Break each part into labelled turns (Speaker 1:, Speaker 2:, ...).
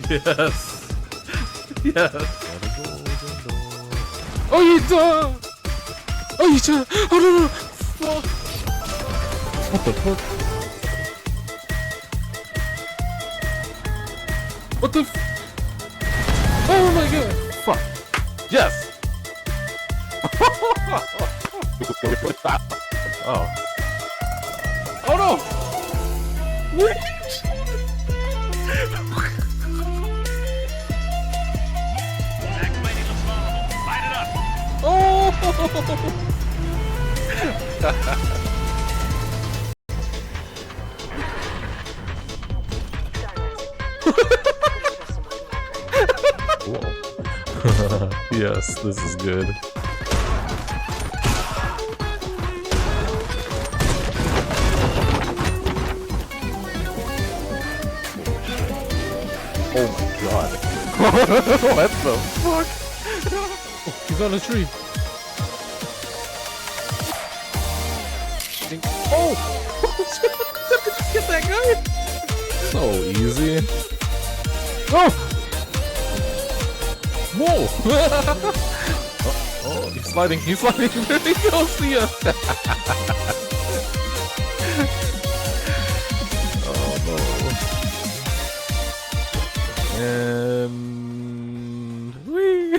Speaker 1: Yes. Yes.
Speaker 2: Oh, you done! Oh, you done! Oh, no, no! Fuck! What the fuck? What the oh my god!
Speaker 1: Fuck. Yes. Oh. Oh no! What?
Speaker 2: Oh!
Speaker 1: Yes, this is good. Oh my god. What the fuck?
Speaker 2: He's on a tree.
Speaker 1: Oh! Get that guy! So easy. Oh! Whoa! oh, he's sliding, he's sliding. There he goes, see ya! Oh no. And... Whee!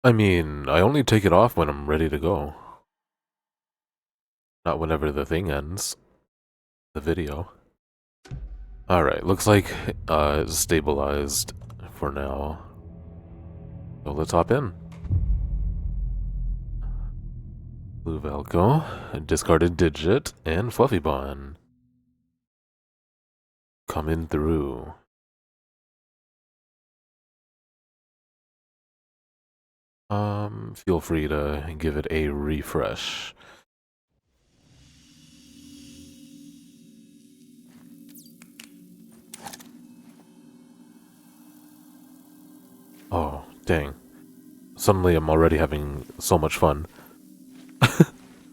Speaker 1: I mean, I only take it off when I'm ready to go. Not whenever the thing ends. The video. Alright, looks like it's stabilized for now. So let's hop in. Blue Velcro, discarded Digit, and Fluffy Bond. Coming through. Feel free to give it a refresh. Oh, dang. Suddenly I'm already having so much fun. I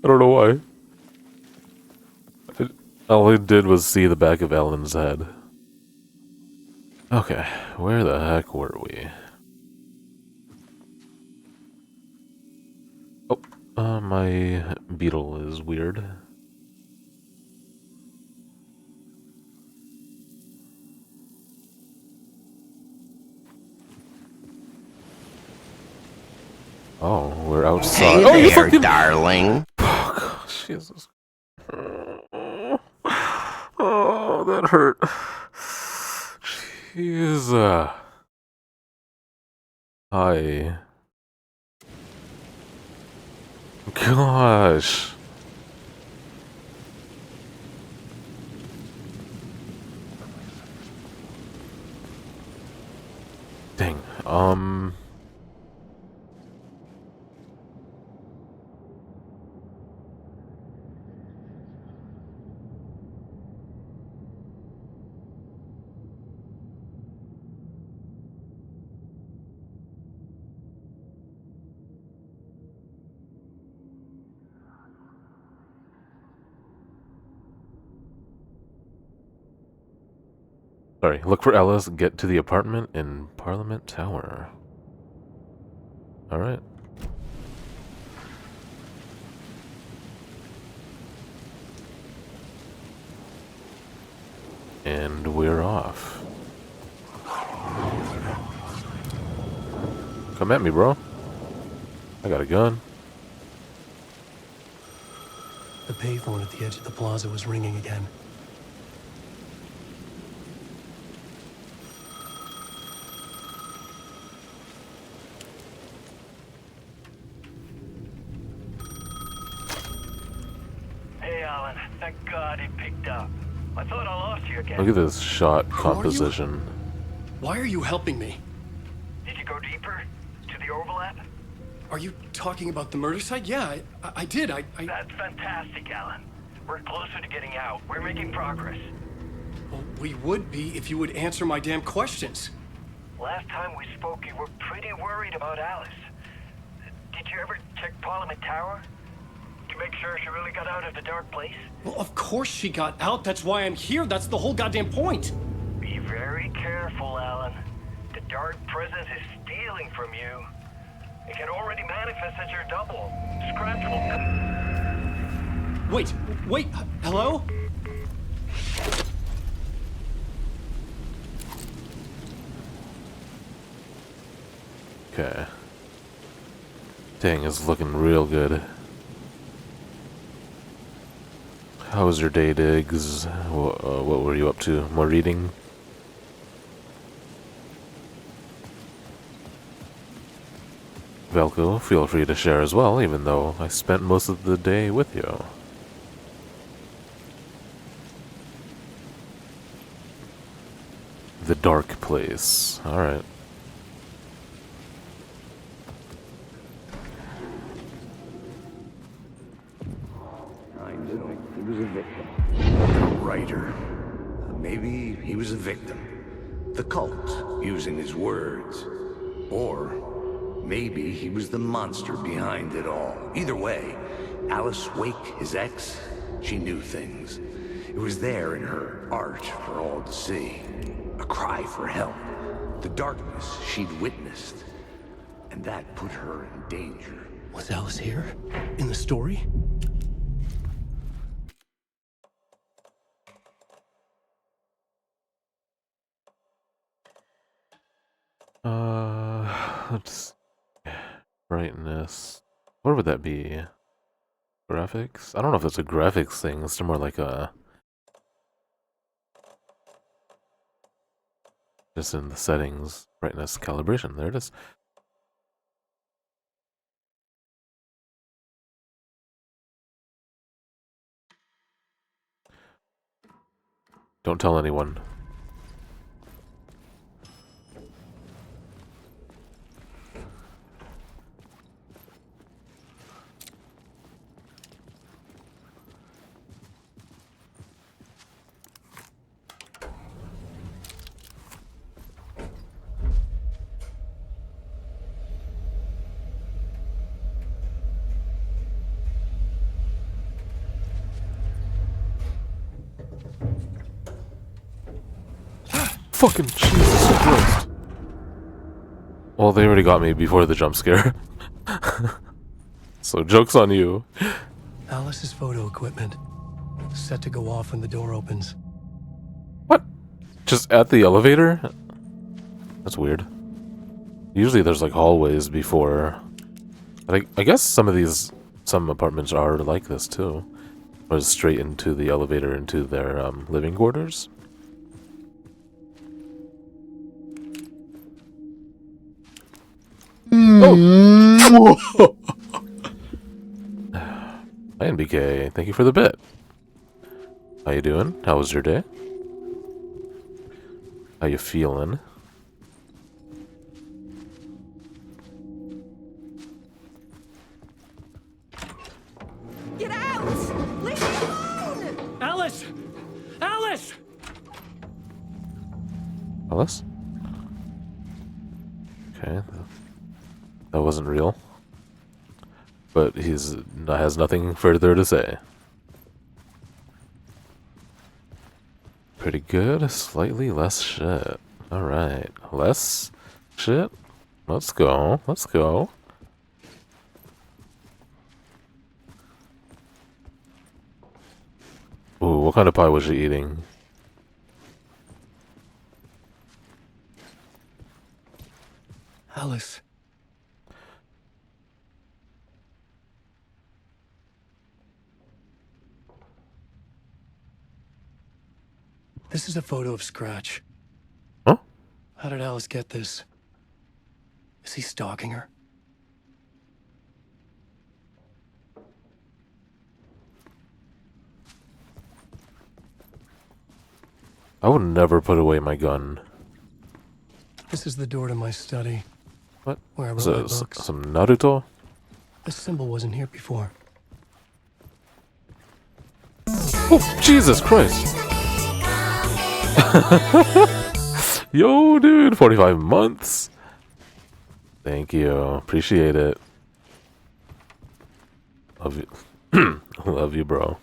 Speaker 1: don't know why. All I did was see the back of Ellen's head. Okay, where the heck were we? Oh, my beetle is weird. Oh, we're outside.
Speaker 3: Hey
Speaker 1: Oh, you
Speaker 3: there,
Speaker 1: fucking
Speaker 3: darling.
Speaker 1: Oh, gosh, Jesus. Oh, that hurt. Jeez. Hi. Gosh. Dang. Sorry, look for Alice, get to the apartment in Parliament Tower. Alright. And we're off. Come at me, bro. I got a gun.
Speaker 3: The payphone at the edge of the plaza was ringing again.
Speaker 4: Hey, Alan. Thank God it picked up. I thought I lost you again.
Speaker 1: Look at this shot
Speaker 3: are you?
Speaker 1: composition.
Speaker 3: Why are you helping me?
Speaker 4: Did you go deeper? To the overlap?
Speaker 3: Are you talking about the murder site? Yeah, I did.
Speaker 4: That's fantastic, Alan. We're closer to getting out. We're making progress.
Speaker 3: Well, we would be if you would answer my damn questions.
Speaker 4: Last time we spoke, you were pretty worried about Alice. Did you ever check Parliament Tower? To make sure she really got out of the dark place?
Speaker 3: Well, of course she got out. That's why I'm here. That's the whole goddamn point.
Speaker 4: Be very careful, Alan. The dark presence is stealing from you. It can already manifest as your double. Scratch will...
Speaker 3: Wait, hello?
Speaker 1: Okay. Dang, it's looking real good. How was your day, Diggs? What were you up to? More reading? Velko, feel free to share as well, even though I spent most of the day with you. The dark place. Alright.
Speaker 5: I knew he was a victim. A writer. Maybe he was a victim. The cult, using his words. Or maybe he was the monster behind it all. Either way, Alice Wake, his ex, she knew things. It was there in her art for all to see. A cry for help. The darkness she'd witnessed. And that put her in danger.
Speaker 3: Was Alice here? In the story?
Speaker 1: Let's... Brightness. What would that be? Graphics? I don't know if it's a graphics thing. It's more like a... Just in the settings. Brightness calibration. There it is. Don't tell anyone. Fucking Jesus Christ. Well, they already got me before the jump scare. So, joke's on you.
Speaker 3: Alice's photo equipment. Set to go off when the door opens.
Speaker 1: What? Just at the elevator? That's weird. Usually there's like hallways before. I guess some apartments are like this too. Or straight into the elevator into their living quarters. Oh! Hi, NBK. Thank you for the bit. How you doing? How was your day? How you feeling?
Speaker 6: Get out! Leave me alone!
Speaker 3: Alice! Alice!
Speaker 1: Alice? Okay. That wasn't real. But has nothing further to say. Pretty good. Slightly less shit. Alright. Less shit? Let's go. Let's go. Ooh, what kind of pie was she eating?
Speaker 3: Alice. This is a photo of Scratch.
Speaker 1: Huh?
Speaker 3: How did Alice get this? Is he stalking her?
Speaker 1: I would never put away my gun.
Speaker 3: This is the door to my study,
Speaker 1: What?
Speaker 3: where I
Speaker 1: Is
Speaker 3: wrote my
Speaker 1: it
Speaker 3: books.
Speaker 1: some Naruto?
Speaker 3: This symbol wasn't here before.
Speaker 1: Oh, Jesus Christ! Yo, dude, 45 months. Thank you. Appreciate it. Love you. Love you, bro.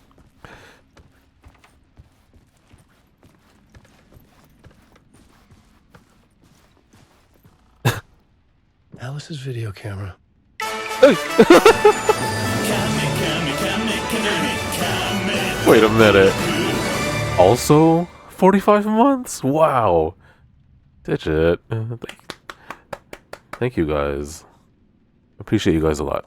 Speaker 3: Alice's video camera.
Speaker 1: Wait a minute. Also, 45 months? Wow. Ditch it. Thank you guys. Appreciate you guys a lot.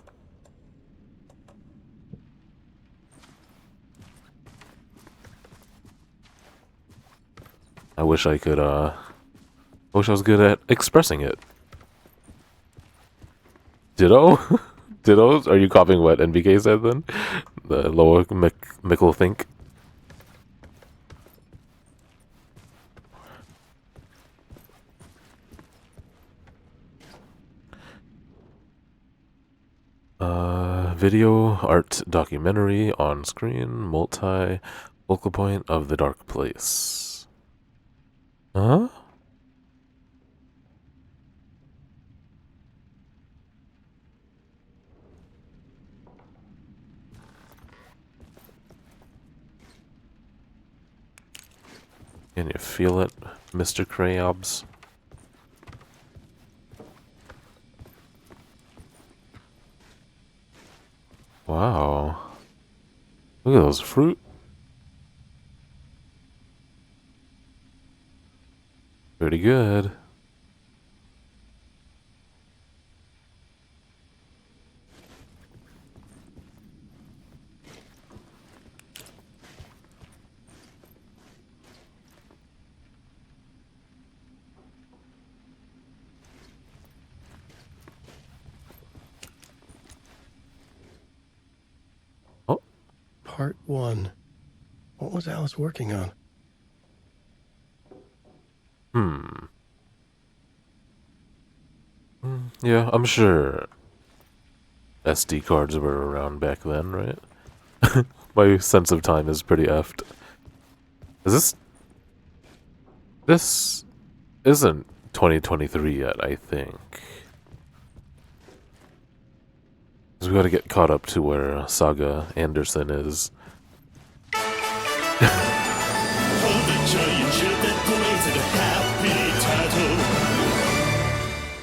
Speaker 1: I wish I could, wish I was good at expressing it. Ditto? Ditto? Are you copying what NBK said then? The lower Mickle think? Video art documentary on screen, multi focal point of the dark place. Huh? Can you feel it, Mr. Krabs? Wow. Look at those fruit. Pretty good.
Speaker 3: Part 1. What was Alice working on?
Speaker 1: Yeah, I'm sure SD cards were around back then, right? My sense of time is pretty effed. Is this... This isn't 2023 yet, I think. Because we gotta get caught up to where Saga Anderson is.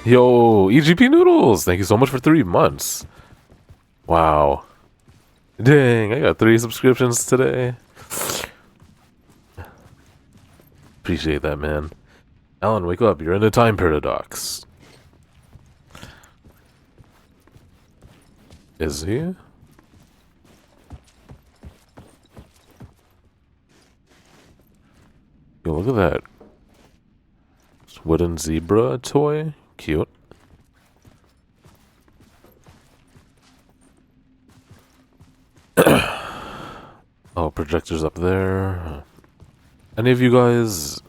Speaker 1: Yo, EGP Noodles! Thank you so much for 3 months. Wow. Dang, I got 3 subscriptions today. Appreciate that, man. Alan, wake up. You're in a time paradox. Is he? Yo, look at that. Wooden zebra toy. Cute. Oh, projector's up there. Any of you guys...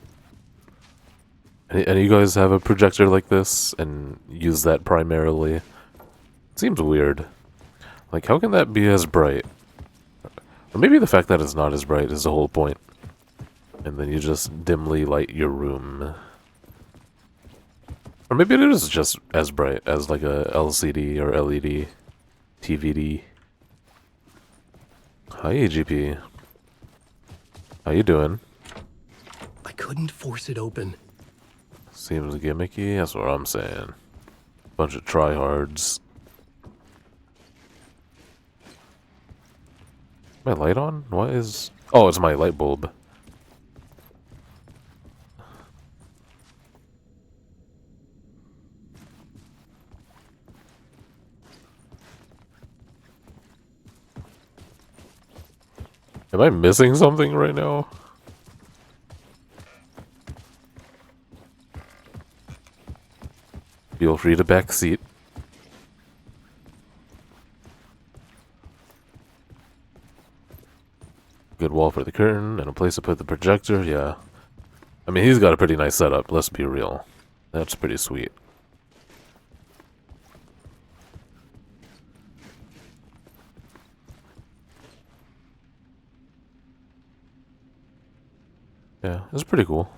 Speaker 1: Any of you guys have a projector like this and use that primarily? Seems weird. Like, how can that be as bright? Or maybe the fact that it's not as bright is the whole point. And then you just dimly light your room. Or maybe it is just as bright as like a LCD or LED TVD. Hi, AGP. How you doing?
Speaker 3: couldn't force it open.
Speaker 1: Seems gimmicky, that's what I'm saying. Bunch of tryhards. My light on? What is... Oh, it's my light bulb. Am I missing something right now? Feel free to backseat. Good wall for the curtain and a place to put the projector, yeah. I mean, he's got a pretty nice setup, let's be real. That's pretty sweet. Yeah, it's pretty cool.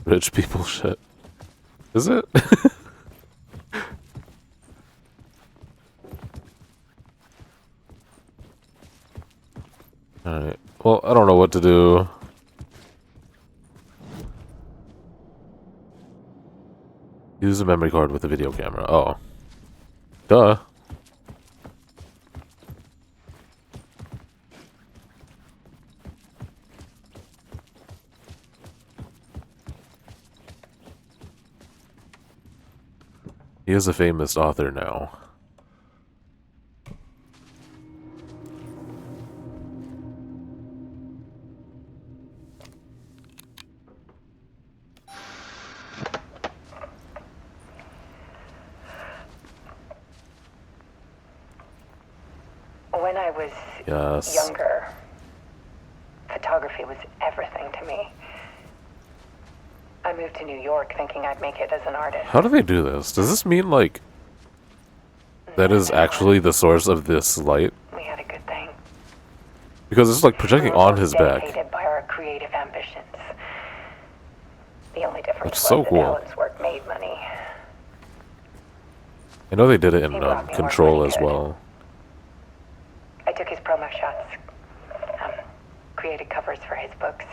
Speaker 1: Rich people shit. Is it? Alright. Well, I don't know what to do. Use a memory card with a video camera. Oh. Duh. He is a famous author now.
Speaker 7: When I was
Speaker 1: Yes.
Speaker 7: younger, photography was everything to me. I moved to New York thinking I'd make it as an artist.
Speaker 1: How do they do this? Does this mean, like, that is actually the source of this light?
Speaker 7: We had a good thing.
Speaker 1: Because it's, like, projecting
Speaker 7: We were
Speaker 1: on
Speaker 7: both
Speaker 1: his back.
Speaker 7: dedicated by our creative ambitions. The only difference
Speaker 1: That's
Speaker 7: was
Speaker 1: so
Speaker 7: that
Speaker 1: cool.
Speaker 7: Alan's work made money.
Speaker 1: I know they did it in
Speaker 7: He brought me more
Speaker 1: Control
Speaker 7: money
Speaker 1: as
Speaker 7: good.
Speaker 1: well.
Speaker 7: I took his promo shots, created covers for his books.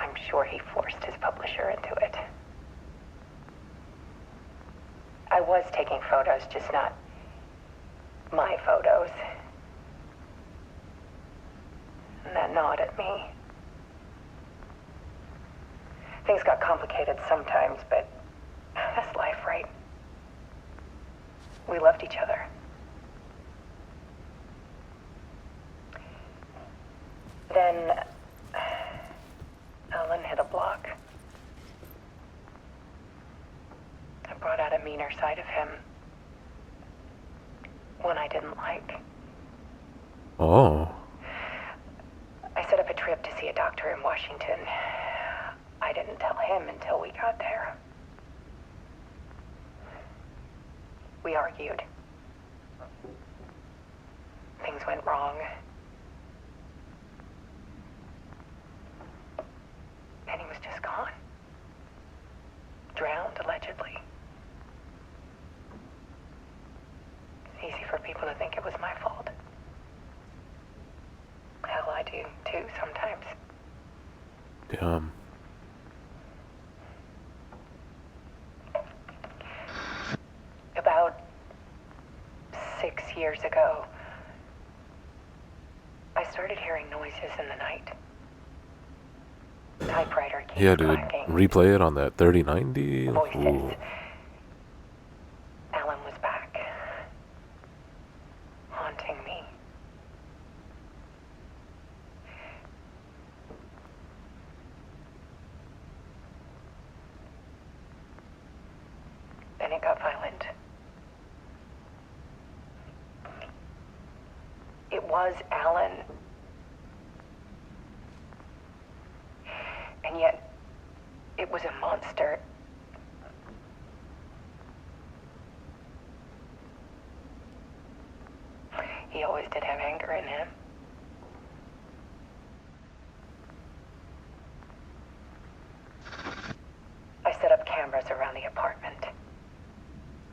Speaker 7: I'm sure he forced his publisher into it. I was taking photos, just not my photos. And that gnawed at me. Things got complicated sometimes, but that's life, right? We loved each other. Then Alan hit a block. I brought out a meaner side of him. One I didn't like.
Speaker 1: Oh.
Speaker 7: I set up a trip to see a doctor in Washington. I didn't tell him until we got there. We argued. Things went wrong. And he was just gone. Drowned, allegedly. It's easy for people to think it was my fault. Hell, I do too sometimes.
Speaker 1: Damn.
Speaker 7: About 6 years ago, I started hearing noises in the night. Typewriter keys
Speaker 1: Yeah, dude.
Speaker 7: clacking.
Speaker 1: Replay it on that 3090.
Speaker 7: Voices.
Speaker 1: Ooh.
Speaker 7: Alan was back. Haunting me. Then it got violent. It was Alan. And yet, it was a monster. He always did have anger in him. I set up cameras around the apartment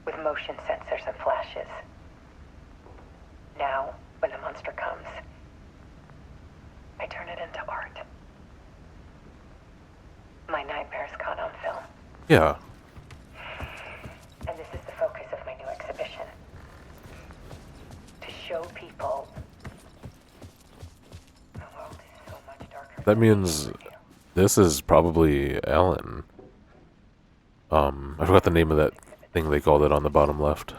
Speaker 7: with motion motion sensors and flashes. Now, when the monster comes, I turn it into art. My nightmares caught on film.
Speaker 1: Yeah.
Speaker 7: And this is the focus of my new exhibition. To show people the world is so much darker.
Speaker 1: That means this is probably Alan. I forgot the name of that thing they called it on the bottom left.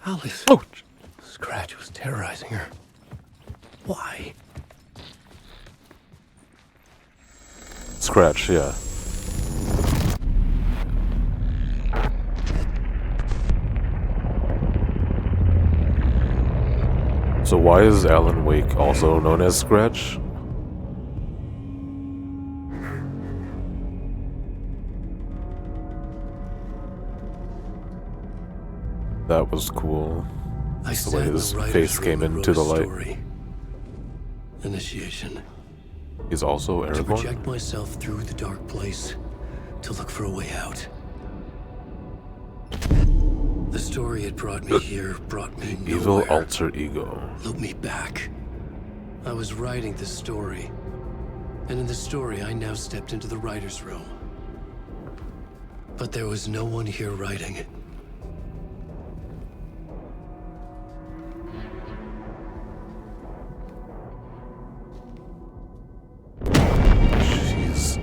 Speaker 3: Alice.
Speaker 1: Oh!
Speaker 3: Scratch was terrorizing her. Why?
Speaker 1: Scratch, yeah. So why is Alan Wake also known as Scratch? That was cool.
Speaker 3: I
Speaker 1: Just the way
Speaker 3: sat in
Speaker 1: his
Speaker 3: writer's
Speaker 1: face
Speaker 3: room
Speaker 1: came
Speaker 3: and
Speaker 1: into
Speaker 3: wrote
Speaker 1: the
Speaker 3: a
Speaker 1: light.
Speaker 3: story. Initiation.
Speaker 1: He's also
Speaker 3: To
Speaker 1: Aragorn?
Speaker 3: project myself through the dark place, to look for a way out. The story had brought me here, brought me
Speaker 1: Evil
Speaker 3: nowhere.
Speaker 1: alter ego.
Speaker 3: Loop me back. I was writing the story. And in the story, I now stepped into the writer's room. But there was no one here writing it.
Speaker 1: Jeez.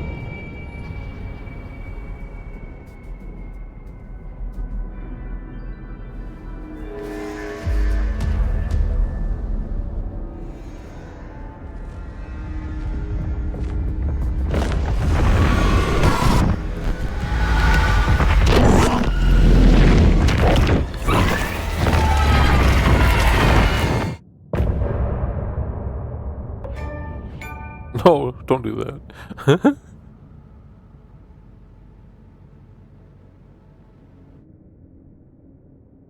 Speaker 1: No, don't do that.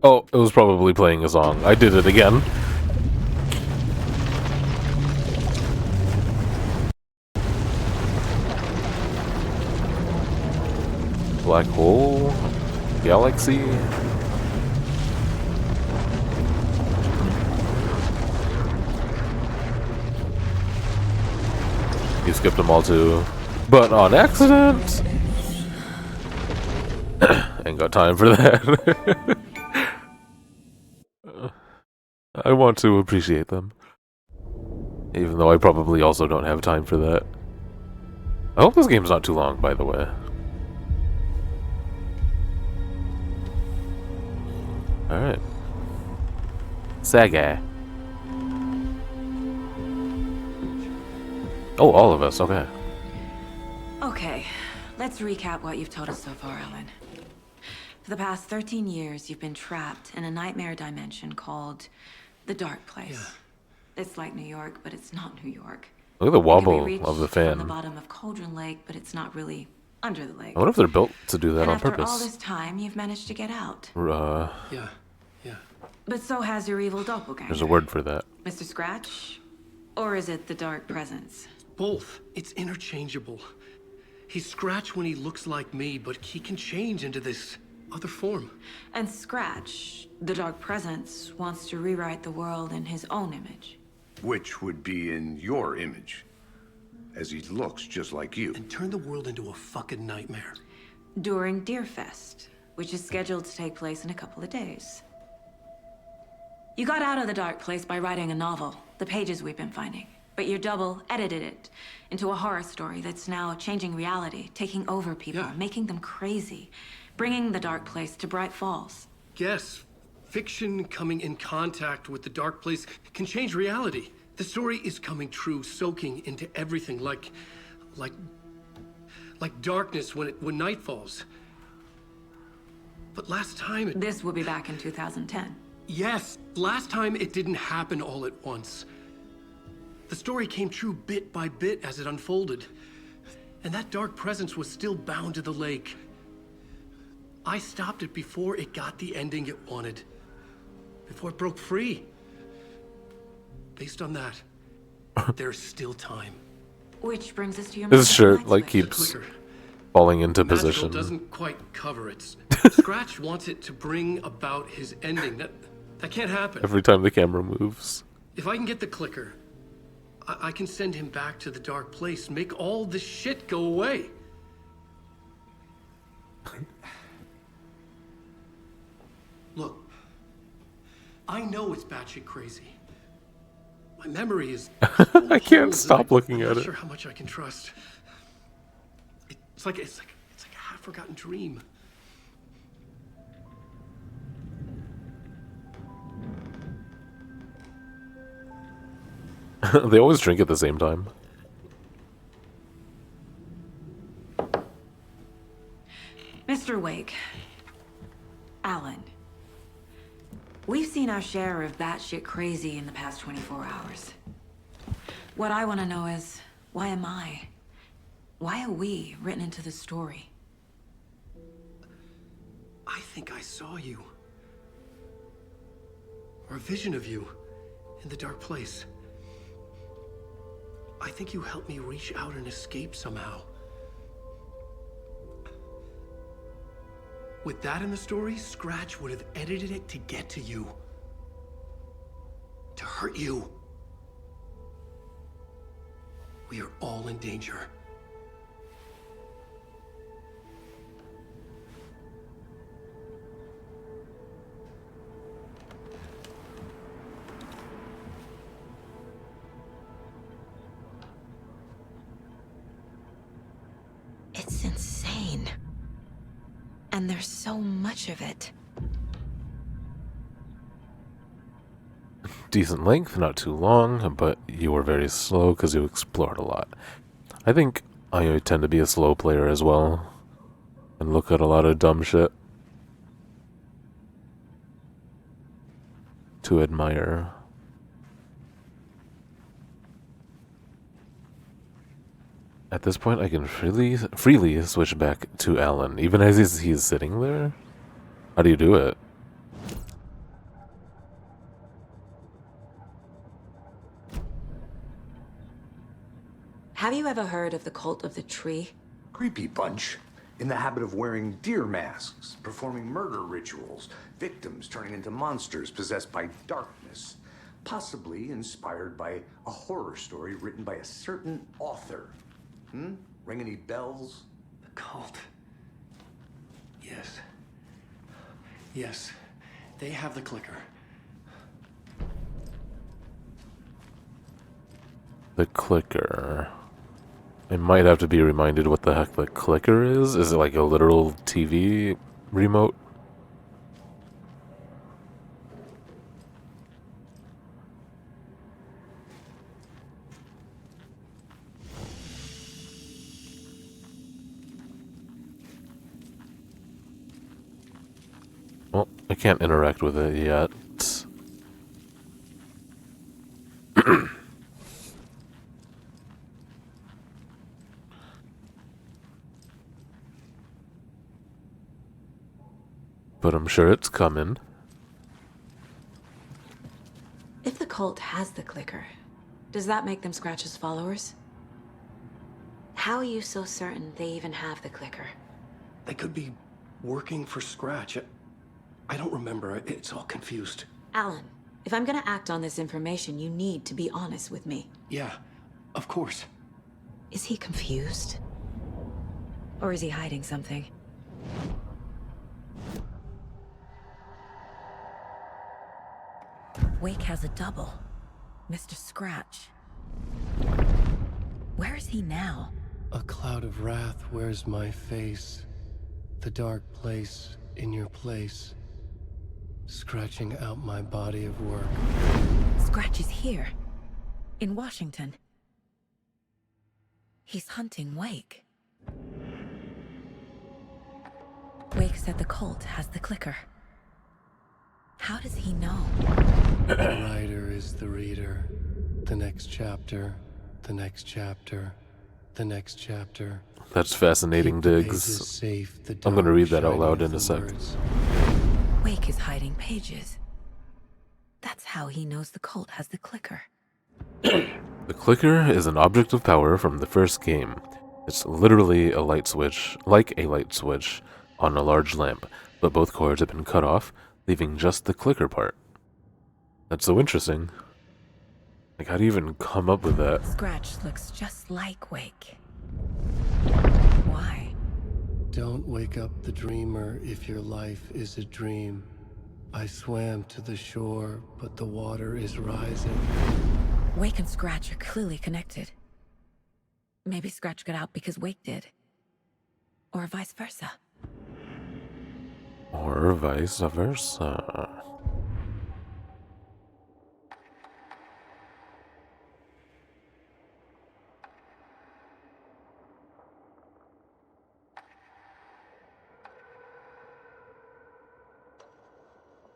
Speaker 1: Oh, it was probably playing a song. I did it again. Black hole? Galaxy? You skipped them all too. But on accident! Ain't got time for that. I want to appreciate them. Even though I probably also don't have time for that. I hope this game's not too long, by the way. Alright. Saga. Oh, all of us, okay.
Speaker 8: Okay, let's recap what you've told us so far, Alan. For the past 13 years, you've been trapped in a nightmare dimension called the Dark Place.
Speaker 3: Yeah.
Speaker 8: It's like New York, but it's not New York.
Speaker 1: Look at the
Speaker 8: It can be
Speaker 1: wobble
Speaker 8: reached
Speaker 1: of the
Speaker 8: from the
Speaker 1: fan.
Speaker 8: bottom of Cauldron Lake, but it's not really under the lake.
Speaker 1: I wonder if they're built to do that
Speaker 8: And
Speaker 1: on
Speaker 8: after
Speaker 1: purpose.
Speaker 8: all this time, you've managed to get out.
Speaker 3: Yeah.
Speaker 8: But so has your evil doppelganger.
Speaker 1: There's a word for that.
Speaker 8: Mr. Scratch? Or is it the Dark Presence?
Speaker 3: Both. It's interchangeable. He's Scratch when he looks like me, but he can change into this other form.
Speaker 8: And Scratch, the Dark Presence, wants to rewrite the world in his own image.
Speaker 5: Which would be in your image, as he looks just like you.
Speaker 3: And turn the world into a fucking nightmare.
Speaker 8: During Deerfest, which is scheduled to take place in a couple of days. You got out of the Dark Place by writing a novel, the pages we've been finding. But your double edited it into a horror story that's now changing reality, taking over people,
Speaker 3: Yeah.
Speaker 8: making them crazy, bringing the Dark Place to Bright Falls.
Speaker 3: Yes, fiction coming in contact with the dark place can change reality. The story is coming true, soaking into everything like darkness when night falls. But last time it...
Speaker 8: This will be back in 2010.
Speaker 3: Yes, last time it didn't happen all at once. The story came true bit by bit as it unfolded. And that dark presence was still bound to the lake. I stopped it before it got the ending it wanted. Before it broke free. Based on that, there's still time.
Speaker 8: Which brings us to your
Speaker 1: His
Speaker 8: Mr.
Speaker 1: shirt,
Speaker 8: Knight's
Speaker 1: like,
Speaker 8: wish.
Speaker 1: keeps
Speaker 3: Clicker.
Speaker 1: falling into
Speaker 3: Magical
Speaker 1: position.
Speaker 3: doesn't quite cover it. Scratch wants it to bring about his ending. That can't happen.
Speaker 1: Every time the camera moves.
Speaker 3: If I can get the clicker, I can send him back to the dark place, make all this shit go away. Look, I know it's batshit crazy. My memory is.
Speaker 1: I can't stop looking
Speaker 3: I'm
Speaker 1: at
Speaker 3: not
Speaker 1: it.
Speaker 3: sure how much I can trust. It's like a half-forgotten dream.
Speaker 1: They always drink at the same time.
Speaker 8: Mr. Wake. Alan. We've seen our share of batshit crazy in the past 24 hours. What I want to know is, why am I? Why are we written into the story?
Speaker 3: I think I saw you. Or a vision of you in the dark place. I think you helped me reach out and escape somehow. With that in the story, Scratch would have edited it to get to you. To hurt you. We are all in danger.
Speaker 8: It's insane. And there's so much of it.
Speaker 1: Decent length, not too long, but you were very slow because you explored a lot. I think I tend to be a slow player as well. And look at a lot of dumb shit. To admire. At this point, I can freely switch back to Alan, even as he's sitting there. How do you do it?
Speaker 8: Have you ever heard of the Cult of the Tree?
Speaker 5: Creepy bunch. In the habit of wearing deer masks, performing murder rituals, victims turning into monsters possessed by darkness. Possibly inspired by a horror story written by a certain author. Ring any bells?
Speaker 3: The cult. Yes. Yes. They have the clicker.
Speaker 1: The clicker. I might have to be reminded what the heck the clicker is. Is it like a literal TV remote? Well, I can't interact with it yet. But I'm sure it's coming.
Speaker 8: If the cult has the clicker, does that make them Scratch's followers? How are you so certain they even have the clicker?
Speaker 3: They could be working for Scratch. I don't remember. It's all confused.
Speaker 8: Alan, if I'm gonna act on this information, you need to be honest with me.
Speaker 3: Yeah, of course.
Speaker 8: Is he confused? Or is he hiding something? Wake has a double. Mr. Scratch. Where is he now?
Speaker 3: A cloud of wrath wears my face. The dark place in your place. Scratching out my body of work.
Speaker 8: Scratch is here. In Washington. He's hunting Wake. Wake said the cult has the clicker. How does he know?
Speaker 3: The writer is the reader. The next chapter, the next chapter, the next chapter.
Speaker 1: That's fascinating,
Speaker 3: Keep the
Speaker 1: Diggs.
Speaker 3: pages safe, the
Speaker 1: I'm gonna
Speaker 3: dark
Speaker 1: read that out
Speaker 3: shining
Speaker 1: loud in a
Speaker 3: the
Speaker 1: sec.
Speaker 3: words.
Speaker 8: Wake is hiding pages. That's how he knows the cult has the clicker.
Speaker 1: The clicker is an object of power from the first game. It's literally a light switch, like a light switch, on a large lamp, but both cords have been cut off, leaving just the clicker part. That's so interesting. Like, how do you even come up with that?
Speaker 6: Scratch looks just like Wake. Why?
Speaker 3: Don't wake up the dreamer if your life is a dream. I swam to the shore, but the water is rising.
Speaker 6: Wake and Scratch are clearly connected. Maybe Scratch got out because Wake did. Or vice versa.
Speaker 1: Or vice versa.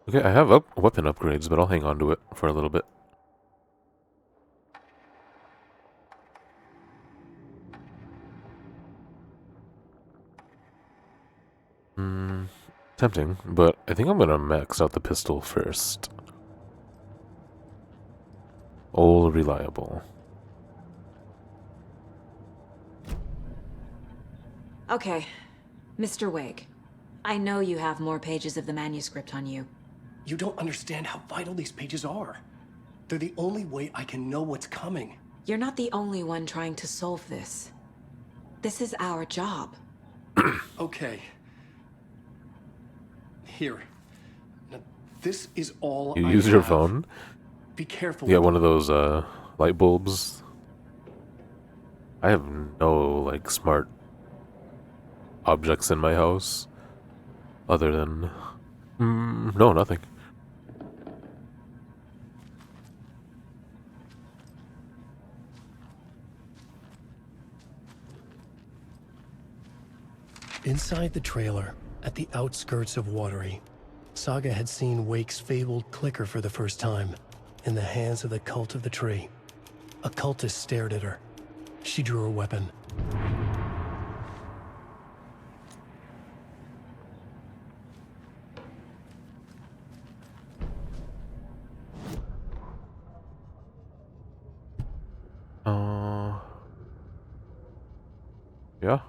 Speaker 1: Okay, I have weapon upgrades, but I'll hang on to it for a little bit. Tempting, but I think I'm gonna max out the pistol first. All reliable.
Speaker 8: Okay, Mr. Wake. I know you have more pages of the manuscript on you.
Speaker 3: You don't understand how vital these pages are. They're the only way I can know what's coming.
Speaker 8: You're not the only one trying to solve this. This is our job.
Speaker 3: Okay. Here. Now, this is all
Speaker 1: You
Speaker 3: I
Speaker 1: use your
Speaker 3: have.
Speaker 1: phone?
Speaker 3: Be careful.
Speaker 1: You got
Speaker 3: with
Speaker 1: one of those light bulbs? I have no like smart objects in my house other than no, nothing.
Speaker 3: Inside the trailer, at the outskirts of Watery, Saga had seen Wake's fabled clicker for the first time, in the hands of the Cult of the Tree. A cultist stared at her. She drew her weapon.
Speaker 1: Yeah.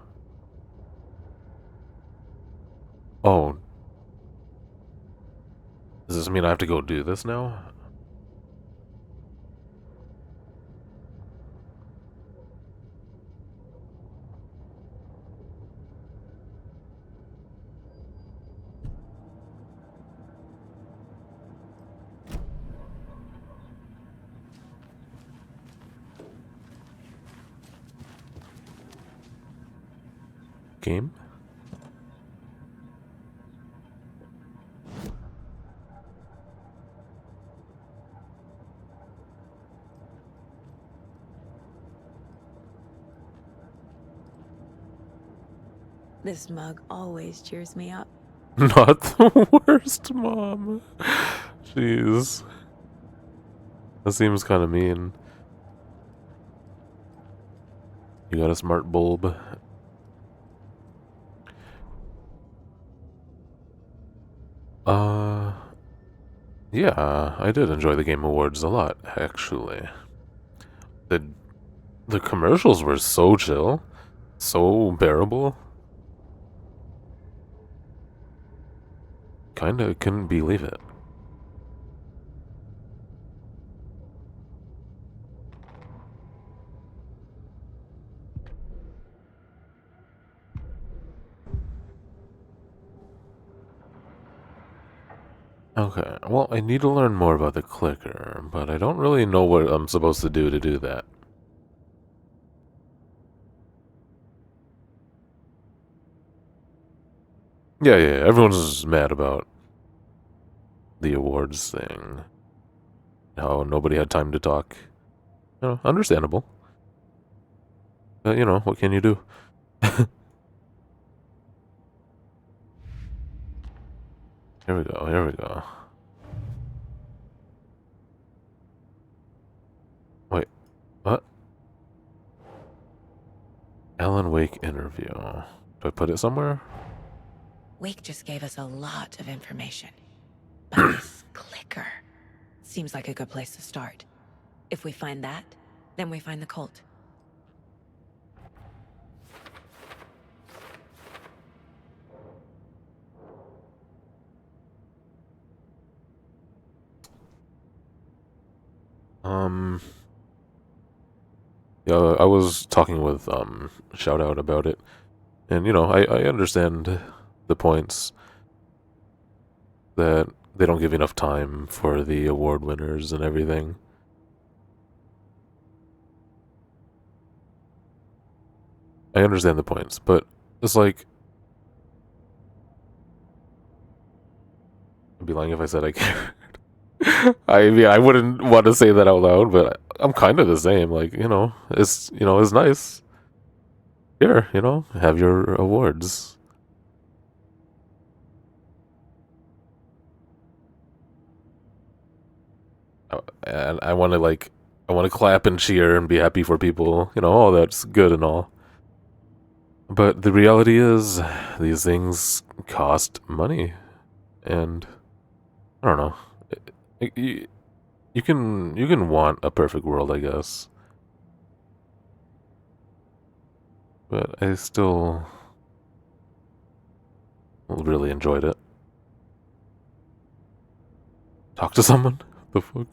Speaker 1: Oh. Does this mean I have to go do this now? Game?
Speaker 6: This mug always cheers me up.
Speaker 1: Not the worst, Mom. Jeez. That seems kind of mean. You got a smart bulb. Yeah, I did enjoy the Game Awards a lot, actually. The commercials were so chill, so bearable. Kinda couldn't believe it. Okay, well, I need to learn more about the clicker, but I don't really know what I'm supposed to do that. Yeah, everyone's mad about the awards thing. How nobody had time to talk. You know, understandable. But, you know, what can you do? Here we go, here we go. Wait, what? Alan Wake interview. Do I put it somewhere?
Speaker 6: Wake just gave us a lot of information. But this clicker seems like a good place to start. If we find that, then we find the cult.
Speaker 1: Yeah, I was talking with Shout Out about it, and I understand the points that they don't give enough time for the award winners and everything. I understand the points, but it's like I'd be lying if I said I cared. I mean, I wouldn't want to say that out loud, but I'm kind of the same. Like, it's nice. Here, have your awards. And I want to clap and cheer and be happy for people. Oh, that's good and all. But the reality is, these things cost money, and I don't know. You can want a perfect world, I guess, but I still really enjoyed it. Talk to someone? The fuck?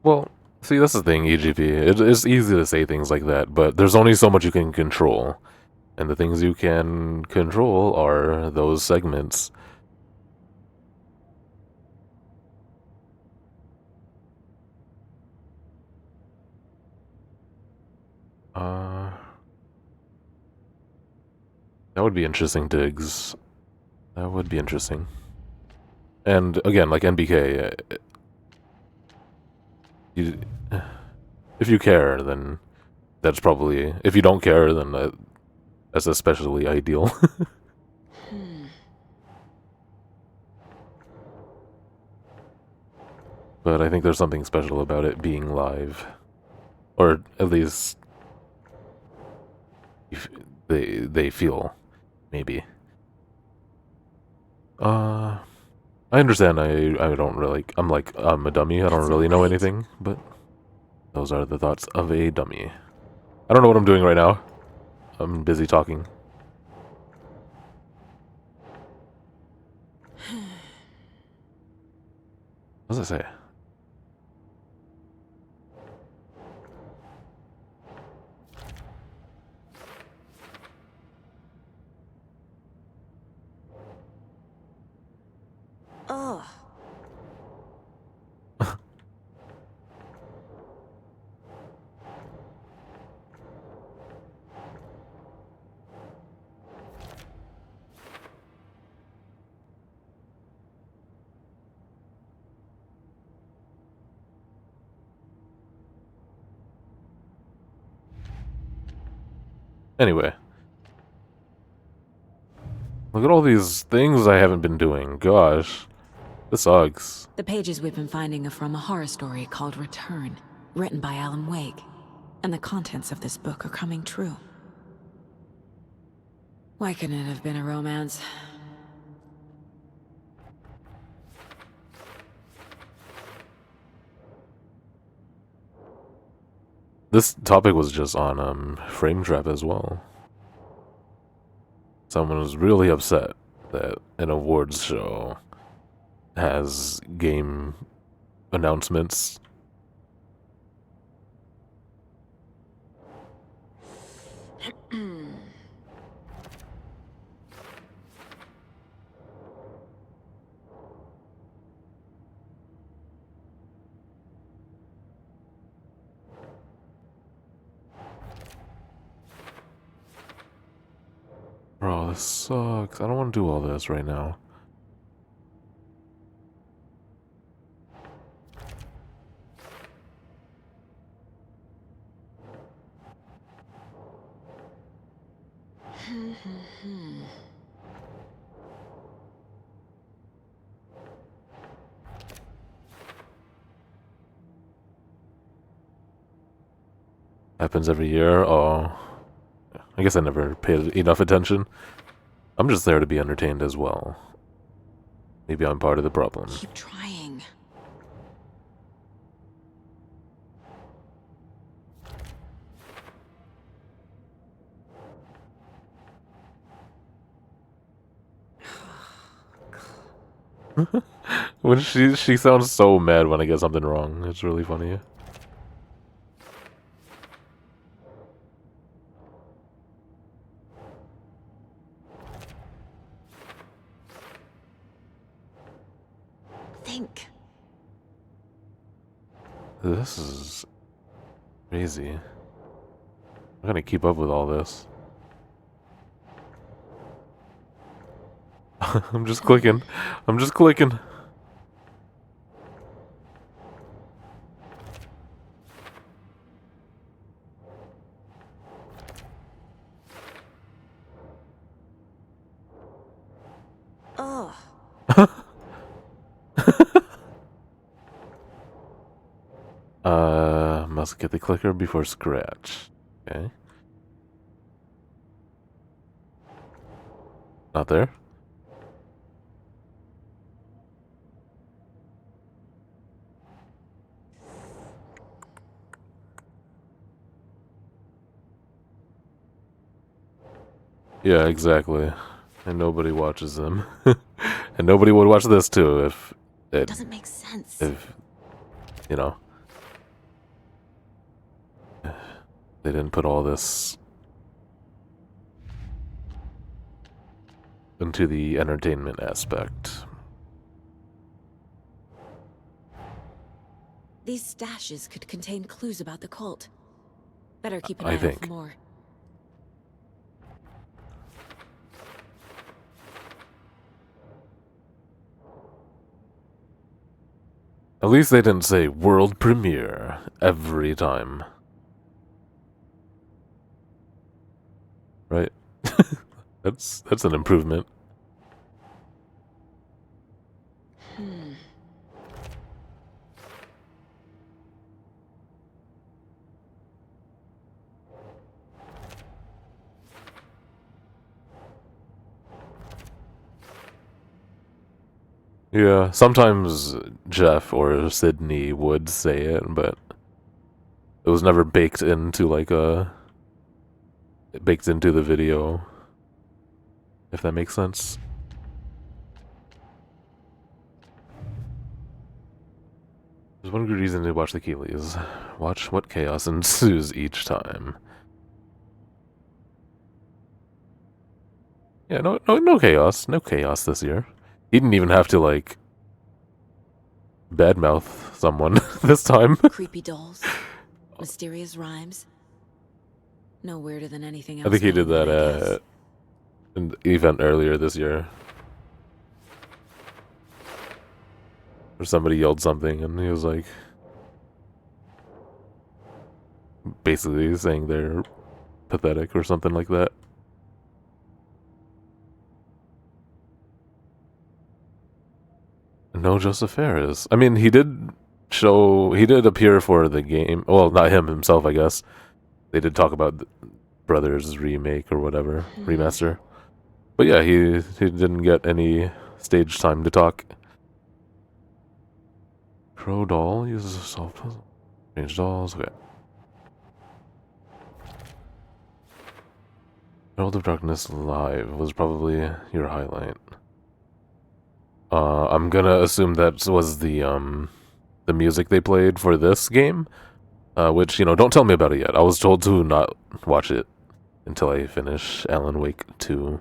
Speaker 1: Well, see, that's the thing, EGP. It's easy to say things like that, but there's only so much you can control. And the things you can control are those segments. That would be interesting, Diggs. That would be interesting. And again, like NBK, if you care, then that's probably... If you don't care, then that's especially ideal. But I think there's something special about it being live. Or at least... They feel, maybe. I understand I don't really... I'm a dummy, I don't really know anything, but... Those are the thoughts of a dummy. I don't know what I'm doing right now. I'm busy talking. What does it say?
Speaker 8: Ugh.
Speaker 1: Anyway. Look at all these things I haven't been doing. Gosh. This sucks.
Speaker 6: The pages we've been finding are from a horror story called Return, written by Alan Wake. And the contents of this book are coming true. Why couldn't it have been a romance?
Speaker 1: This topic was just on Frame Trap as well. Someone was really upset that an awards show has game announcements. Bro, this sucks. I don't want to do all this right now. Happens every year. Oh, I guess I never paid enough attention. I'm just there to be entertained as well. Maybe I'm part of the problem.
Speaker 6: Keep trying.
Speaker 1: When she sounds so mad when I get something wrong. It's really funny.
Speaker 6: Think.
Speaker 1: This is crazy. I'm gonna keep up with all this. I'm just clicking. I'm just clicking.
Speaker 6: Oh.
Speaker 1: Must get the clicker before scratch. Okay. Not there? Yeah, exactly. And nobody watches them. And nobody would watch this too if it
Speaker 6: Doesn't make sense.
Speaker 1: if you know they didn't put all this into the entertainment aspect.
Speaker 6: These stashes could contain clues about the cult. Better keep an
Speaker 1: I
Speaker 6: eye out
Speaker 1: think.
Speaker 6: for more.
Speaker 1: At least they didn't say world premiere every time. Right? That's an improvement. Yeah, sometimes Jeff or Sydney would say it, but it was never baked into baked into the video, if that makes sense. There's one good reason to watch the Keeleys. Watch what chaos ensues each time. Yeah, no chaos. No chaos this year. He didn't even have to, like, badmouth someone this time.
Speaker 6: Creepy dolls. Mysterious rhymes. No weirder than anything else.
Speaker 1: I think he did
Speaker 6: going
Speaker 1: that
Speaker 6: on, I guess.
Speaker 1: at an event earlier this year. Or somebody yelled something and he was like, basically saying they're pathetic or something like that. No Joseph Ferris. I mean, he did appear for the game. Well, not him himself, I guess. They did talk about the Brothers remake or whatever, remaster. But yeah, he didn't get any stage time to talk. Crow doll uses a solve puzzle. Strange dolls, okay. Herald of Darkness Live was probably your highlight. I'm gonna assume that was the music they played for this game, which, you know, don't tell me about it yet. I was told to not watch it until I finish Alan Wake 2.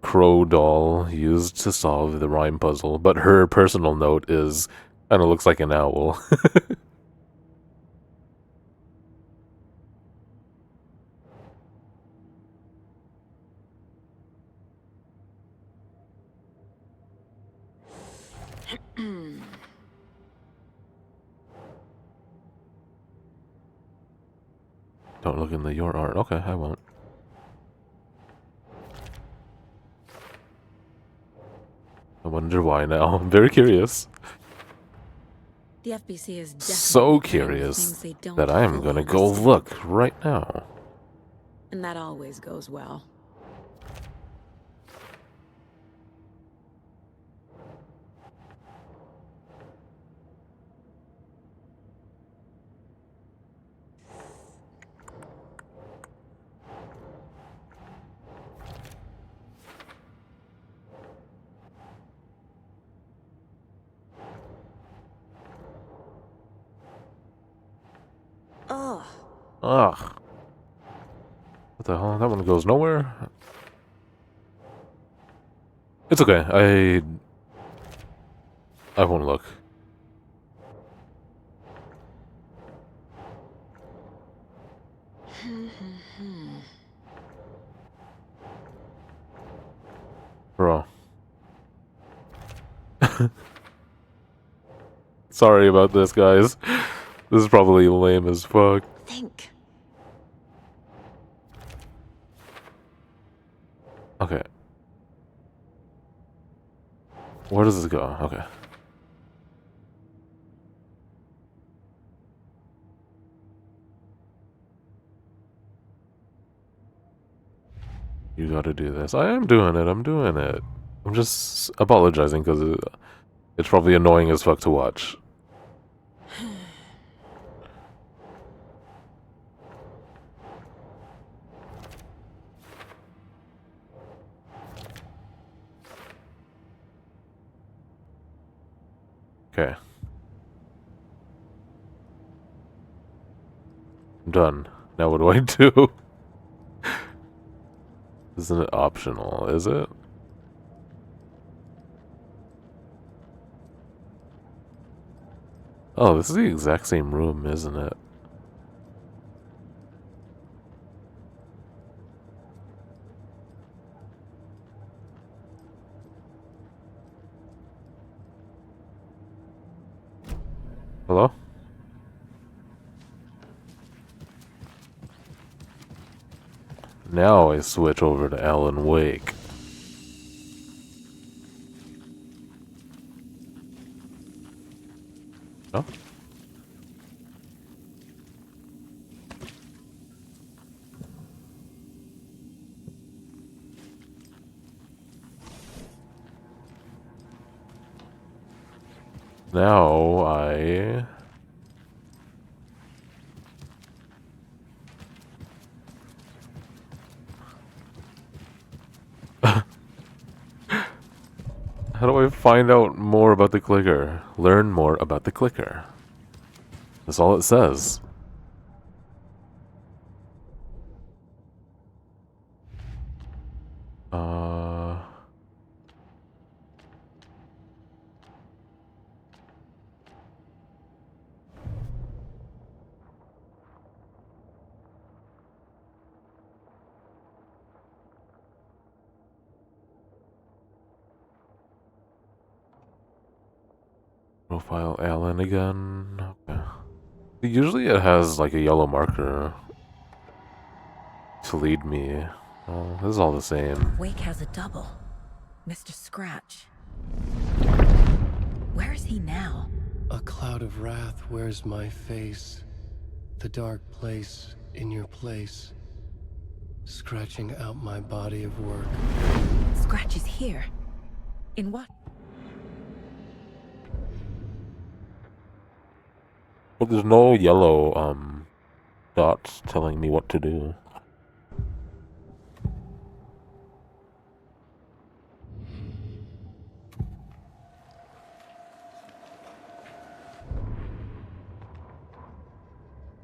Speaker 1: Crow doll used to solve the rhyme puzzle, but her personal note is kind of looks like an owl. Don't look in the your art. Okay, I won't. I wonder why now. I'm very curious.
Speaker 6: The FBC is
Speaker 1: So
Speaker 6: definitely
Speaker 1: curious
Speaker 6: things they don't
Speaker 1: that I am
Speaker 6: fully
Speaker 1: gonna go
Speaker 6: understand.
Speaker 1: look right now.
Speaker 6: And that always goes well. Ugh.
Speaker 1: Ugh. What the hell? That one goes nowhere. It's okay. I won't look. Bro. Sorry about this, guys. This is probably lame as fuck.
Speaker 6: Think.
Speaker 1: Okay. Where does this go? Okay. You gotta do this. I am doing it. I'm doing it. I'm just apologizing because it's probably annoying as fuck to watch. Okay. I'm done. Now what do I do? Isn't it optional, is it? Oh, this is the exact same room, isn't it? Hello? Now I switch over to Alan Wake. Oh? Now I... How do I find out more about the clicker? Learn more about the clicker. That's all it says. Profile Alan again. Okay. Usually it has like a yellow marker to lead me. Oh, this is all the same.
Speaker 6: Wake has a double. Mr. Scratch. Where is he now?
Speaker 3: A cloud of wrath wears my face. The dark place in your place. Scratching out my body of work.
Speaker 6: Scratch is here. In what?
Speaker 1: Well, there's no yellow dots telling me what to do.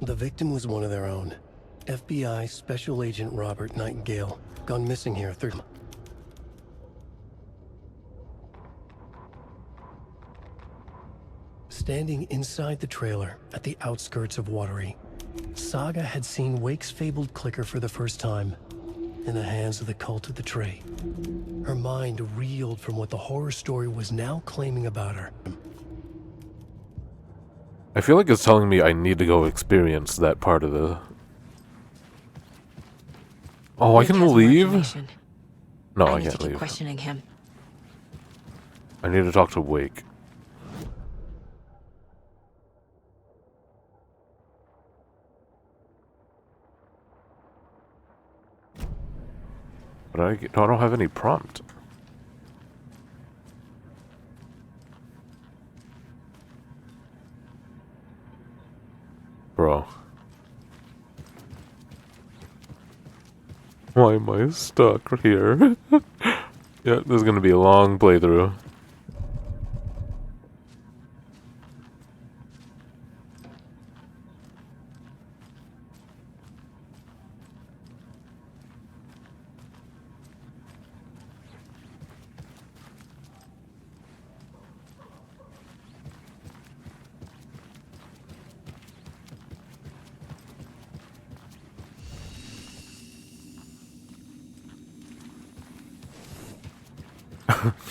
Speaker 3: The victim was one of their own. FBI Special Agent Robert Nightingale, gone missing here through... Standing inside the trailer at the outskirts of Watery, Saga had seen Wake's fabled clicker for the first time, in the hands of the cult of the Tree. Her mind reeled from what the horror story was now claiming about her.
Speaker 1: I feel like it's telling me I need to go experience that part of the Oh, I
Speaker 6: Wake
Speaker 1: can
Speaker 6: has more
Speaker 1: leave?
Speaker 6: information.
Speaker 1: No,
Speaker 6: I
Speaker 1: I
Speaker 6: need to
Speaker 1: can't
Speaker 6: keep
Speaker 1: leave.
Speaker 6: questioning him.
Speaker 1: I need to talk to Wake. But I don't have any prompt. Bro. Why am I stuck here? Yeah, this is gonna be a long playthrough.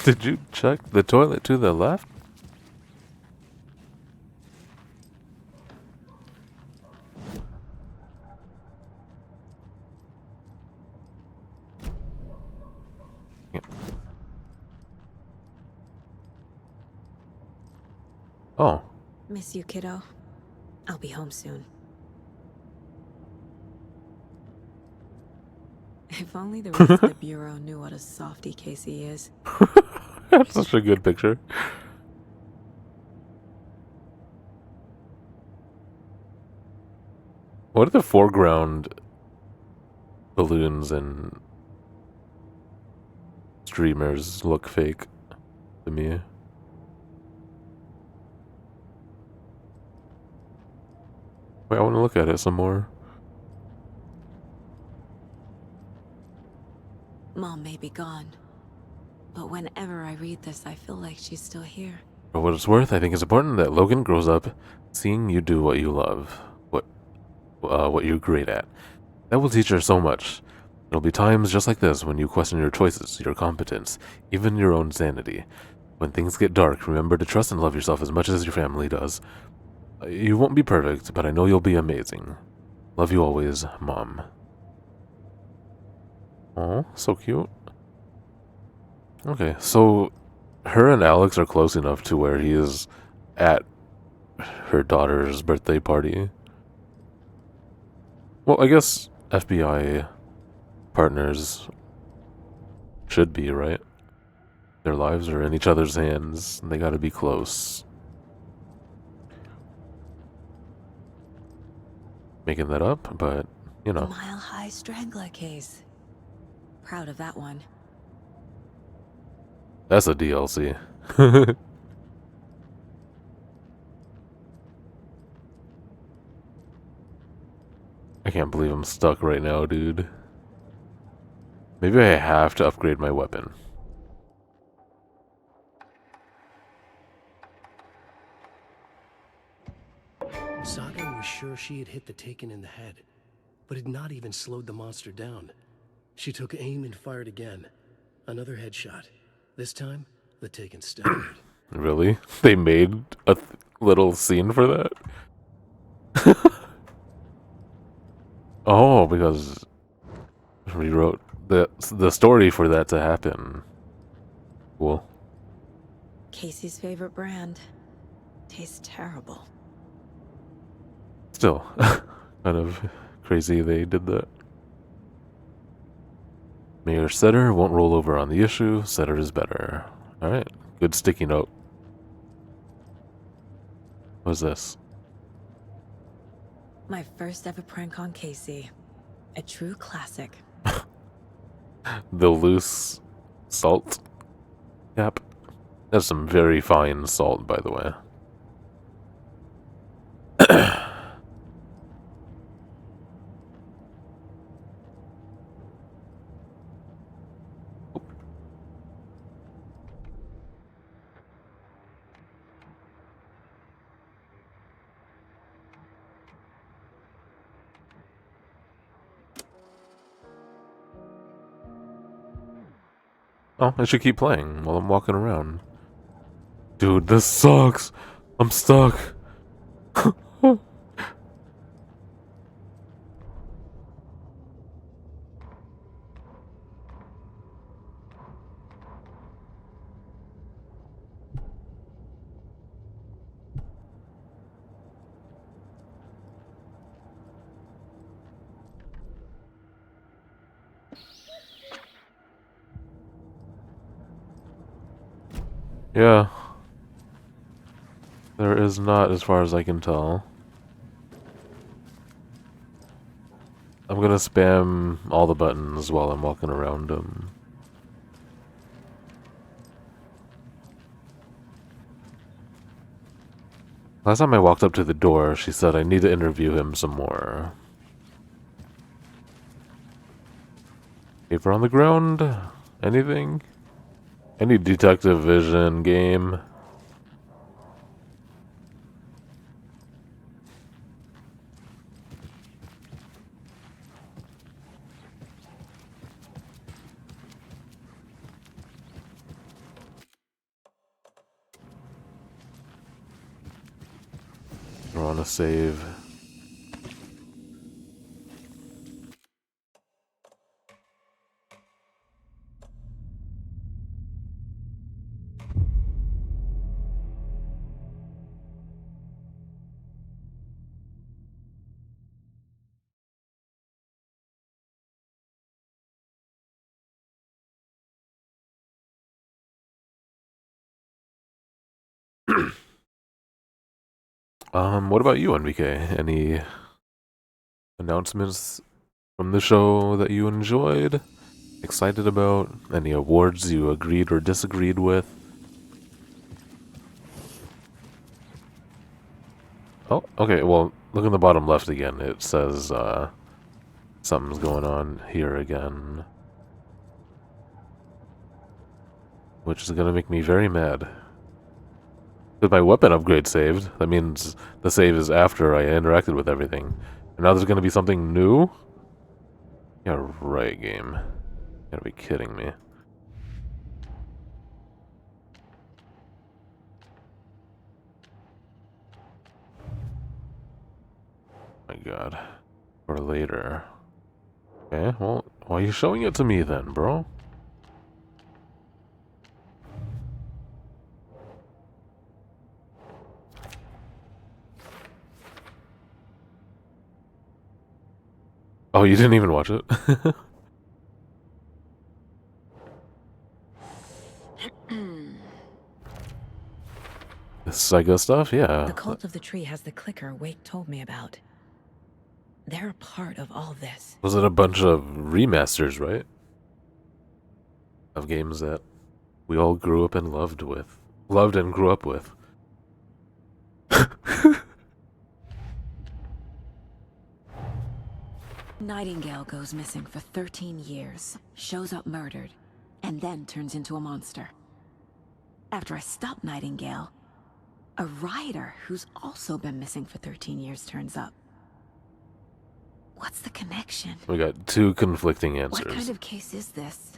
Speaker 1: Did you check the toilet to the left? Yeah. Oh.
Speaker 6: Miss you, kiddo. I'll be home soon. If only the rest of the Bureau knew what a softy Casey is.
Speaker 1: That's such a good picture. What are the foreground balloons and streamers look fake to me? Wait, I want to look at it some more.
Speaker 6: Mom may be gone, but whenever I read this, I feel like she's still here.
Speaker 1: For what it's worth, I think it's important that Logan grows up seeing you do what you love, what you're great at. That will teach her so much. There'll be times just like this when you question your choices, your competence, even your own sanity. When things get dark, remember to trust and love yourself as much as your family does. You won't be perfect, but I know you'll be amazing. Love you always, Mom. Oh, so cute. Okay, so her and Alex are close enough to where he is at her daughter's birthday party. Well, I guess FBI partners should be, right? Their lives are in each other's hands. They gotta be close. Making that up, but, you know.
Speaker 6: Mile High Strangler case. Proud of that one.
Speaker 1: That's a DLC. I can't believe I'm stuck right now, dude. Maybe I have to upgrade my weapon.
Speaker 3: Saga was sure she had hit the Taken in the head, but had not even slowed the monster down. She took aim and fired again. Another headshot. This time, the Taken staggered.
Speaker 1: Really? They made a little scene for that? Oh, because rewrote the story for that to happen. Cool.
Speaker 6: Casey's favorite brand. Tastes terrible.
Speaker 1: Still, kind of crazy they did that. Mayor Setter won't roll over on the issue. Setter is better. Alright, good sticky note. What's this?
Speaker 6: My first ever prank on Casey. A true classic.
Speaker 1: The loose salt cap. That's some very fine salt, by the way. Oh, I should keep playing while I'm walking around. Dude, this sucks. I'm stuck. Yeah. There is not, as far as I can tell. I'm gonna spam all the buttons while I'm walking around them. Last time I walked up to the door, she said I need to interview him some more. Paper on the ground? Anything? Any detective vision game? We're on a save. What about you, NBK? Any announcements from the show that you enjoyed? Excited about? Any awards you agreed or disagreed with? Oh, okay, well, look in the bottom left again. It says, something's going on here again. Which is gonna make me very mad. With my weapon upgrade saved, that means the save is after I interacted with everything. And now there's gonna be something new? Yeah, right, game. You gotta be kidding me. My god. Or later. Okay, well, why are you showing it to me then, bro? Oh, you didn't even watch it? The Psycho stuff? Yeah.
Speaker 6: The cult of the tree has the clicker Wake told me about. They're a part of all this.
Speaker 1: Was it a bunch of remasters, right? Of games that we all grew up and loved with. Loved and grew up with.
Speaker 6: Nightingale goes missing for 13 years, shows up murdered, and then turns into a monster. After I stop Nightingale, a rider who's also been missing for 13 years turns up. What's the connection?
Speaker 1: We got two conflicting answers.
Speaker 6: What kind of case is this?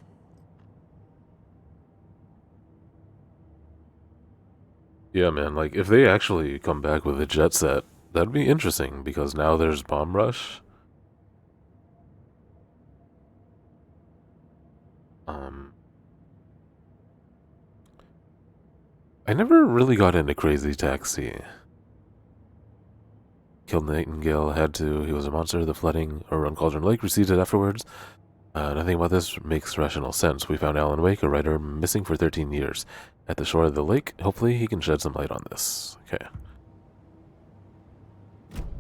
Speaker 1: Yeah, man, like, if they actually come back with a jet set, that'd be interesting, because now there's Bomb Rush. I never really got into Crazy Taxi. Killed Nightingale, had to, he was a monster, the flooding around Cauldron Lake receded afterwards. Nothing about this makes rational sense. We found Alan Wake, a writer missing for 13 years. At the shore of the lake, hopefully he can shed some light on this. Okay.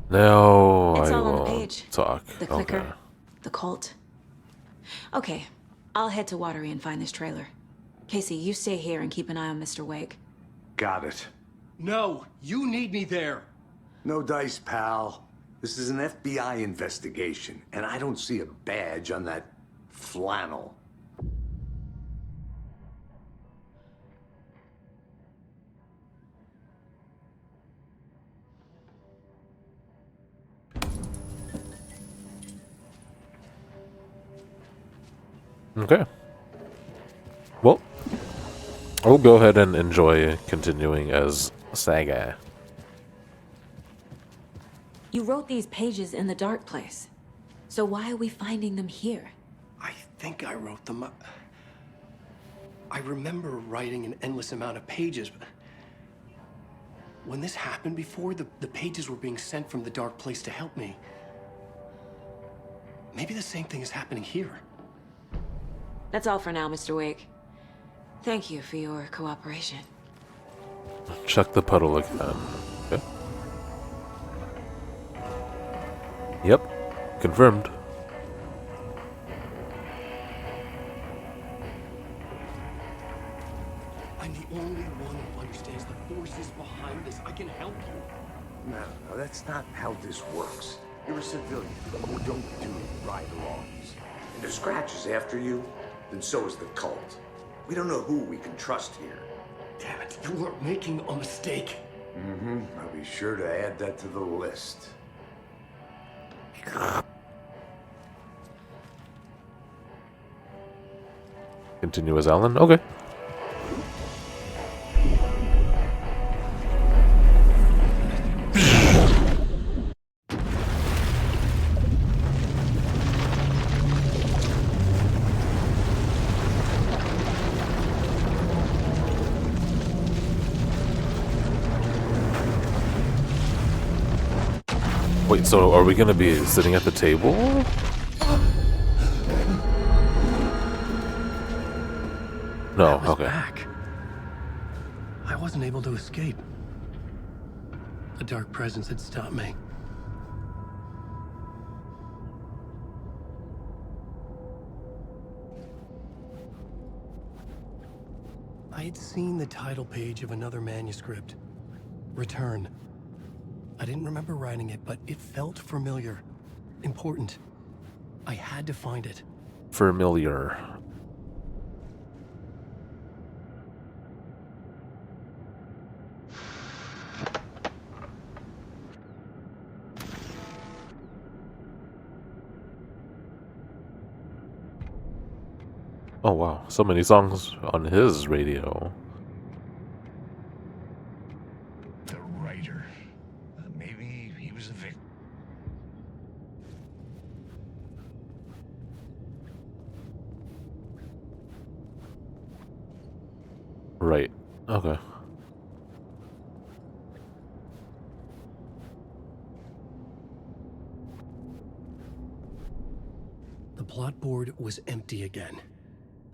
Speaker 1: Now
Speaker 8: It's
Speaker 1: I
Speaker 8: all on the
Speaker 1: will
Speaker 8: page.
Speaker 1: talk.
Speaker 8: The clicker,
Speaker 1: Okay.
Speaker 8: the cult. Okay, I'll head to Watery and find this trailer. Casey, you stay here and keep an eye on Mr. Wake.
Speaker 5: Got it.
Speaker 3: No, you need me there.
Speaker 5: No dice, pal. This is an FBI investigation, and I don't see a badge on that flannel.
Speaker 1: Okay. Well, I'll go ahead and enjoy continuing as Saga.
Speaker 8: You wrote these pages in the dark place. So why are we finding them here?
Speaker 3: I think I wrote them up. I remember writing an endless amount of pages, but when this happened before, the pages were being sent from the dark place to help me. Maybe the same thing is happening here.
Speaker 8: That's all for now, Mr. Wake. Thank you for your cooperation.
Speaker 1: Check the puddle again. Okay. Yep. Confirmed.
Speaker 3: I'm the only one who understands the forces behind this. I can help you.
Speaker 5: No, that's not how this works. You're a civilian. You don't do ride-alongs. And if Scratch is after you, then so is the cult. We don't know who we can trust here.
Speaker 3: Damn it, you are making a mistake.
Speaker 5: Mm-hmm. I'll be sure to add that to the list.
Speaker 1: Continue as Alan? Okay. Wait, so are we gonna be sitting at the table? No,
Speaker 3: I was
Speaker 1: okay.
Speaker 3: back. I wasn't able to escape. A dark presence had stopped me. I had seen the title page of another manuscript. Return. I didn't remember writing it, but it felt familiar. Important. I had to find it.
Speaker 1: Familiar. Oh wow, so many songs on his radio.
Speaker 5: The writer. Maybe he was a victim.
Speaker 1: Right. Okay.
Speaker 3: The plot board was empty again.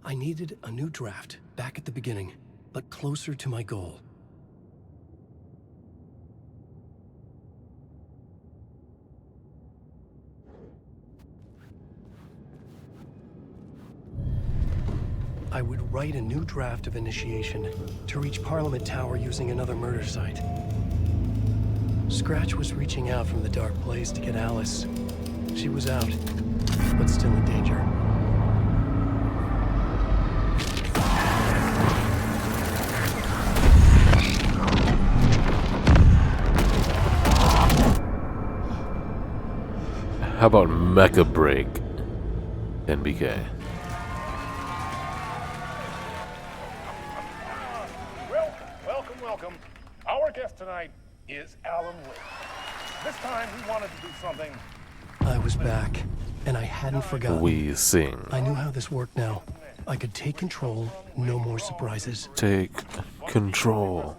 Speaker 3: I needed a new draft, back at the beginning, but closer to my goal. I would write a new draft of initiation to reach Parliament Tower using another murder site. Scratch was reaching out from the dark place to get Alice. She was out, but still in danger.
Speaker 1: How about Mecha Break? NBK.
Speaker 9: Welcome. Our guest tonight is Alan Wake. This time we wanted to do something.
Speaker 3: I was back, and I hadn't forgotten.
Speaker 1: We sing.
Speaker 3: I knew how this worked now. I could take control, no more surprises.
Speaker 1: Take control.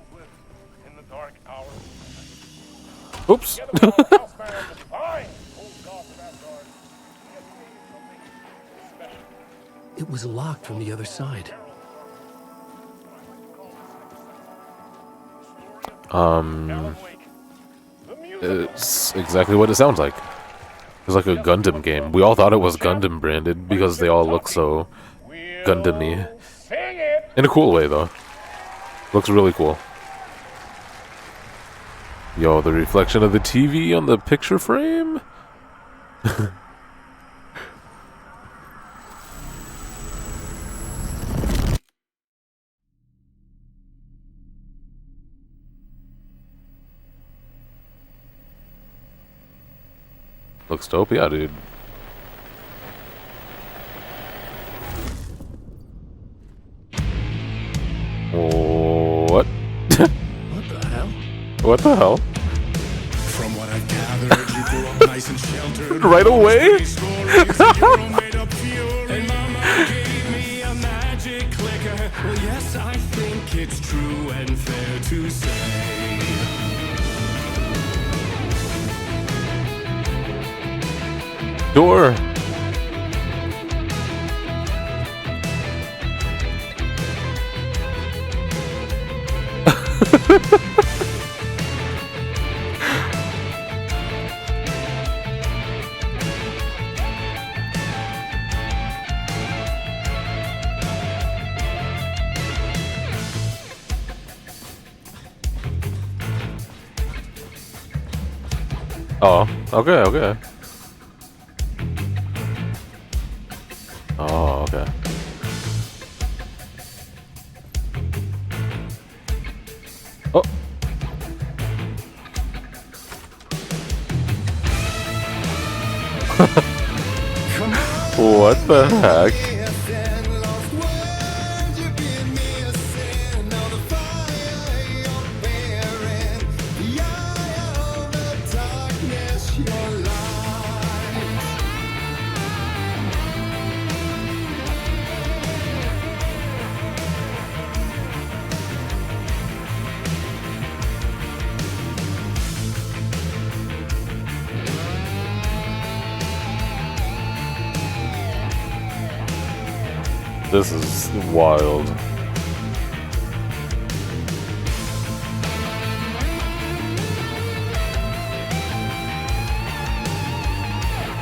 Speaker 9: In the dark hours.
Speaker 1: Oops.
Speaker 9: Together with our house band, the Divine Old Gods of Asgard, we have created something special.
Speaker 3: It was locked from the other side.
Speaker 9: Alan Wake. The music.
Speaker 1: It's exactly what it sounds like. It's like a Gundam game. We all thought it was Gundam branded because they all look so Gundam-y.
Speaker 9: Sing it.
Speaker 1: In a cool way, though. Looks really cool. Yo, the reflection of the TV on the picture frame? Looks dope, yeah, dude. What?
Speaker 3: What the hell?
Speaker 1: What the hell?
Speaker 2: From what I've gathered, you grew up nice and sheltered.
Speaker 1: Right away?
Speaker 2: Stories of your own made-up fury. And mama gave me a magic clicker. Well, yes, I think it's true and fair to say.
Speaker 1: Door. Oh, okay, okay. Oh, okay. Oh. What the heck? This is wild.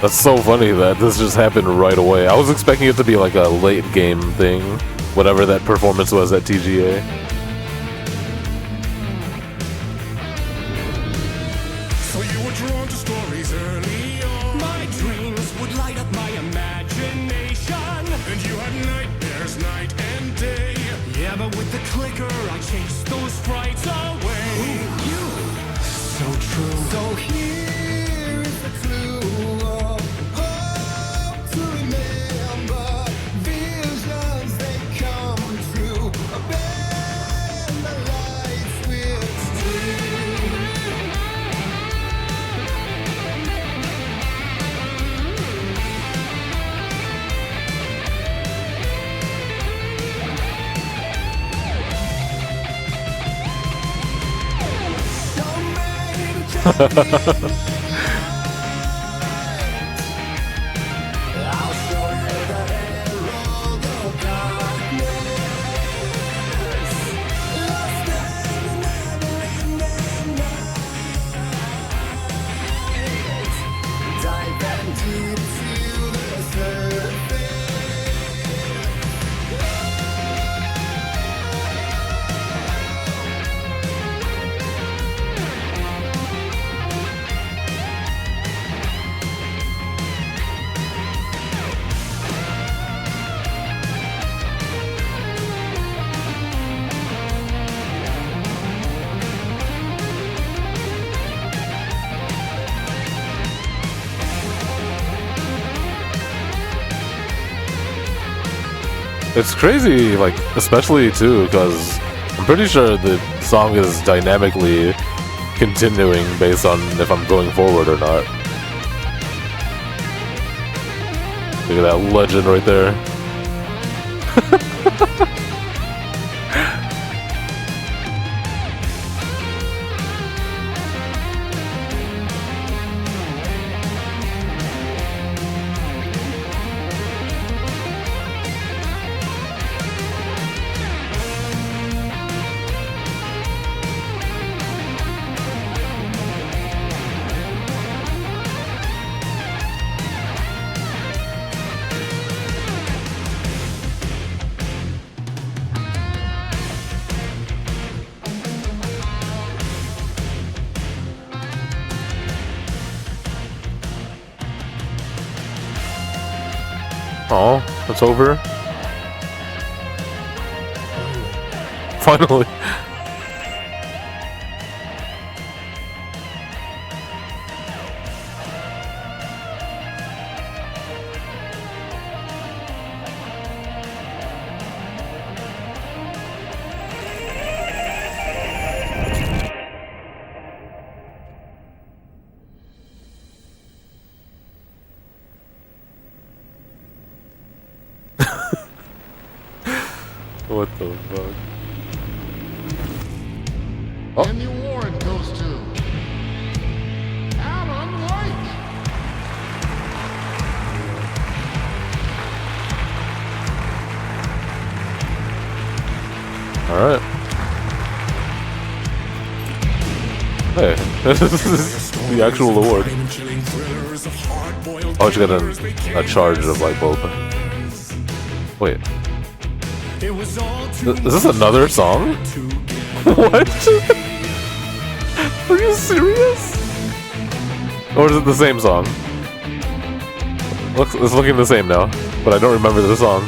Speaker 1: That's so funny that this just happened right away. I was expecting it to be like a late game thing, whatever that performance was at TGA.
Speaker 2: So you were drawn to stories early on. My dreams would light up my imagination. And you had nightmares night and day. Yeah, but with the clicker, I chased those frights away. Ooh, you. So true. So here is the clue of hope to remember. Visions, they come true. Bend the lights with steel.
Speaker 1: It's crazy, like, especially too, because I'm pretty sure the song is dynamically continuing based on if I'm going forward or not. Look at that legend right there. Oh, it's over. Finally. What the fuck? Oh.
Speaker 10: And the award goes to Alan Wake.
Speaker 1: All right. Hey, this is the actual award. Oh, you got a charge of light bulb. Wait. Is this another song? What? Are you serious? Or is it the same song? It's looking the same now, but I don't remember the song.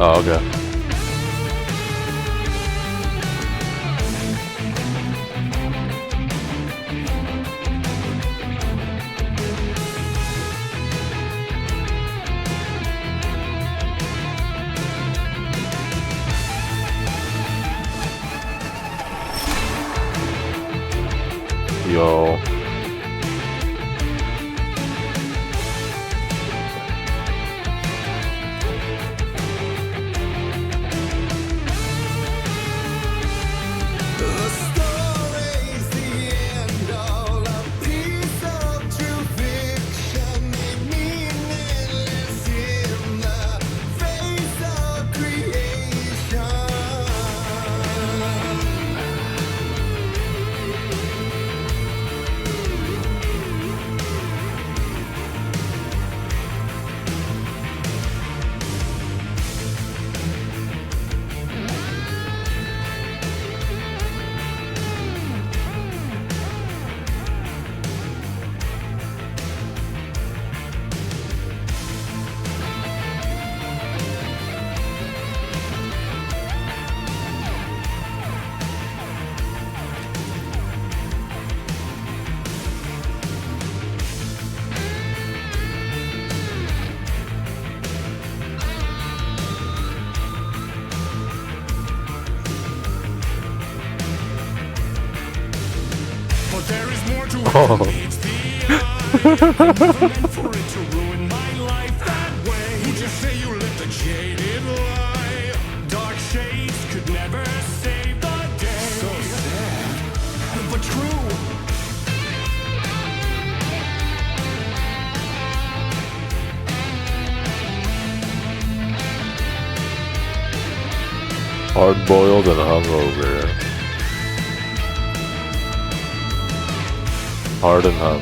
Speaker 1: Oh, okay. Yo. Oh.
Speaker 2: For it to ruin my life that way. Would you say you lived a jaded lie? Dark shades could never save the day. So sad, but true.
Speaker 1: Hard-boiled and hungover. Hard and hung.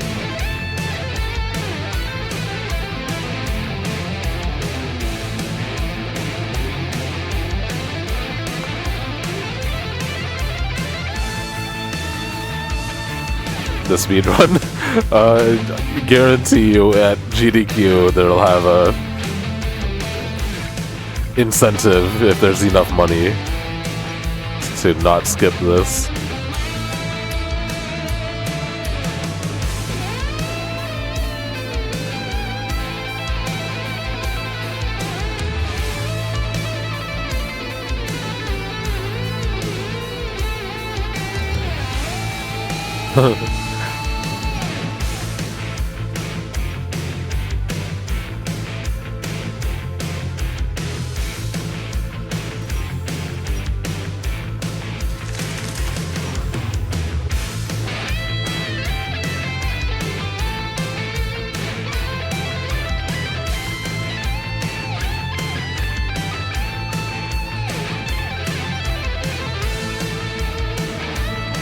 Speaker 1: The speedrun. Guarantee you at GDQ they'll have a incentive if there's enough money to not skip this.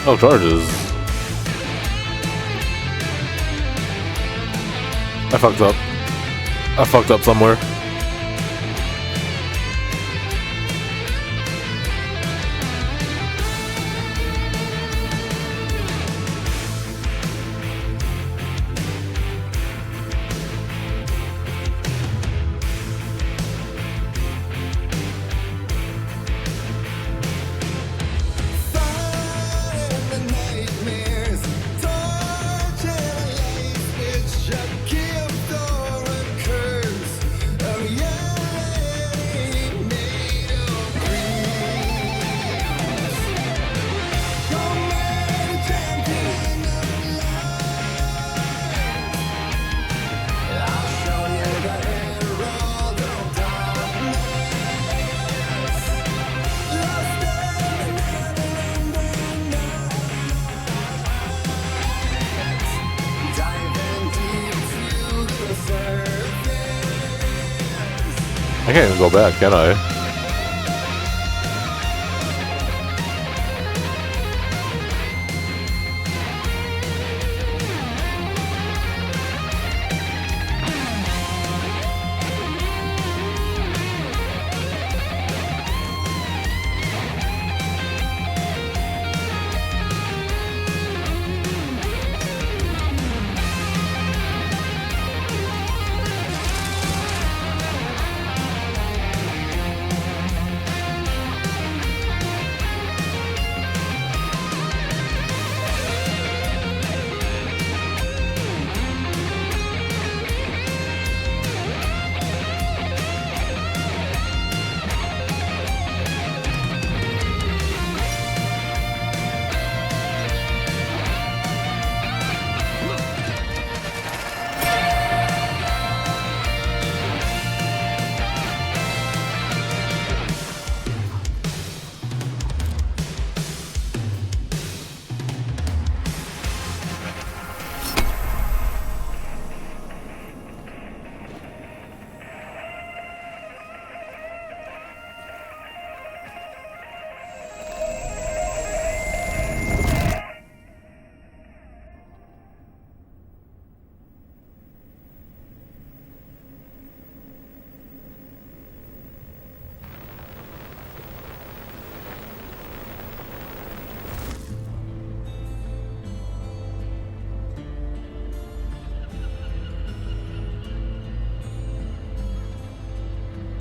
Speaker 1: Oh, charges. I fucked up. I fucked up somewhere. I can't even go back, can I?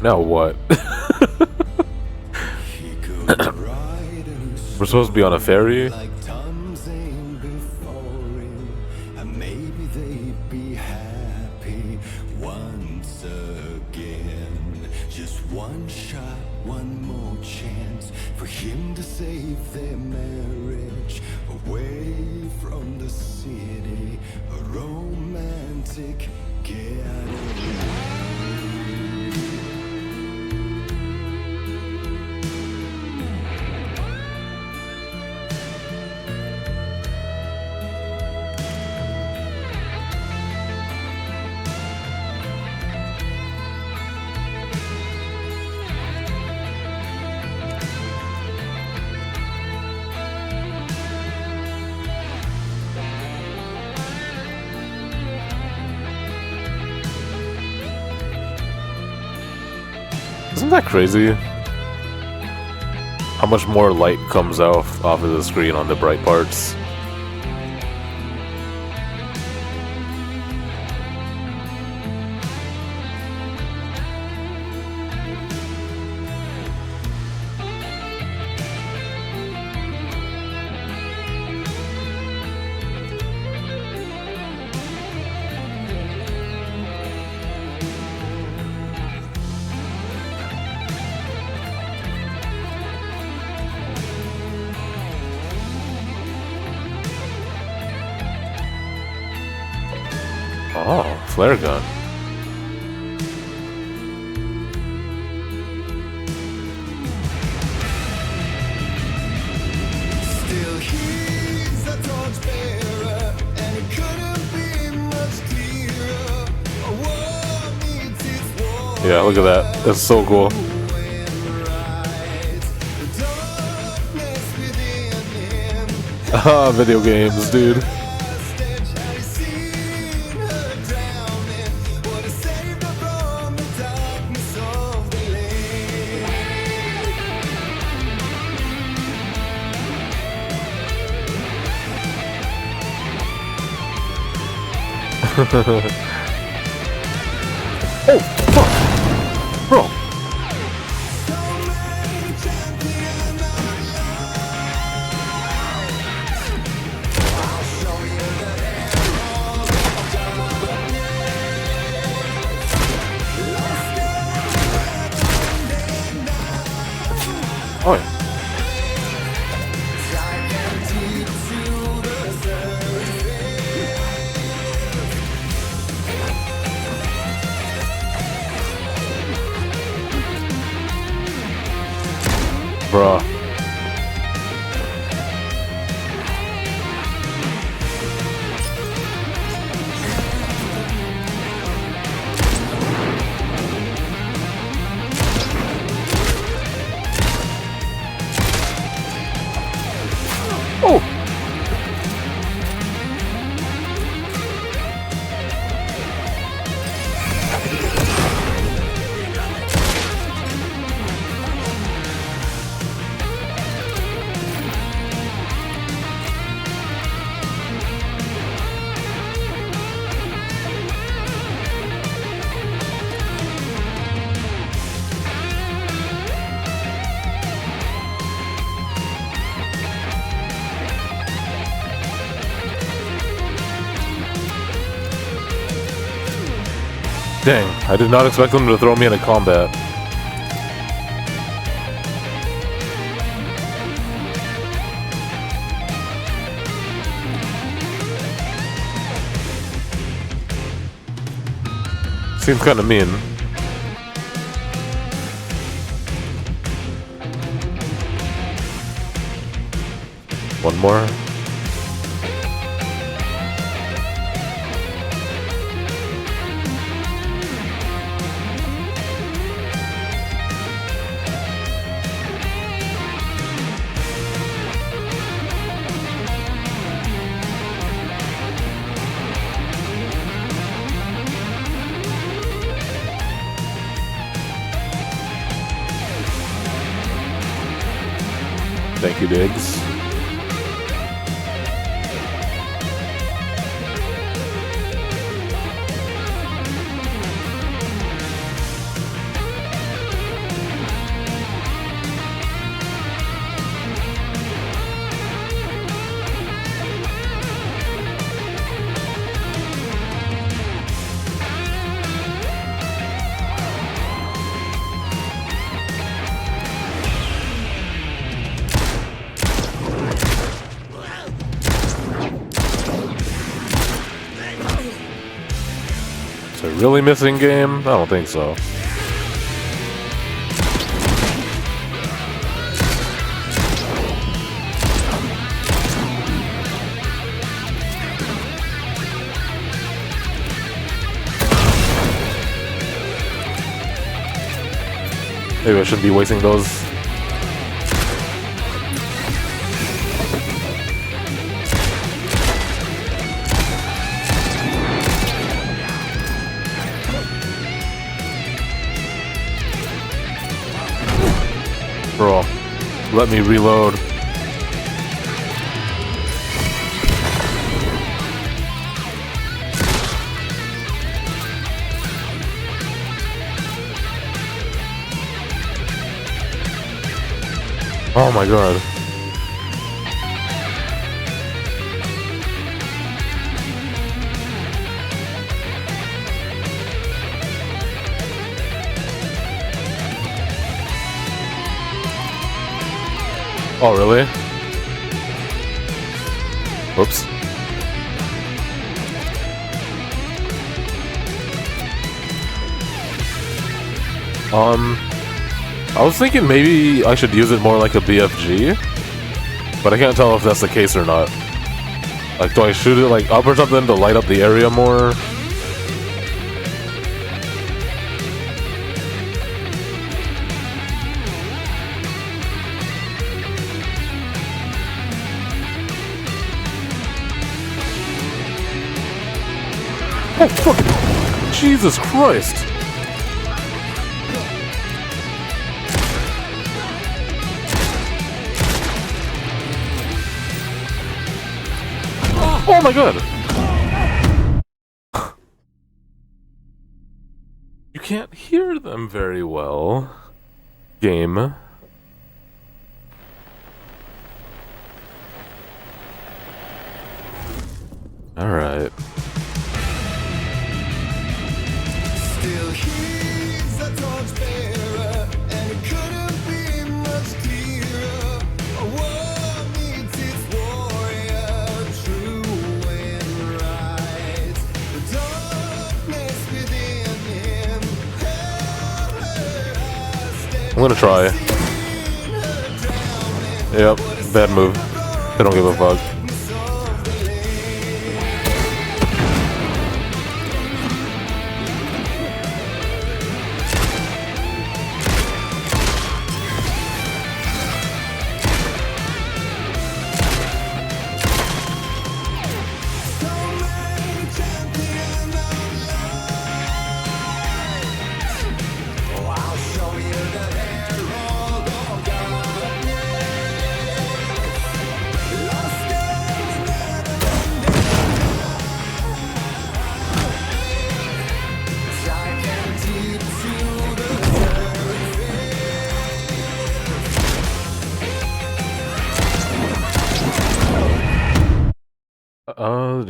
Speaker 1: Now what? We're supposed to be on a ferry?
Speaker 2: Maybe they'd be happy once again. Just one shot, one more chance for him to save their marriage. Away from the city, a romantic getaway.
Speaker 1: Isn't that crazy? How much more light comes off of the screen on the bright parts? Oh, flare gun.
Speaker 2: Still he's a torchbearer, and it couldn't be much clearer. A war needs its war.
Speaker 1: Yeah, look at that. That's so cool. Ah, video games, dude. Oh, fuck! Bro! Oh, yeah. Bruh. Dang, I did not expect them to throw me into combat. Seems kind of mean. One more. Thank you, Diggs. Really missing game? I don't think so. Maybe I shouldn't be wasting those. Bro, let me reload. Oh my god. Oh, really? Oops. I was thinking maybe I should use it more like a BFG, but I can't tell if that's the case or not. Like, do I shoot it like up or something to light up the area more? Oh, fuck! Jesus Christ! Oh my god! You can't hear them very well. Game. Alright.
Speaker 2: Still he's a torchbearer, and it couldn't be much clearer. A war meets its warrior, true and right. The darkness within him,
Speaker 1: I'm gonna try. Yep, bad move. I don't give a fuck.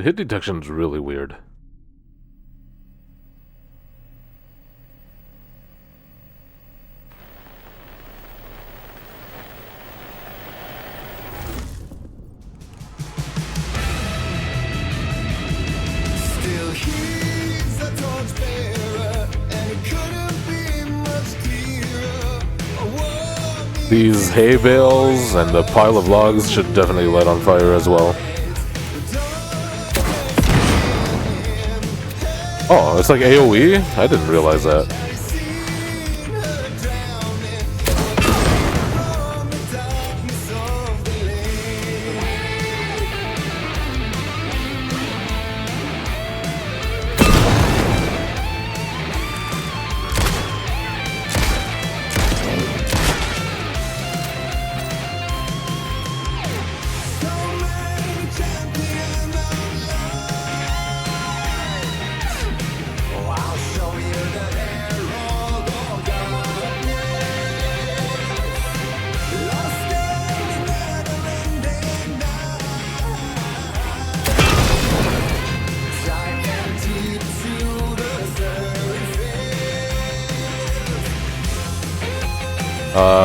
Speaker 1: Hit detection's really weird. These hay bales and the pile of logs should definitely light on fire as well. Oh, it's like AoE? I didn't realize that.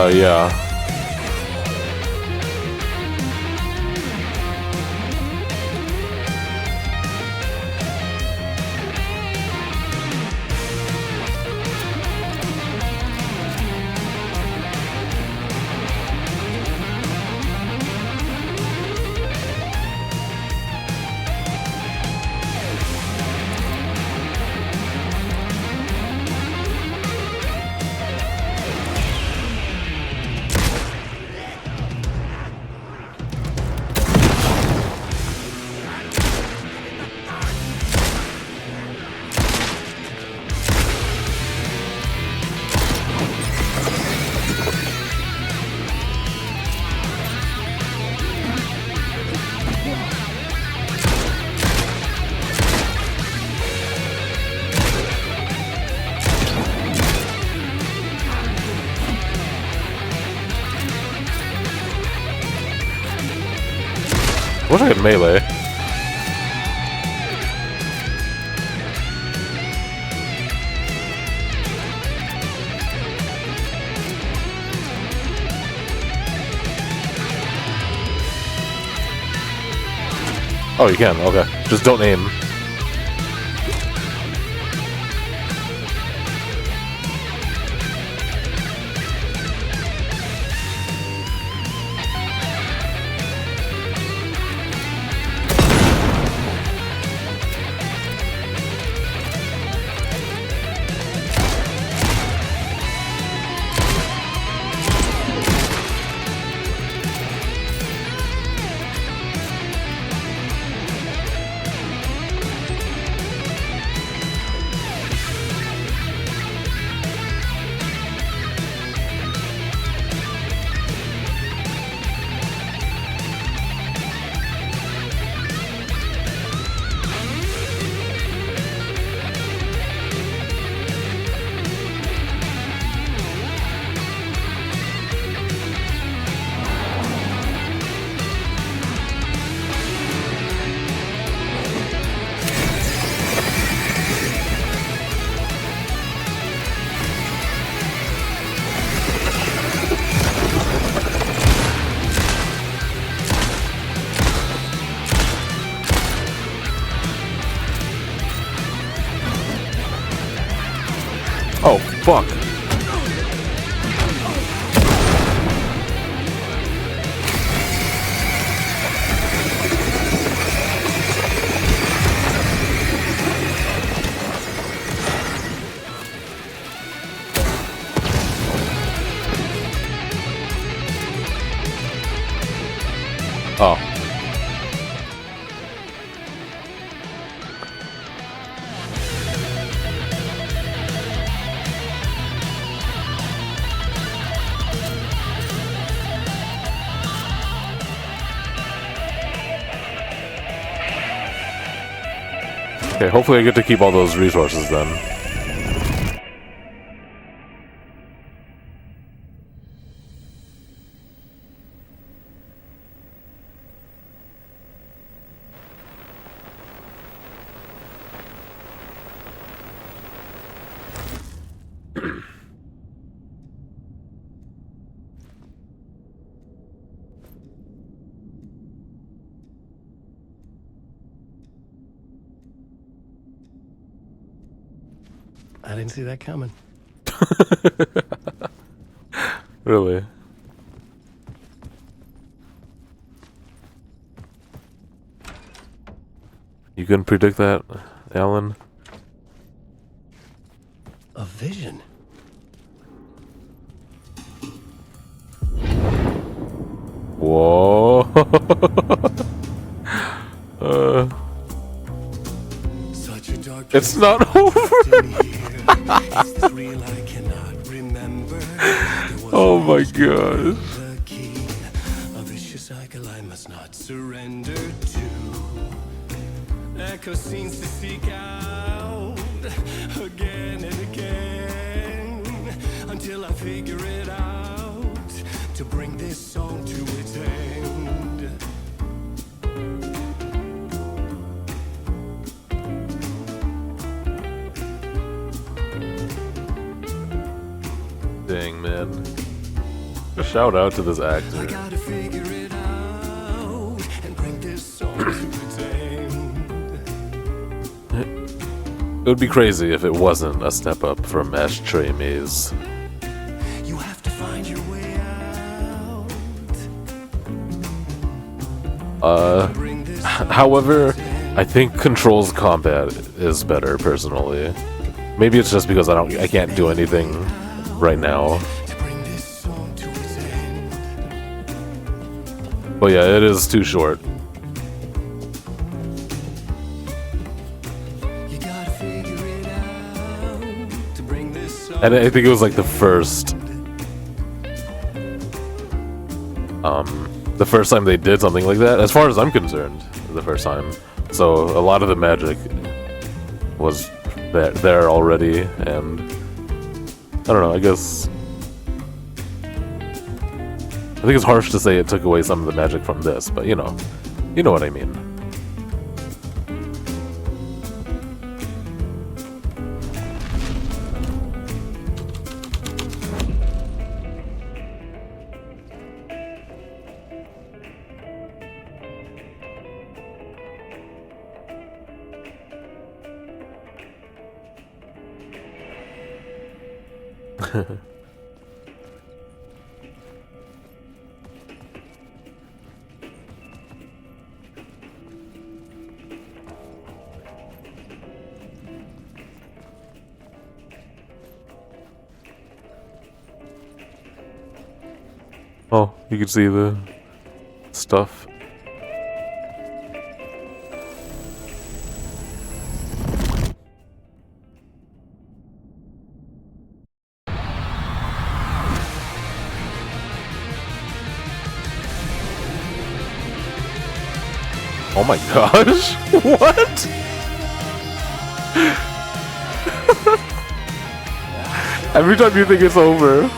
Speaker 1: Yeah. I wish I could melee. Oh, you can. Okay. Just don't aim. Oh, fuck. Oh. Okay, hopefully I get to keep all those resources then.
Speaker 3: I didn't see that coming.
Speaker 1: Really? can predict that, Alan?
Speaker 3: A vision.
Speaker 1: Whoa.
Speaker 3: Such a dark
Speaker 1: It's not over.
Speaker 3: Is this real? I cannot remember.
Speaker 1: Oh my gosh.
Speaker 3: The key, a vicious cycle I must not surrender to. Echo scenes to seek out again and again until I figure it out to bring this song to its end.
Speaker 1: Dang, man. A shout out to this
Speaker 3: I
Speaker 1: actor.
Speaker 3: gotta figure it out and bring this song to its end.
Speaker 1: It would be crazy if it wasn't a step up from Ashtray Maze.
Speaker 3: You have to find your way out. Bring this song
Speaker 1: However, I think Control's combat is better personally. Maybe it's just because I can't do anything right now.
Speaker 3: to bring this song to its end.
Speaker 1: But yeah, it is too short.
Speaker 3: You gotta figure it out to bring this song.
Speaker 1: And I think it was like the first time they did something like that, as far as I'm concerned, the first time. So a lot of the magic was there already, and I don't know, I guess I think it's harsh to say it took away some of the magic from this, but you know what I mean. Oh, you can see the stuff. Oh my gosh! What? Every time you think it's over.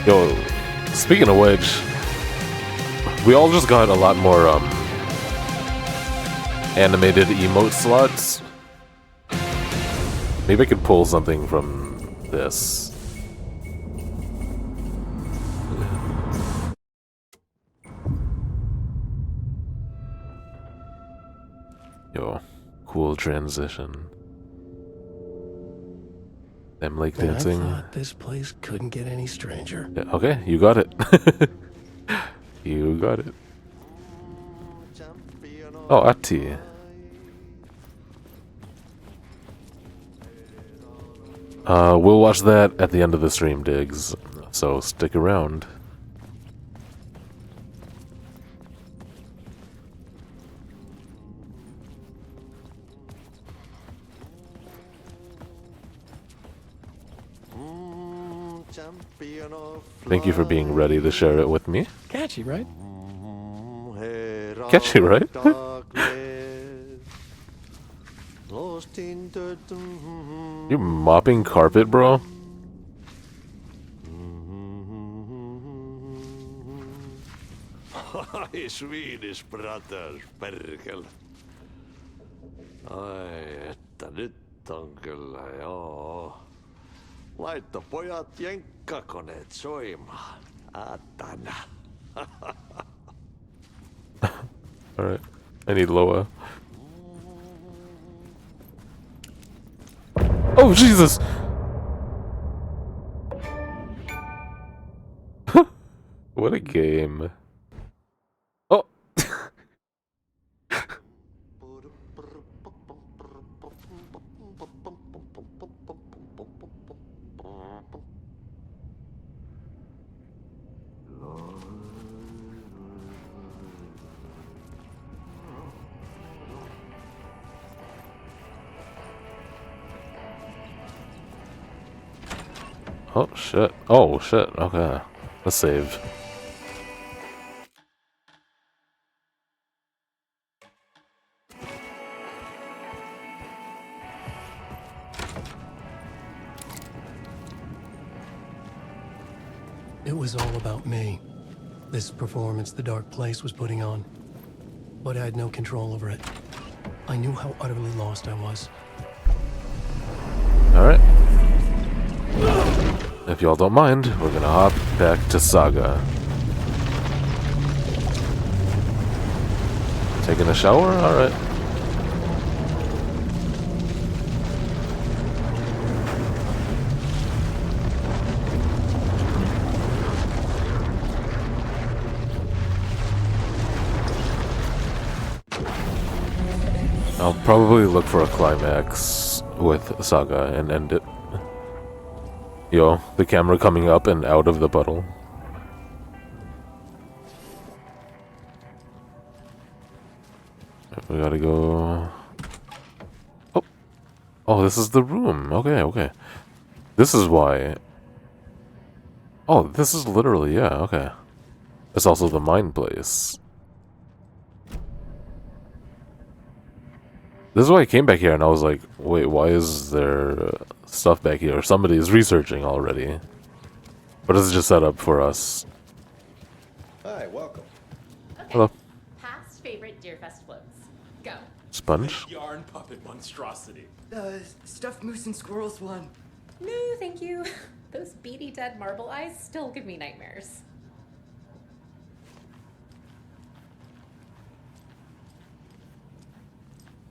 Speaker 1: Yo, speaking of which, we all just got a lot more animated emote slots. Maybe I could pull something from this. Yo, cool transition. Them lake
Speaker 3: Man,
Speaker 1: dancing.
Speaker 3: I thought this place couldn't get any stranger.
Speaker 1: Yeah, okay, you got it. You got it. Oh, Ati. We'll watch that at the end of the stream, Diggs. So stick around. Thank you for being ready to share it with me.
Speaker 3: Catchy, right?
Speaker 1: Catchy, right? You mopping carpet, bro?
Speaker 5: Swedish brothers, perkel. Ai,
Speaker 11: Että nyt on kyllä joo. Laitto pojat jenkkakoneet soimaan. Atana.
Speaker 1: Alright. I need Loa. Oh, Jesus! What a game. Oh! Oh shit. Oh shit. Okay. Let's save.
Speaker 3: It was all about me. This performance the Dark Place was putting on. But I had no control over it. I knew how utterly lost I was.
Speaker 1: Alright. If y'all don't mind, we're gonna hop back to Saga. Taking a shower? Alright. I'll probably look for a climax with Saga and end it. Yo, the camera coming up and out of the puddle. We gotta go... Oh! Oh, this is the room. Okay, okay. This is why... Oh, this is literally, yeah, okay. It's also the mine place. This is why I came back here and I was like, wait, why is there stuff back here? Somebody is researching already. But it's just set up for us.
Speaker 12: Hi, welcome.
Speaker 13: Okay.
Speaker 1: Hello.
Speaker 13: Past favorite Deerfest floats. Go.
Speaker 1: Sponge?
Speaker 14: Yarn puppet monstrosity.
Speaker 15: Stuffed moose and squirrels one.
Speaker 13: No, thank you. Those beady dead marble eyes still give me nightmares.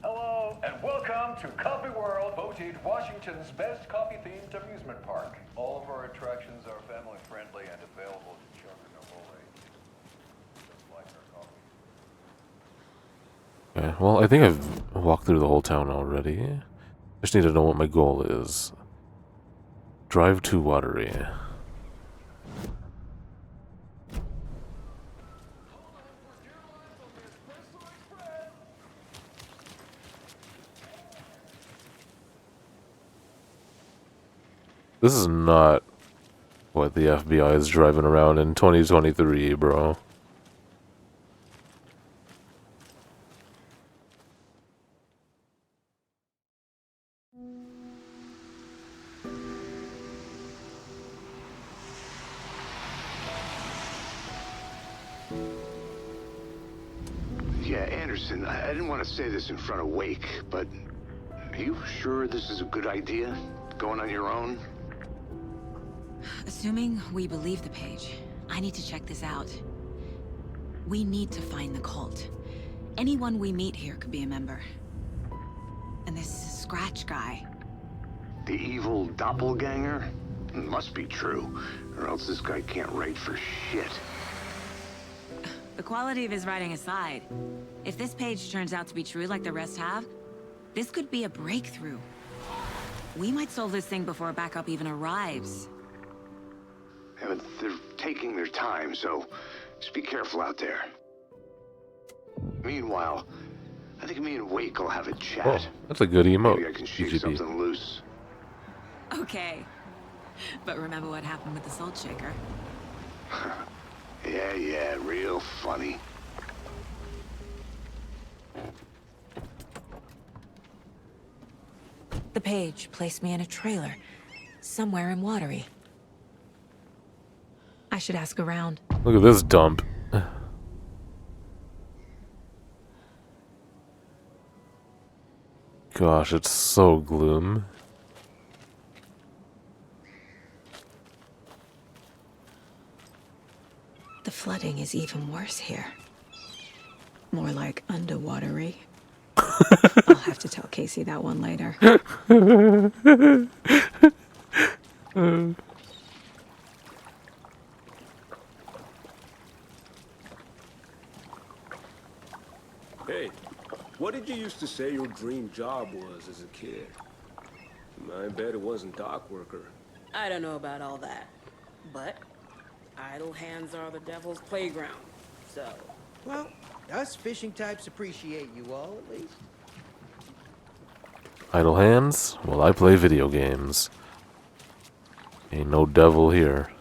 Speaker 9: Hello, and welcome to Coffee World, voted Washington's best coffee-themed amusement park. All of our attractions are family-friendly and available to children of all ages, just like our coffee.
Speaker 1: Okay, well, I think I've walked through the whole town already. I just need to know what my goal is. Drive to Watery. This is not what the FBI is driving around in 2023, bro.
Speaker 5: Yeah, Anderson, I didn't want to say this in front of Wake, but are you sure this is a good idea? Going on your own?
Speaker 8: Assuming we believe the page, I need to check this out. We need to find the cult. Anyone we meet here could be a member. And this Scratch guy.
Speaker 5: The evil doppelganger? Must be true, or else this guy can't write for shit.
Speaker 8: The quality of his writing aside, if this page turns out to be true like the rest have, this could be a breakthrough. We might solve this thing before backup even arrives.
Speaker 5: Yeah, but they're taking their time, so just be careful out there. Meanwhile, I think me and Wake will have a chat.
Speaker 1: Oh, that's a good emote.
Speaker 5: Maybe I can shake
Speaker 1: GGB.
Speaker 5: something loose.
Speaker 8: Okay. But remember what happened with the Salt Shaker?
Speaker 5: Yeah, real funny.
Speaker 6: The page placed me in a trailer, somewhere in Watery. I should ask around.
Speaker 1: Look at this dump. gosh, it's so gloom.
Speaker 6: The flooding is even worse here. More like underwatery. I'll have to tell Casey that one later.
Speaker 16: Hey, what did you used to say your dream job was as a kid? I bet it wasn't dock worker.
Speaker 17: I don't know about all that, but idle hands are the devil's playground, so...
Speaker 18: Well, us fishing types appreciate you all, at least.
Speaker 1: Idle hands? Well, I play video games. Ain't no devil here.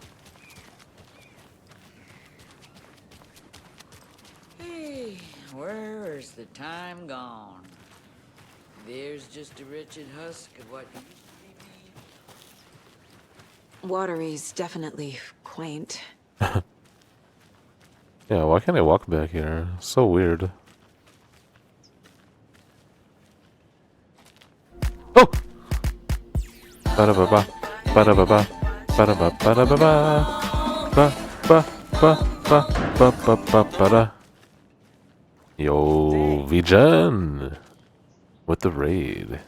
Speaker 19: Hey, where's the time gone? There's just a wretched husk of what used to be me.
Speaker 6: Watery's definitely quaint.
Speaker 1: Yeah, why can't I walk back here? So weird. Oh! Ba-da-ba-ba. Ba-da-ba-ba. Ba-da-ba. Ba-da-ba-ba. Ba-ba-ba-ba-ba-ba-ba-ba-da. Yo, Vigen! With the raid.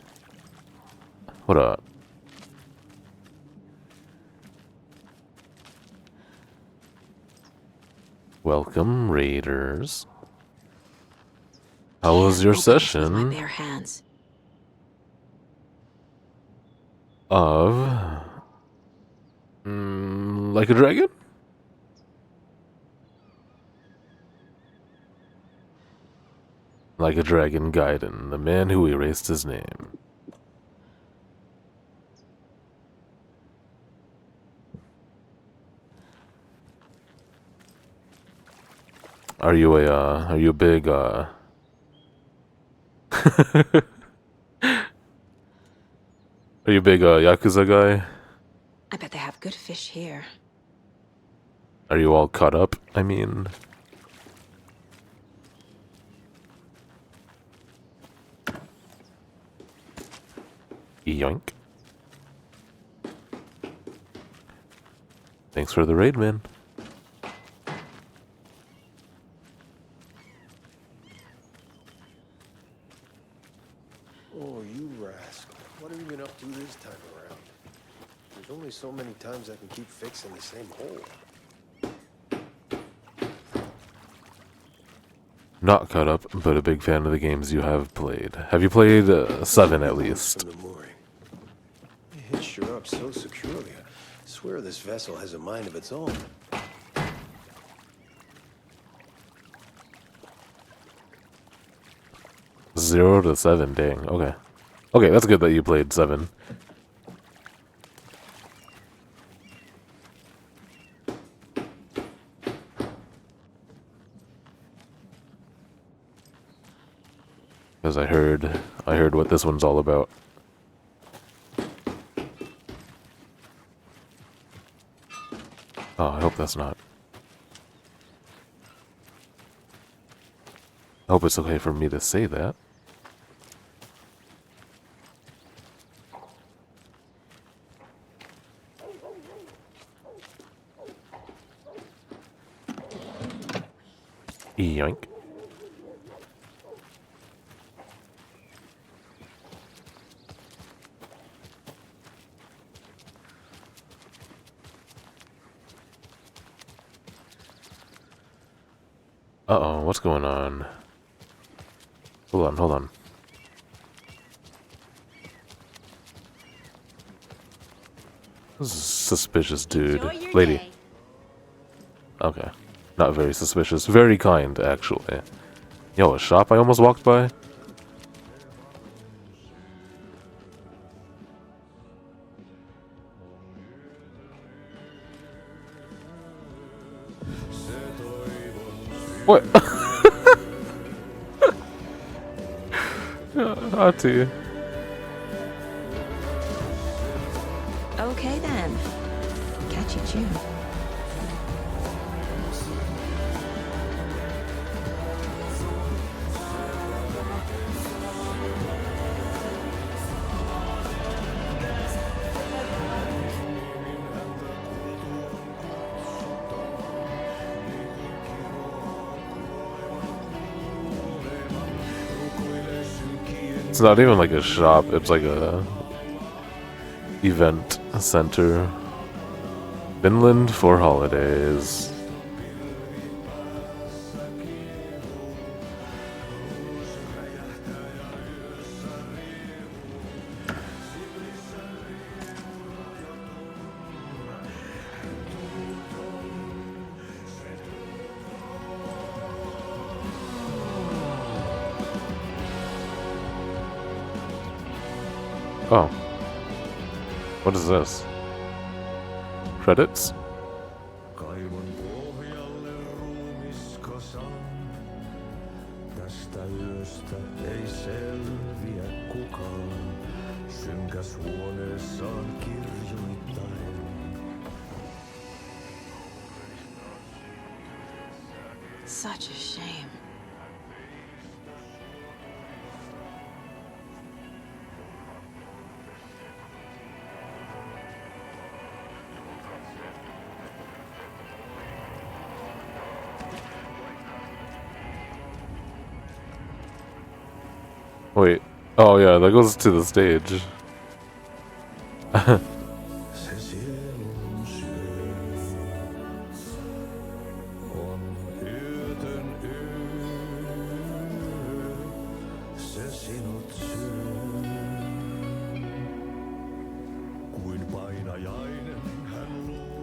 Speaker 1: What up? Welcome, raiders. How was your session?
Speaker 6: My bare hands.
Speaker 1: Of... like a dragon? Like a Dragon Gaiden, the man who erased his name. Are you a big, Are you a big, Yakuza guy?
Speaker 6: I bet they have good fish here.
Speaker 1: Are you all caught up, I mean? Yoink. Thanks for the raid, man.
Speaker 12: Oh, you rascal. What have you been up to this time around? There's only so many times I can keep fixing the same hole.
Speaker 1: Not caught up, but a big fan of the games you have played. Have you played 7 at least?
Speaker 12: From the mooring. You hitched her up so securely. I swear this vessel has a mind of its own.
Speaker 1: Zero to 7, dang. Okay. Okay, that's good that you played 7. Because I heard what this one's all about. Oh, I hope that's not. I hope it's okay for me to say that. Yoink. Uh-oh, what's going on? Hold on. This is a suspicious dude. Lady.
Speaker 17: Day.
Speaker 1: Okay. Not very suspicious. Very kind, actually. Yo, a shop I almost walked by? What? Auntie.
Speaker 6: Okay then. Catch you, June.
Speaker 1: It's not even like a shop, it's like a event center. Finland for holidays. Oh. What is this? Credits?
Speaker 2: Kaivon pohjalle ruumiskosan. Tästä yöstä ei selviä kukaan. Synkäs huoneessaan kirjoittain.
Speaker 8: Such a shame.
Speaker 1: Wait. Oh yeah, that goes to the stage.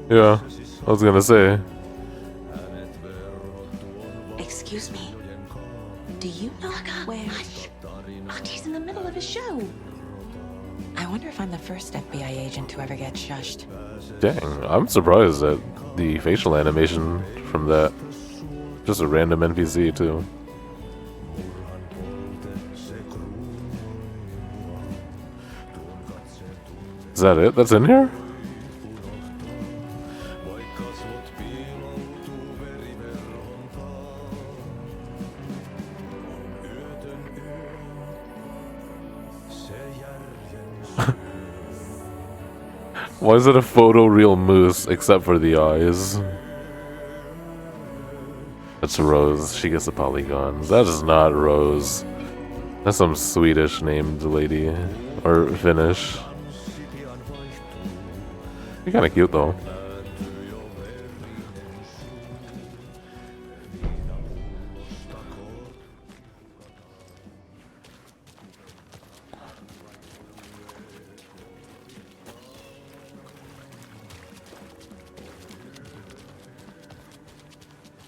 Speaker 1: Yeah, I was gonna say.
Speaker 6: Excuse me. Do you know where? Hush. Archie's in the middle of his show. I wonder if I'm the first FBI agent to ever get shushed.
Speaker 1: Dang, I'm surprised at the facial animation from that. Just a random NPC too. Is that it? That's in here? Why is it a photoreal moose except for the eyes? That's Rose. She gets the polygons. That is not Rose. That's some Swedish named lady. Or Finnish. You're kinda cute though.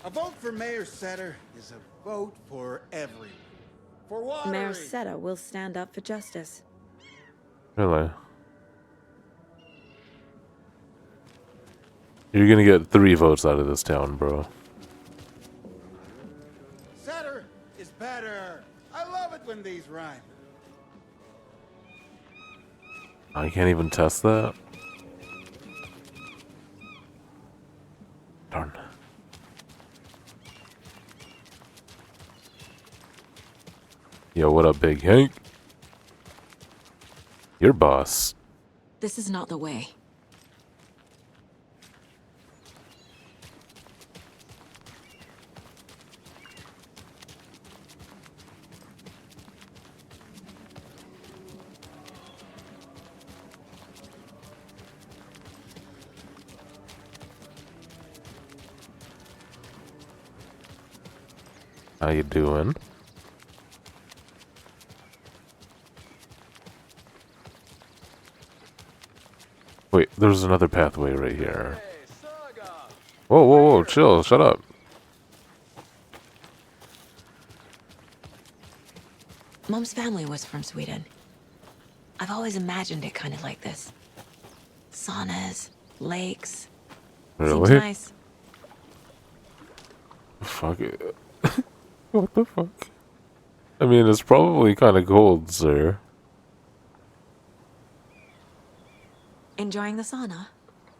Speaker 18: A vote for Mayor Setter is a vote for everyone. For what?
Speaker 8: Mayor Seta will stand up for justice.
Speaker 1: Really? You're gonna get 3 votes out of this town, bro.
Speaker 18: Setter is better. I love it when these rhyme.
Speaker 1: I can't even test that? Darn. Yo, what up, Big Hank? Your boss.
Speaker 6: This is not the way.
Speaker 1: How you doing? Wait, there's another pathway right here. Whoa, whoa, whoa, chill, shut up.
Speaker 6: Mom's family was from Sweden. I've always imagined it kind of like this. Saunas, lakes.
Speaker 1: Really?
Speaker 6: Seems nice.
Speaker 1: Fuck it. What the fuck? I mean, it's probably kind of cold, sir.
Speaker 6: Enjoying the sauna?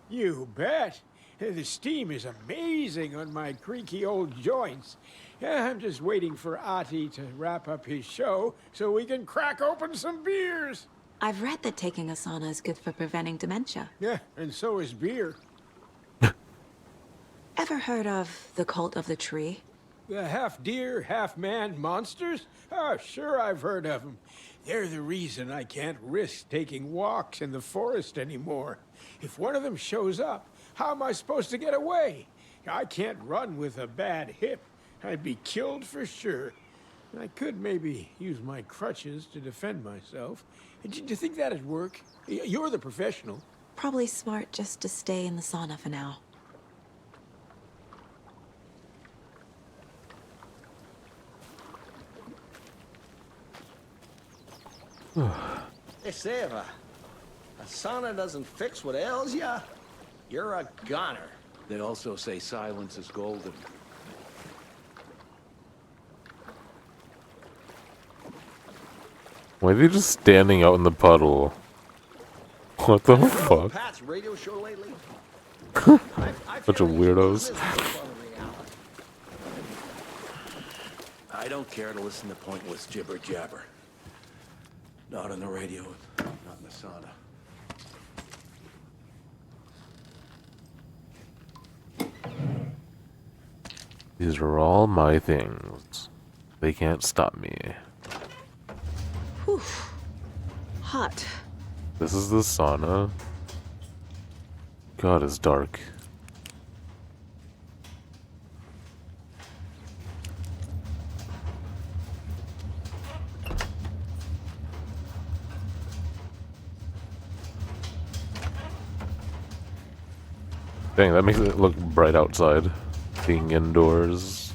Speaker 20: You bet. The steam is amazing on my creaky old joints. I'm just waiting for Ati to wrap up his show so we can crack open some beers.
Speaker 6: I've read that taking a sauna is good for preventing dementia.
Speaker 20: Yeah, and so is beer.
Speaker 6: Ever heard of the Cult of the Tree?
Speaker 20: The half-deer, half-man monsters? Oh, sure, I've heard of them. They're the reason I can't risk taking walks in the forest anymore. If one of them shows up, how am I supposed to get away? I can't run with a bad hip. I'd be killed for sure. I could maybe use my crutches to defend myself. Do you think that'd work? You're the professional.
Speaker 6: Probably smart just to stay in the sauna for now.
Speaker 11: They say if a sauna doesn't fix what ails ya, you're a goner.
Speaker 5: They also say silence is golden.
Speaker 1: Why are they just standing out in the puddle? What the fuck?
Speaker 11: Pat's radio show lately?
Speaker 1: Bunch of weirdos.
Speaker 5: I don't care to listen to pointless jibber jabber. Not on the radio, not in the sauna.
Speaker 1: These are all my things. They can't stop me.
Speaker 6: Whew. Hot.
Speaker 1: This is the sauna. God, it's dark. Dang, that makes it look bright outside. Being indoors.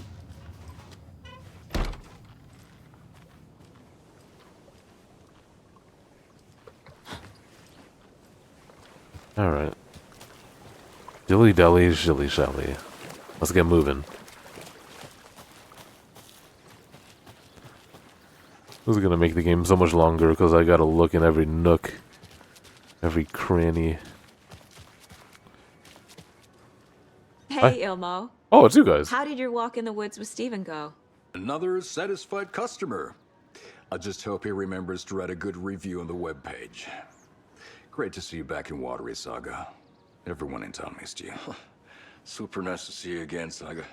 Speaker 1: Alright. Dilly dally, shilly shally. Let's get moving. This is gonna make the game so much longer because I gotta look in every nook, every cranny.
Speaker 8: Hey, Ilmo.
Speaker 1: Oh, it's you guys.
Speaker 8: How did your walk in the woods with Steven go?
Speaker 9: Another satisfied customer. I just hope he remembers to write a good review on the webpage. Great to see you back in Watery, Saga. Everyone in town missed you.
Speaker 5: Super nice to see you again, Saga.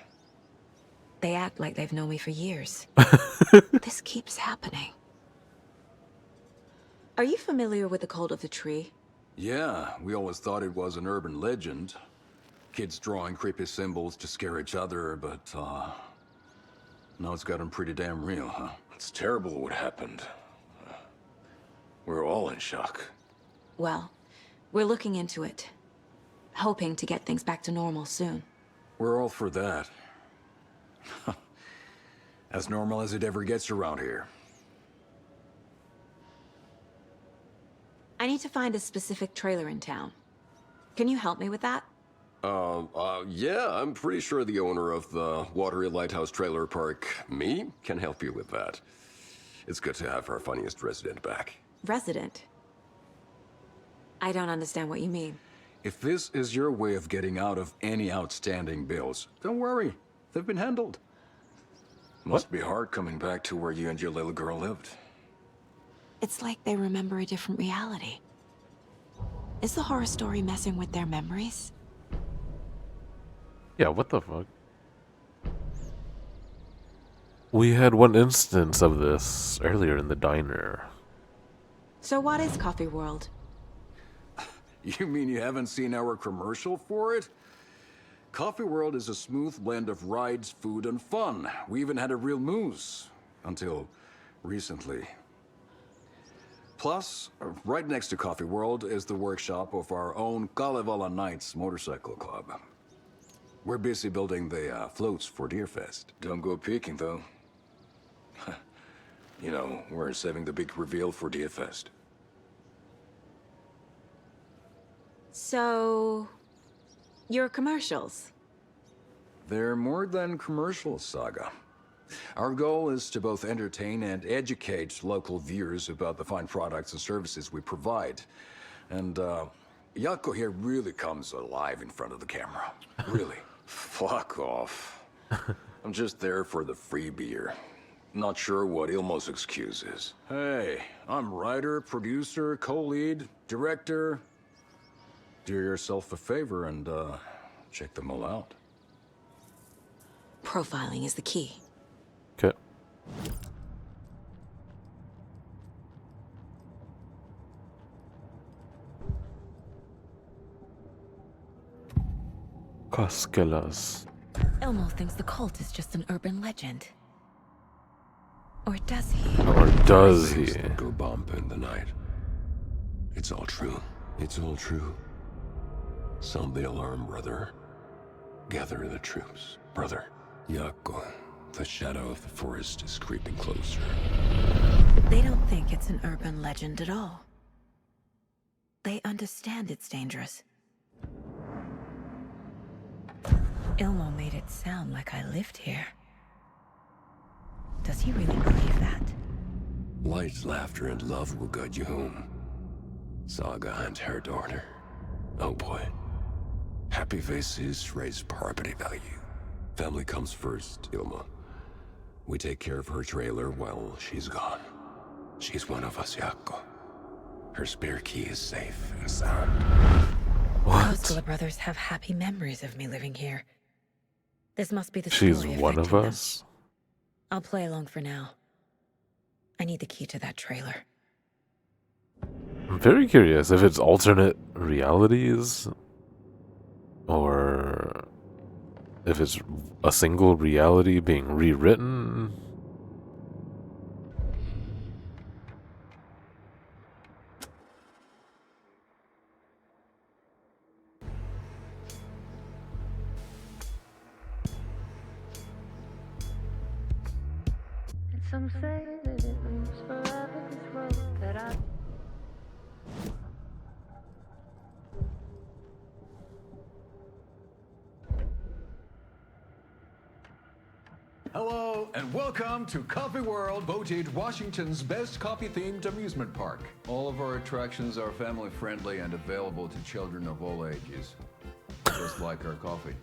Speaker 6: They act like they've known me for years. This keeps happening. Are you familiar with the Cult of the Tree?
Speaker 9: Yeah, we always thought it was an urban legend. Kids drawing creepy symbols to scare each other, but, now it's gotten pretty damn real, huh?
Speaker 5: It's terrible what happened. We're all in shock.
Speaker 6: Well, we're looking into it. Hoping to get things back to normal soon.
Speaker 9: We're all for that. As normal as it ever gets around here.
Speaker 6: I need to find a specific trailer in town. Can you help me with that?
Speaker 21: Yeah, I'm pretty sure the owner of the Watery Lighthouse Trailer Park, me, can help you with that. It's good to have our funniest resident back.
Speaker 6: Resident? I don't understand what you mean.
Speaker 9: If this is your way of getting out of any outstanding bills, don't worry. They've been handled.
Speaker 5: Must be hard coming back to where you and your little girl lived.
Speaker 6: It's like they remember a different reality. Is the horror story messing with their memories?
Speaker 1: Yeah, what the fuck? We had one instance of this earlier in the diner.
Speaker 6: So what is Coffee World?
Speaker 9: You mean you haven't seen our commercial for it? Coffee World is a smooth blend of rides, food, and fun. We even had a real moose. Until recently. Plus, right next to Coffee World is the workshop of our own Kalevala Knights Motorcycle Club. We're busy building the floats for Deerfest.
Speaker 5: Don't go peeking, though. You know, we're saving the big reveal for Deerfest.
Speaker 6: So... your commercials?
Speaker 9: They're more than commercials, Saga. Our goal is to both entertain and educate local viewers about the fine products and services we provide. And, Yako here really comes alive in front of the camera. Really.
Speaker 5: Fuck off. I'm just there for the free beer. Not sure what Ilmo's excuse is.
Speaker 9: Hey, I'm writer, producer, co-lead, director. Do yourself a favor and, check them all out.
Speaker 6: Profiling is the key.
Speaker 1: Okay. Caskelas.
Speaker 6: Elmo thinks the cult is just an urban legend. Or does he?
Speaker 1: Or does he?
Speaker 21: Go bump in the night. It's all true. It's all true. Sound the alarm, brother. Gather the troops, brother. Yako, the shadow of the forest is creeping closer.
Speaker 6: They don't think it's an urban legend at all. They understand it's dangerous. Ilmo made it sound like I lived here. Does he really believe that?
Speaker 21: Light, laughter, and love will guide you home. Saga and her daughter. Oh boy. Happy faces raise property value. Family comes first, Ilma. We take care of her trailer while she's gone. She's one of us, Yako. Her spare key is safe and sound.
Speaker 6: Kostela brothers have happy memories of me living here. This must be the story
Speaker 1: She's one of
Speaker 6: affecting them.
Speaker 1: us?
Speaker 6: I'll play along for now. I need the key to that trailer.
Speaker 1: I'm very curious if it's alternate realities or if it's a single reality being rewritten.
Speaker 4: Some say that it moves forever, this road that I...
Speaker 9: Hello, and welcome to Coffee World, voted Washington's best coffee-themed amusement park. All of our attractions are family-friendly and available to children of all ages. Just like our coffee.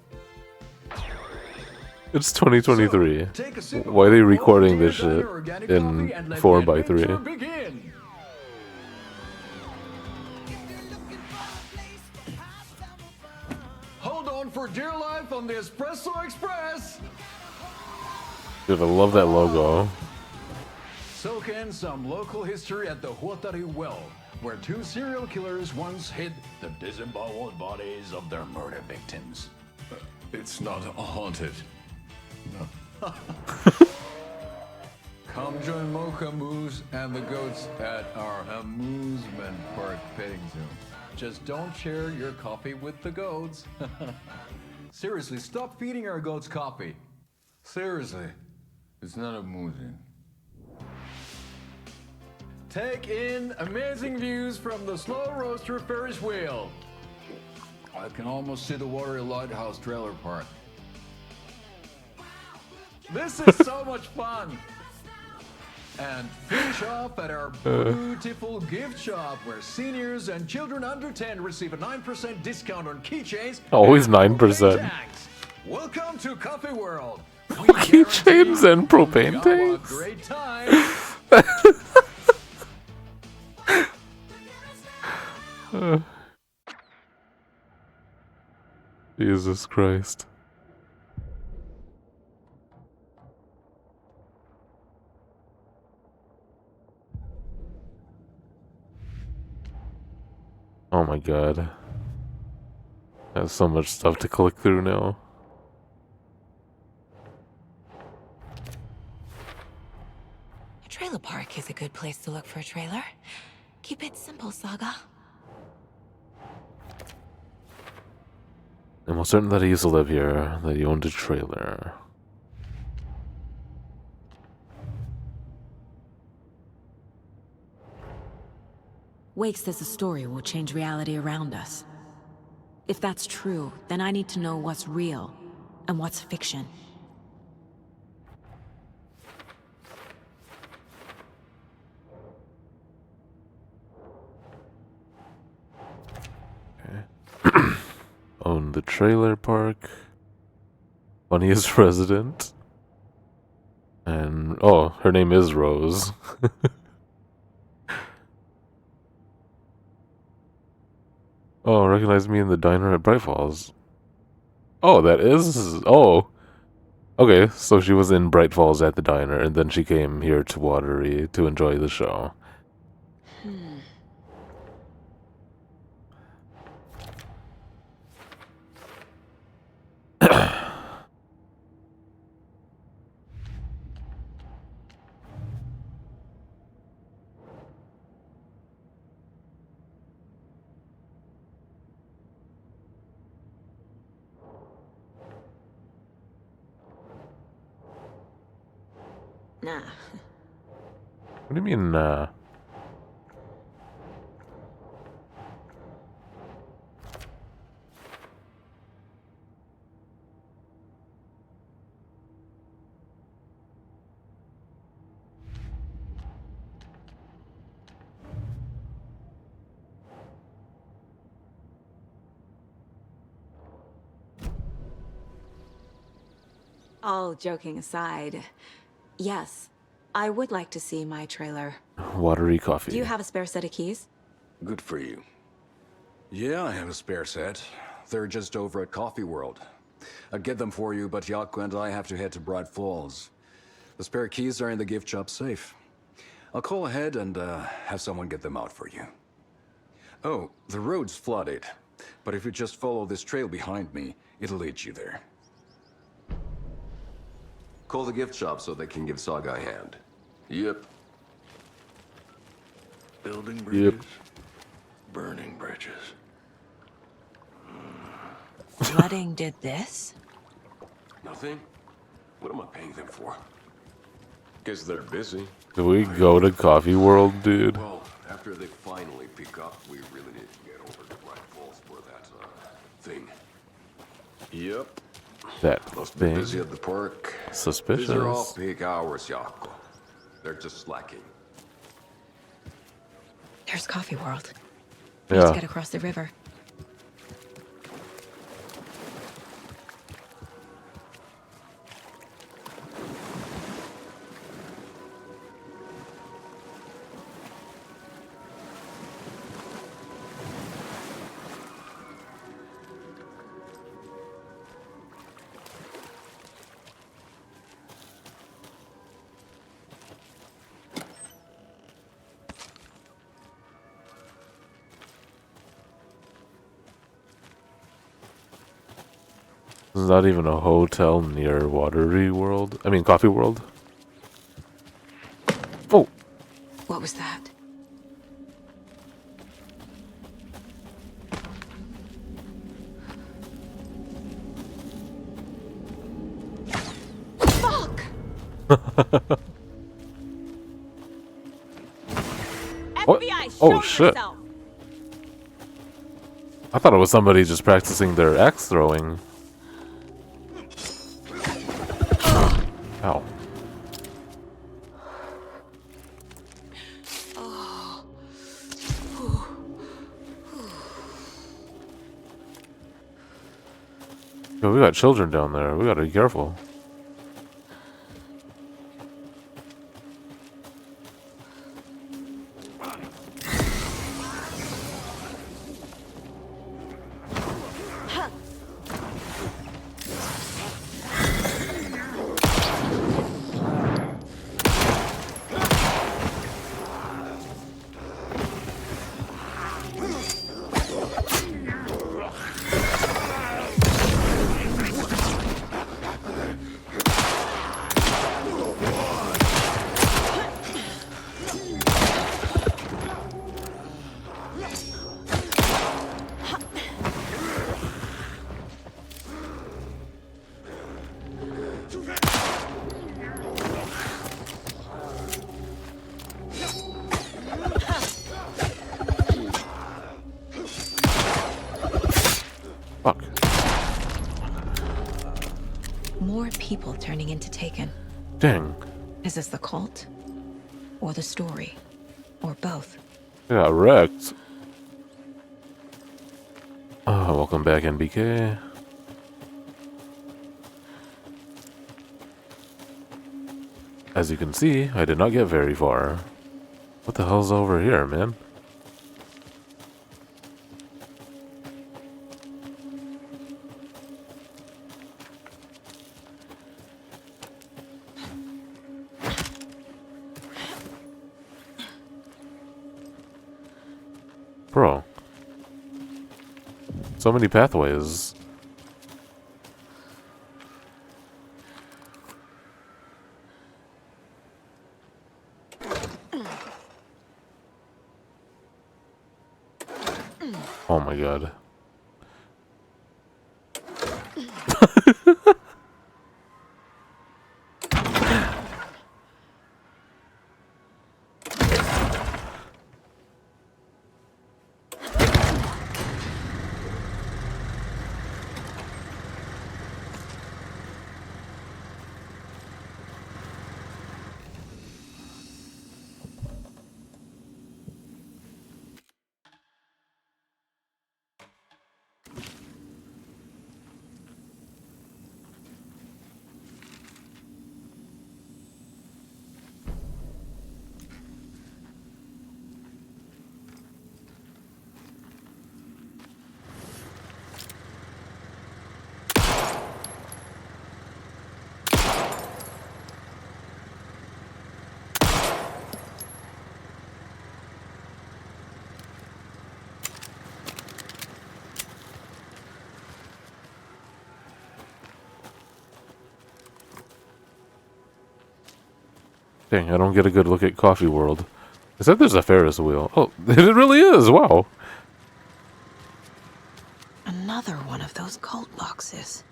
Speaker 1: It's 2023. Why are they recording this shit in 4x3?
Speaker 9: Begin. Hold on for dear life on the Espresso Express.
Speaker 1: Dude, I love that logo.
Speaker 9: Soak in some local history at the Huatari Well, where two serial killers once hid the disemboweled bodies of their murder victims. It's not haunted. No. Come join Mocha Moose and the goats at our amusement park petting zoo. Just don't share your coffee with the goats. Seriously, stop feeding our goats coffee. Seriously, it's not amusing. Take in amazing views from the Slow Roaster Ferris wheel. I can almost see the Watery Lighthouse trailer park. This is so much fun! And finish off at our beautiful gift shop where seniors and children under 10 receive a 9% discount on keychains.
Speaker 1: Always
Speaker 9: and
Speaker 1: 9%.
Speaker 9: propane tanks. Welcome to Coffee World.
Speaker 1: Keychains and propane tanks.
Speaker 9: Great time.
Speaker 1: Jesus Christ. Oh my god. I have so much stuff to click through now.
Speaker 6: A trailer park is a good place to look for a trailer. Keep it simple, Saga.
Speaker 1: I'm almost certain that he used to live here, that he owned a trailer.
Speaker 6: Wake says the story will change reality around us. If that's true, then I need to know what's real and what's fiction.
Speaker 1: Okay. Own the trailer park. Funniest resident. And oh, her name is Rose. Oh, recognize me in the diner at Bright Falls. Oh, that is... Oh. Okay, so she was in Bright Falls at the diner, and then she came here to Watery to enjoy the show.
Speaker 6: Nah.
Speaker 1: What do you mean,
Speaker 6: All joking aside, yes, I would like to see my trailer.
Speaker 1: Watery Coffee?
Speaker 6: Do you have a spare set of keys?
Speaker 7: Good for you. Yeah, I have a spare set. They're just over at Coffee World. I'd get them for you, but Yaku and I have to head to Bright Falls. The spare keys are in the gift shop safe. I'll call ahead and have someone get them out for you. Oh, the road's flooded, but if you just follow this trail behind me, it'll lead you there.
Speaker 21: Call the gift shop so they can give Saga a hand. Yep.
Speaker 5: Building bridges, burning bridges.
Speaker 6: Flooding did this?
Speaker 21: Nothing? What am I paying them for? Guess they're busy.
Speaker 1: Do we go to Coffee World, dude?
Speaker 21: Well, after they finally pick up, we really need to get over to Bright Falls for that, thing. Yep.
Speaker 1: That
Speaker 21: Must be
Speaker 1: thing?
Speaker 21: busy at the park.
Speaker 1: Suspicious.
Speaker 21: These are off peak hours, Yaku. They're just slacking.
Speaker 6: There's Coffee World. We need
Speaker 1: Yeah.
Speaker 6: to get across the river.
Speaker 1: There's not even a hotel near Watery World. I mean, Coffee World. Oh!
Speaker 6: What was that? Fuck!
Speaker 1: What?
Speaker 6: FBI,
Speaker 1: Oh,
Speaker 6: show
Speaker 1: shit.
Speaker 6: yourself!
Speaker 1: I thought it was somebody just practicing their axe throwing. Ow. Yo, we got children down there. We gotta be careful. Fuck.
Speaker 6: More people turning into Taken.
Speaker 1: Dang.
Speaker 6: Is this the cult? Or the story? Or both?
Speaker 1: I got wrecked. Welcome back, NBK. As you can see, I did not get very far. What the hell's over here, man? Bro. So many pathways. Oh my god. Dang, I don't get a good look at Coffee World. It said there's a Ferris wheel. Oh, it really is. Wow.
Speaker 6: Another one of those cult boxes.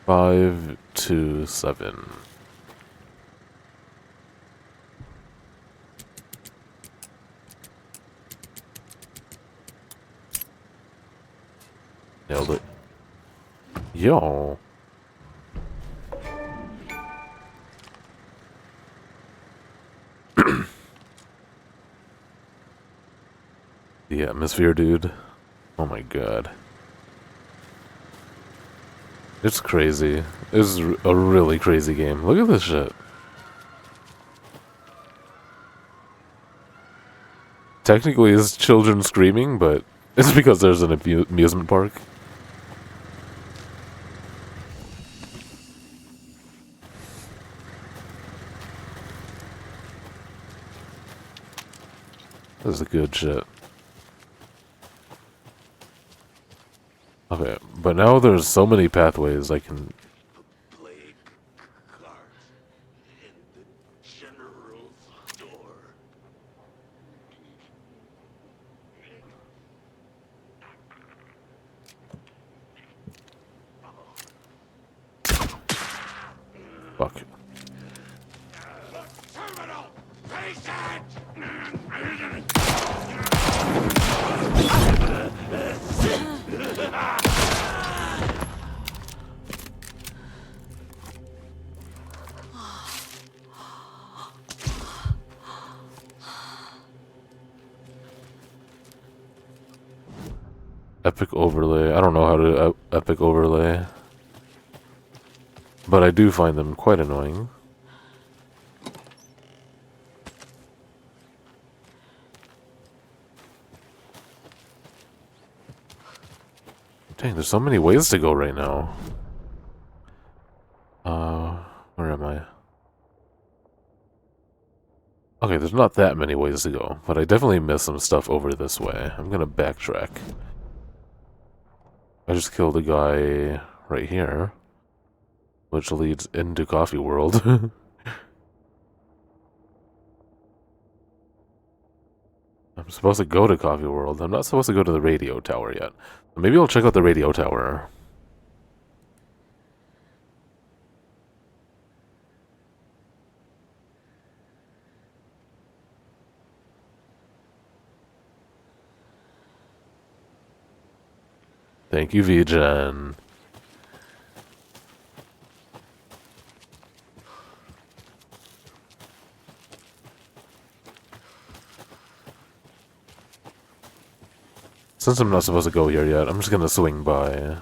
Speaker 1: Five to 7. Nailed it. Yo. The atmosphere, dude. Oh my god. It's crazy. It's a really crazy game. Look at this shit. Technically, it's children screaming, but it's because there's an amusement park. This is good shit. Okay, but now there's so many pathways I can... Fuck. Epic overlay. I don't know how to epic overlay. But I do find them quite annoying. Dang, there's so many ways to go right now. Where am I? Okay, there's not that many ways to go, but I definitely missed some stuff over this way. I'm gonna backtrack. I just killed a guy right here, which leads into Coffee World. I'm supposed to go to Coffee World. I'm not supposed to go to the radio tower yet. Maybe I'll check out the radio tower. Thank you, VGen. Since I'm not supposed to go here yet, I'm just gonna swing by.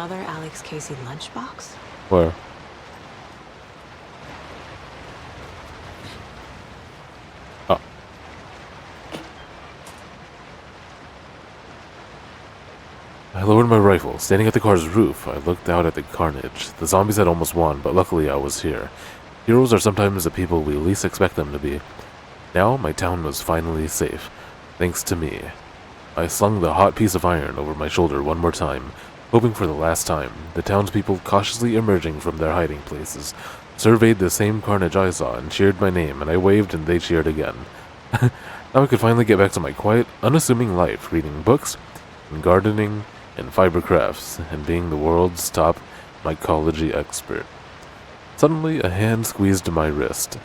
Speaker 8: another Alex Casey lunchbox?
Speaker 1: Where? Oh. I lowered my rifle. Standing at the car's roof, I looked out at the carnage. The zombies had almost won, but luckily I was here. Heroes are sometimes the people we least expect them to be. Now, my town was finally safe, thanks to me. I slung the hot piece of iron over my shoulder one more time, hoping for the last time. The townspeople, cautiously emerging from their hiding places, surveyed the same carnage I saw and cheered my name, and I waved and they cheered again. Now I could finally get back to my quiet, unassuming life, reading books, and gardening, and fiber crafts, and being the world's top mycology expert. Suddenly, a hand squeezed my wrist.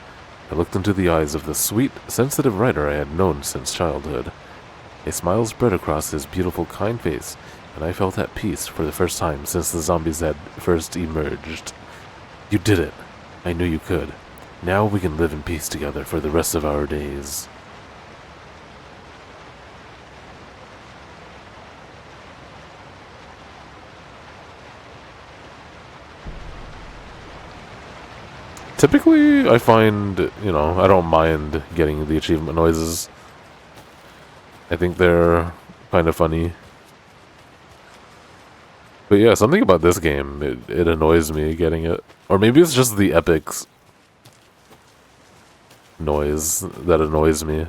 Speaker 1: I looked into the eyes of the sweet, sensitive writer I had known since childhood. A smile spread across his beautiful, kind face, and I felt at peace for the first time since the zombies had first emerged. You did it. I knew you could. Now we can live in peace together for the rest of our days. Typically, I find, I don't mind getting the achievement noises. I think they're kind of funny. But yeah, something about this game, it annoys me getting it. Or maybe it's just the epics noise that annoys me.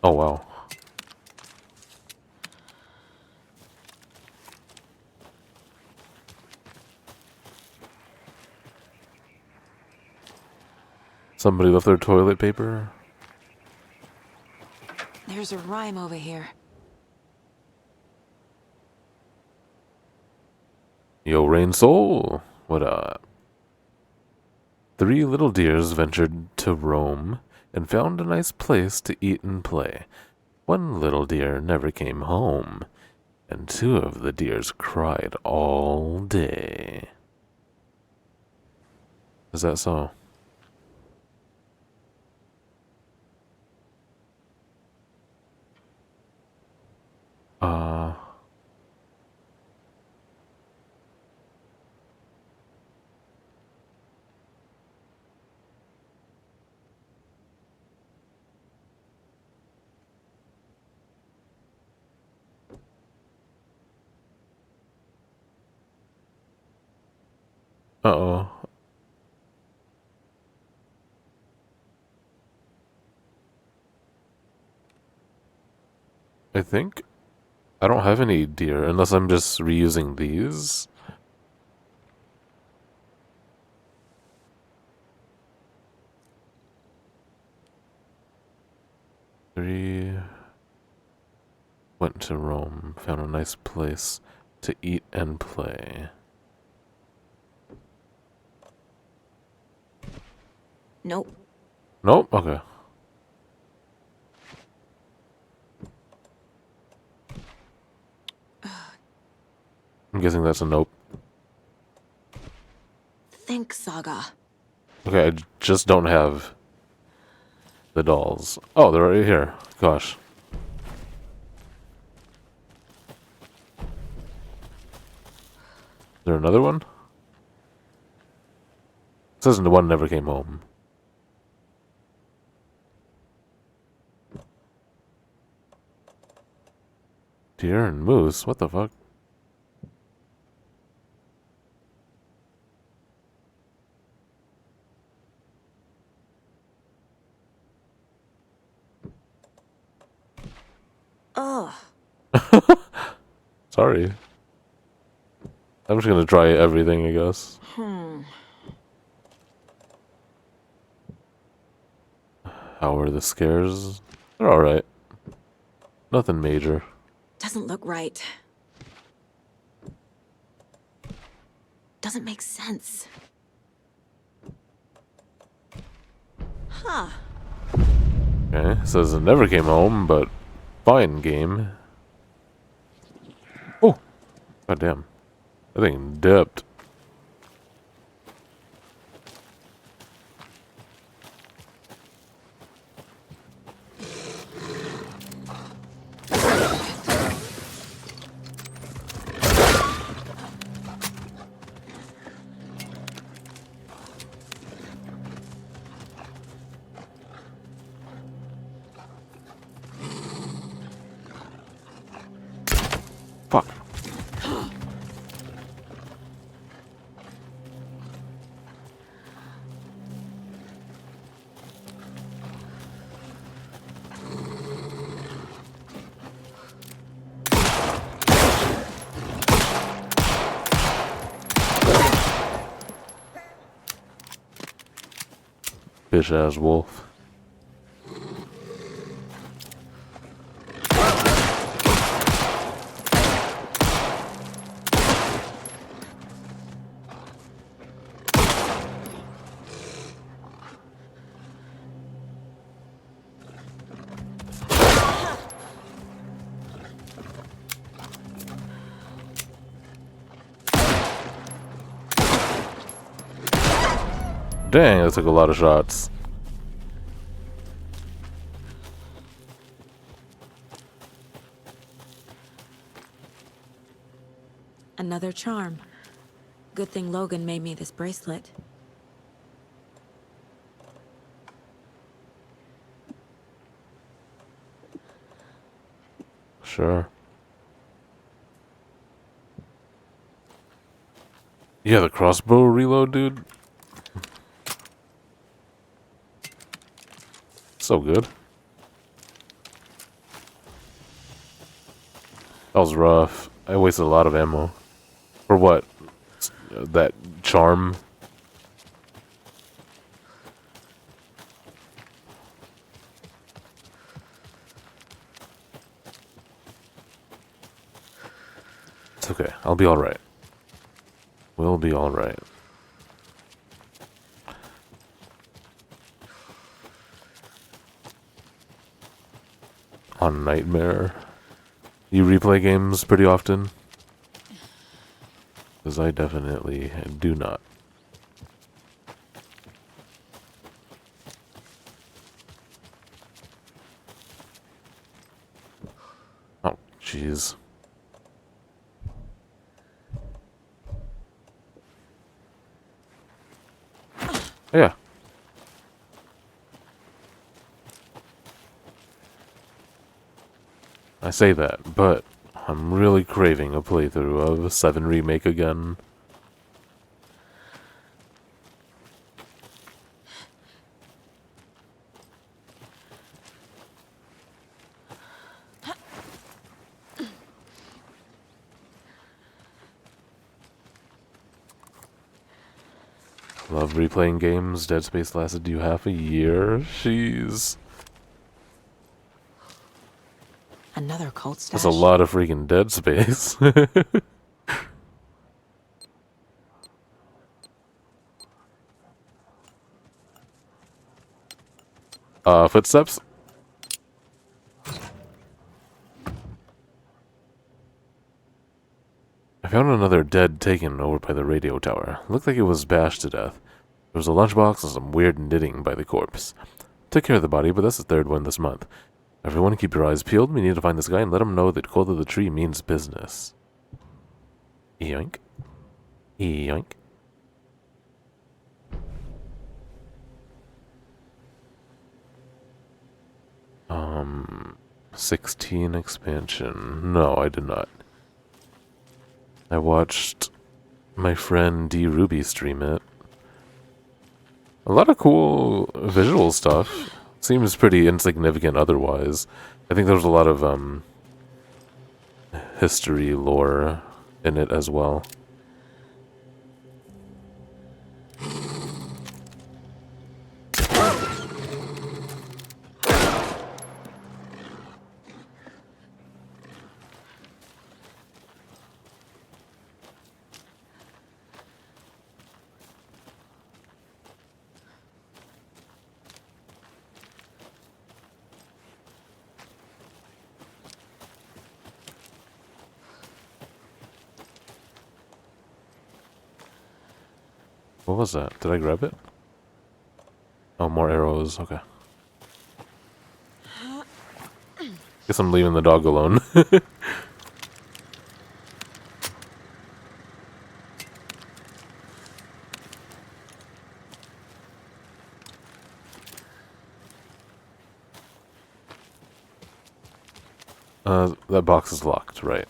Speaker 1: Oh, wow. Somebody left their toilet paper?
Speaker 6: There's a rhyme over here.
Speaker 1: Yo, Rain Soul, what up? 3 little deers ventured to roam and found a nice place to eat and play. 1 little deer never came home, and 2 of the deers cried all day. Is that so? Uh-oh. I think I don't have any deer unless I'm just reusing these. Three went to Rome, found a nice place to eat and play.
Speaker 6: Nope.
Speaker 1: Nope? Okay. I'm guessing that's a nope.
Speaker 6: Think, Saga.
Speaker 1: Okay, I just don't have the dolls. Oh, they're right here. Gosh. Is there another one? It says the one never came home. Deer and moose? What the fuck?
Speaker 6: Ugh.
Speaker 1: Sorry. I'm just gonna try everything, I guess. How are the scares? They're alright. Nothing major.
Speaker 6: Doesn't look right. Doesn't make sense. Huh.
Speaker 1: Okay, says it never came home, but fine game. Oh, goddamn, that thing dipped. Fuck. Bitch ass wolf. Dang, that took a lot of shots.
Speaker 6: Another charm. Good thing Logan made me this bracelet.
Speaker 1: Sure. Yeah, the crossbow reload, dude. So good. That was rough. I wasted a lot of ammo. For what? That charm? It's okay. I'll be alright. We'll be alright. On Nightmare. You replay games pretty often? Because I definitely do not. Oh, jeez. Yeah. I say that, but I'm really craving a playthrough of 7 Remake again. Love replaying games. Dead Space lasted you half a year. Jeez.
Speaker 6: Another cult stash.
Speaker 1: That's a lot of freaking Dead Space. Footsteps? I found another dead taken over by the radio tower. Looked like it was bashed to death. There was a lunchbox and some weird knitting by the corpse. Took care of the body, but that's the 3rd one this month. Everyone keep your eyes peeled. We need to find this guy and let him know that Cult of the Tree means business. Yoink. Yoink. 16 expansion. No, I did not. I watched my friend D Ruby stream it. A lot of cool visual stuff. Seems pretty insignificant otherwise. I think there's a lot of history lore in it as well. What was that? Did I grab it? Oh, more arrows. Okay. Guess I'm leaving the dog alone. That box is locked. Right.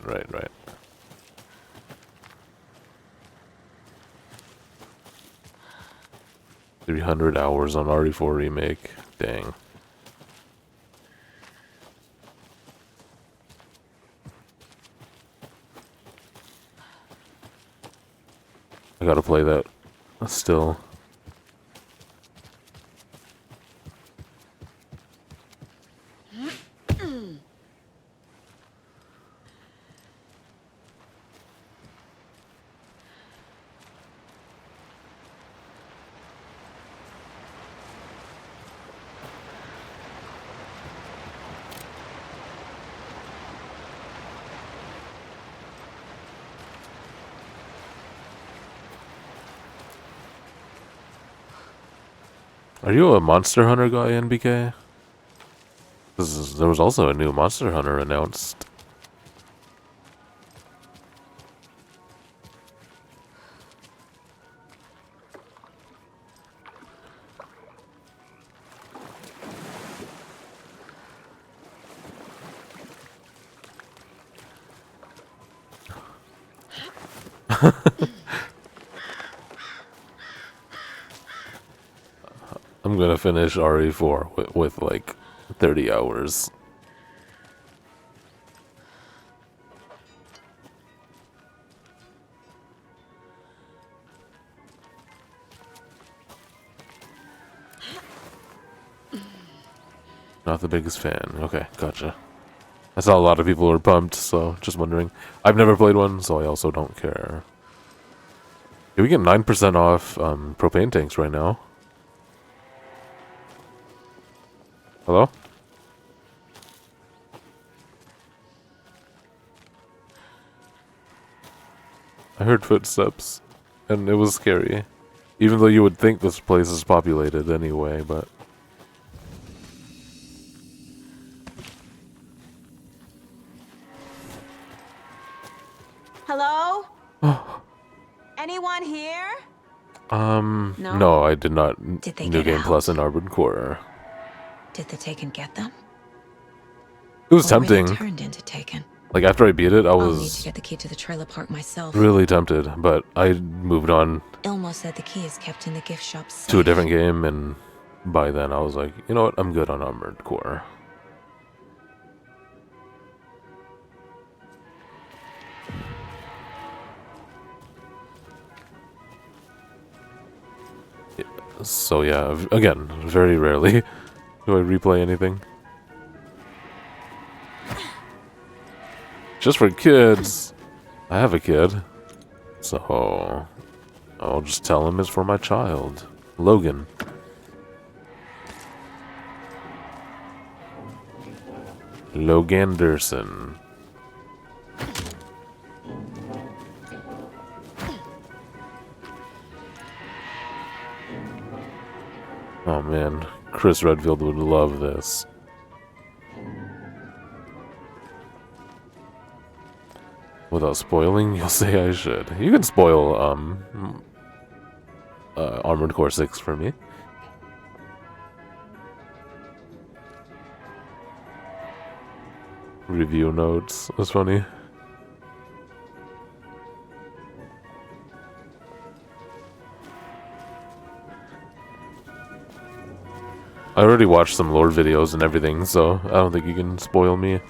Speaker 1: 300 hours on RE4 remake. Dang. I gotta play that still. Are you a Monster Hunter guy, NBK? There was also a new Monster Hunter announced. I'm gonna finish RE4 with like 30 hours. Not the biggest fan. Okay, gotcha. I saw a lot of people were pumped, so just wondering. I've never played one, so I also don't care. Yeah, we get 9% off propane tanks right now. Hello? I heard footsteps, and it was scary. Even though you would think this place is populated anyway, but...
Speaker 6: Hello? Anyone here?
Speaker 1: No, I did not.
Speaker 6: Did they
Speaker 1: New
Speaker 6: get
Speaker 1: Game
Speaker 6: out?
Speaker 1: Plus and Armored Core.
Speaker 6: Did the Taken get them?
Speaker 1: It was
Speaker 6: Or were they
Speaker 1: tempting.
Speaker 6: turned into Taken?
Speaker 1: Like, after I beat it, I
Speaker 6: I'll need to
Speaker 1: was
Speaker 6: get the key to the trailer park myself.
Speaker 1: really tempted, but I moved on
Speaker 6: Ilmo said the key is kept in the gift shop safe.
Speaker 1: to a different game, and by then I was like, you know what, I'm good on Armored Core. So yeah, again, very rarely do I replay anything. Just for kids. I have a kid. So I'll just tell him it's for my child, Logan. Loganderson. Oh man, Chris Redfield would love this. Without spoiling, you'll say I should. You can spoil Armored Core 6 for me. Review notes. That's funny. I already watched some lore videos and everything, so I don't think you can spoil me.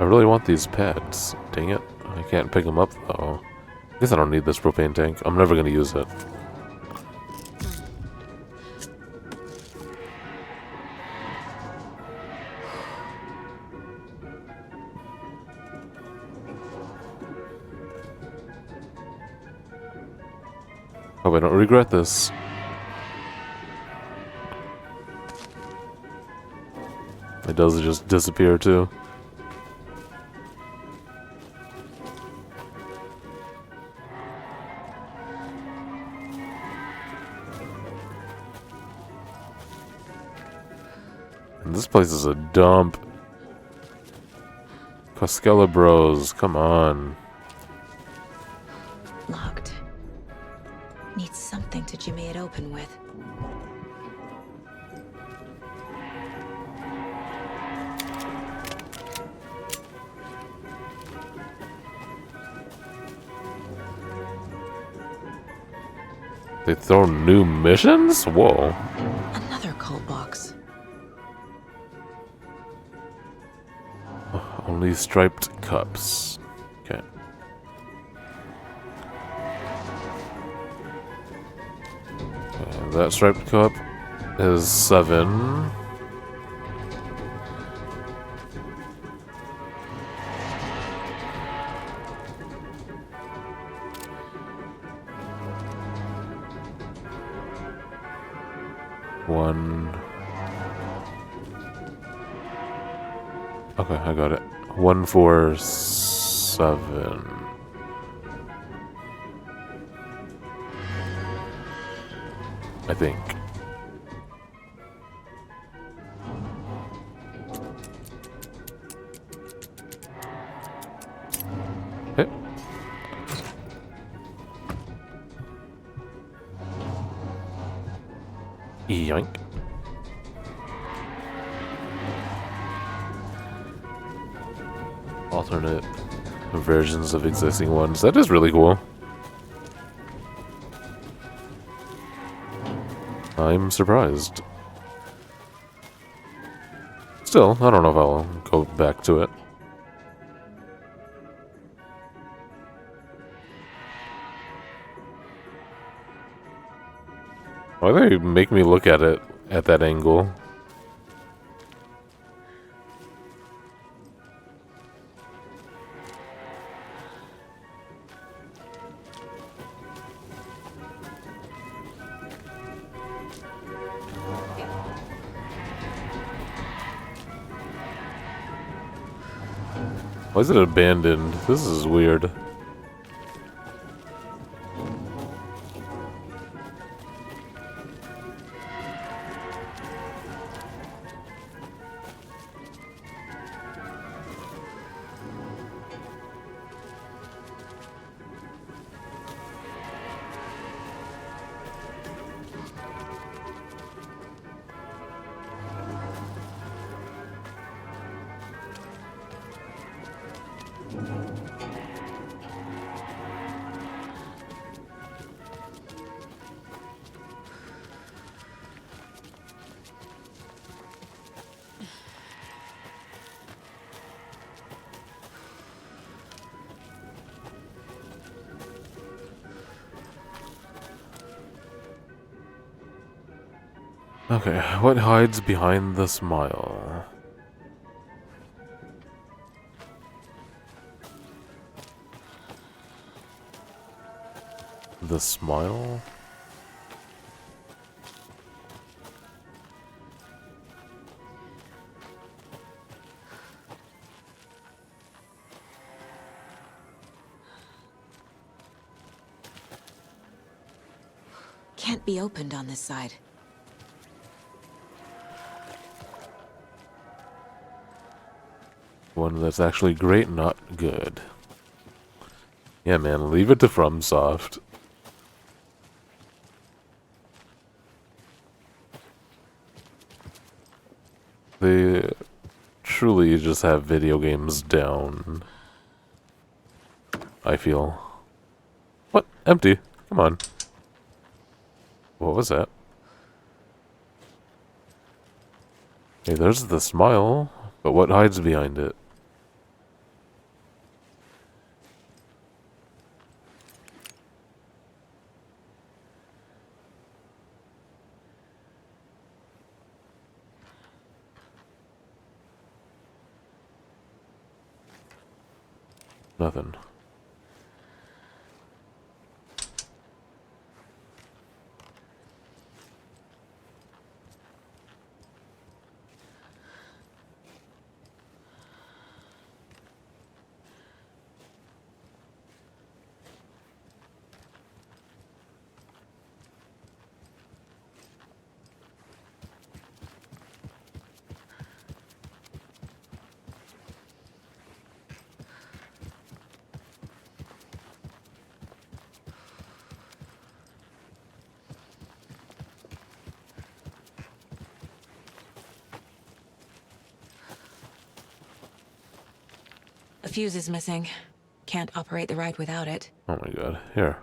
Speaker 1: I really want these pads. Dang it. I can't pick them up, though. I guess I don't need this propane tank. I'm never going to use it. Hope I don't regret this. It does just disappear, too. And this place is a dump. Koskela Bros, come on.
Speaker 6: Locked. Need something to jimmy it open with.
Speaker 1: They throw new missions? Whoa.
Speaker 6: Another cold box.
Speaker 1: Only striped cups. Okay. That striped cup is 7. Okay, I got it. 1, 4, 7. I think. Okay. Yoink. Alternate versions of existing ones. That is really cool. I'm surprised. Still, I don't know if I'll go back to it. Why do they make me look at it at that angle? Why is it abandoned? This is weird. Okay, what hides behind the smile? The smile?
Speaker 6: Can't be opened on this side.
Speaker 1: One that's actually great, not good. Yeah, man, leave it to FromSoft. They truly just have video games down. I feel. What? Empty. Come on. What was that? Hey, there's the smile, but what hides behind it? Nothing.
Speaker 8: A fuse is missing. Can't operate the ride without it.
Speaker 1: Oh my god. Here.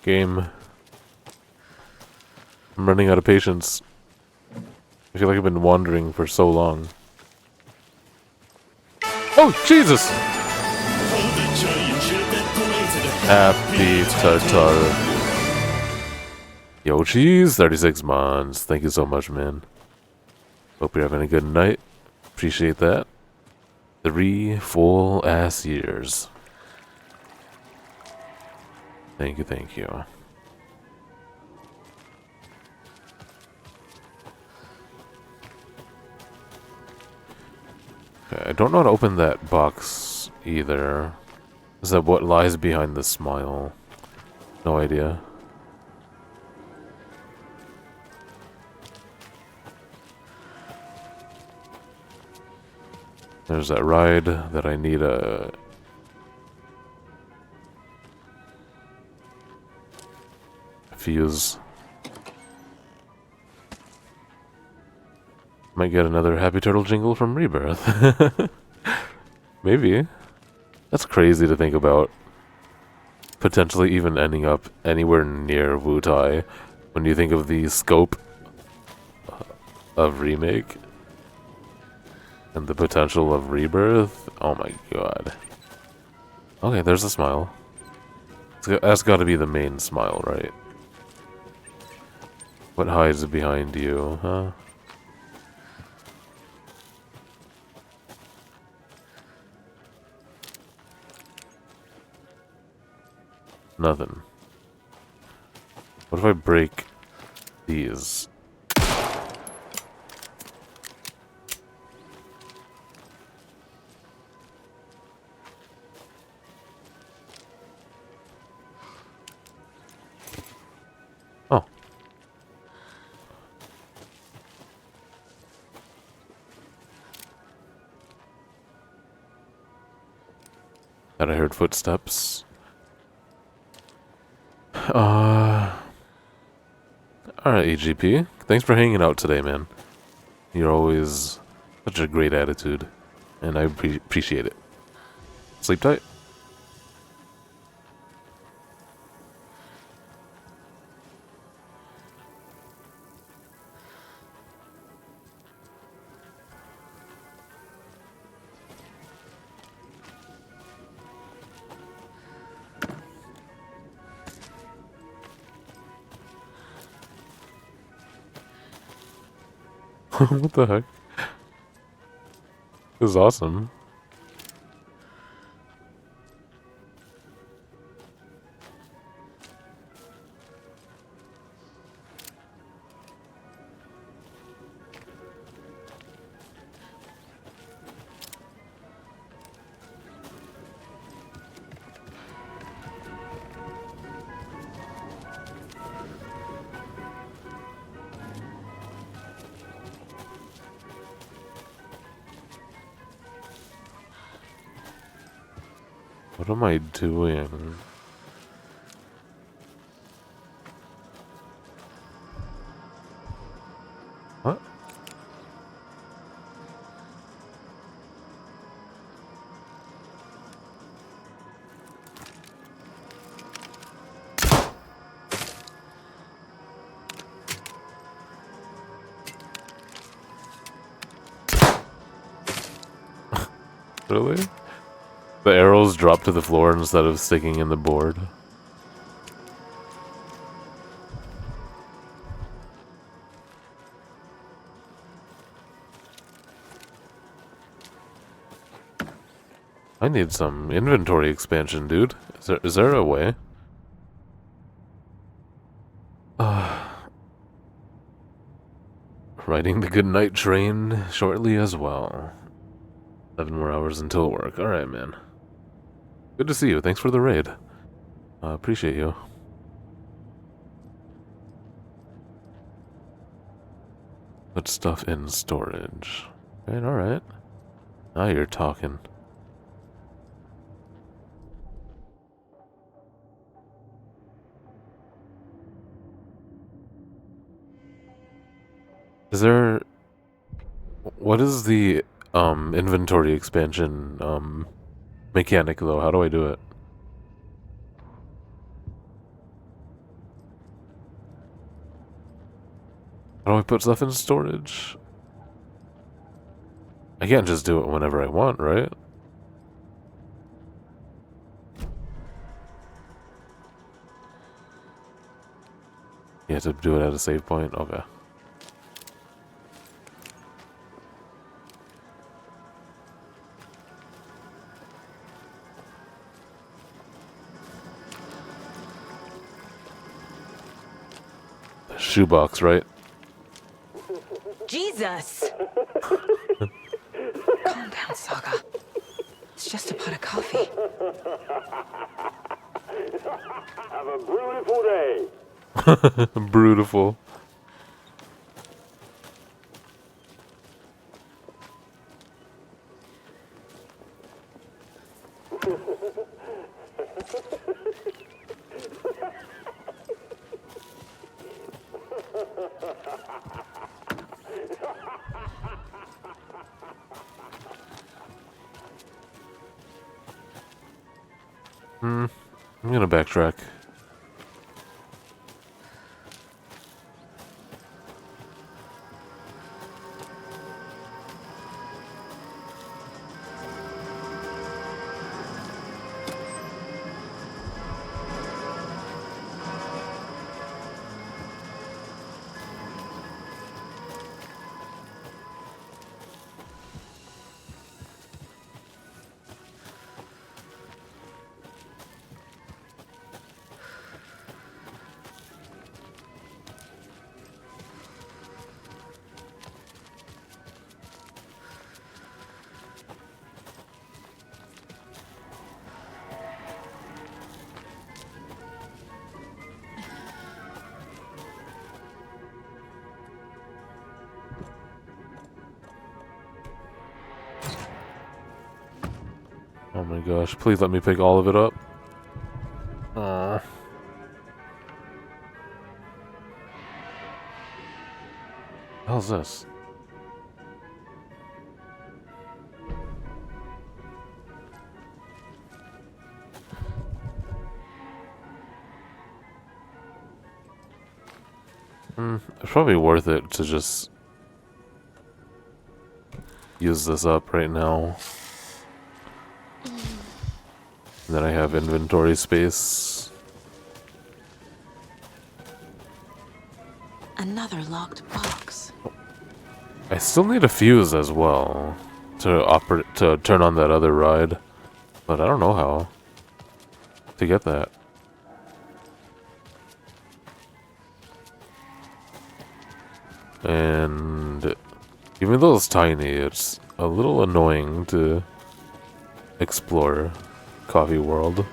Speaker 1: Game. I'm running out of patience. I feel like I've been wandering for so long. Oh, Jesus! Happy Tartar. Yo, cheese, 36 months. Thank you so much, man. Hope you're having a good night. Appreciate that. 3 full ass years. Thank you, thank you. Okay, I don't know how to open that box either. Is that what lies behind the smile? No idea. There's that ride that I need a fuse. Might get another Happy Turtle jingle from Rebirth. Maybe. That's crazy to think about. Potentially even ending up anywhere near Wutai when you think of the scope of Remake and the potential of Rebirth. Oh my god. Okay, there's a smile. That's got to be the main smile, right? What hides behind you, huh? Nothing. What if I break these? Oh. Thought I heard footsteps. Alright, EGP. Thanks for hanging out today, man. You're always such a great attitude, and I appreciate it. Sleep tight. What the heck? This is awesome. What am I doing? What? Really? The arrows those drop to the floor instead of sticking in the board? I need some inventory expansion, dude. Is there a way? Riding the good-night train shortly as well. 7 more hours until work. Alright, man. Good to see you. Thanks for the raid. Appreciate you. Put stuff in storage. Alright. Now you're talking. Is there... What is the, inventory expansion, mechanic, though? How do I do it? How do I put stuff in storage? I can't just do it whenever I want, right? You have to do it at a save point? Okay. Shoebox, right?
Speaker 6: Jesus! Calm down, Saga. It's just a pot of coffee.
Speaker 16: Have a beautiful day.
Speaker 1: Beautiful. I'm gonna backtrack. Oh my gosh, please let me pick all of it up. Aww. How's this? It's probably worth it to just use this up right now. And then I have inventory space.
Speaker 6: Another locked box.
Speaker 1: I still need a fuse as well to turn on that other ride, but I don't know how to get that. And even though it's tiny, it's a little annoying to explore Coffee World.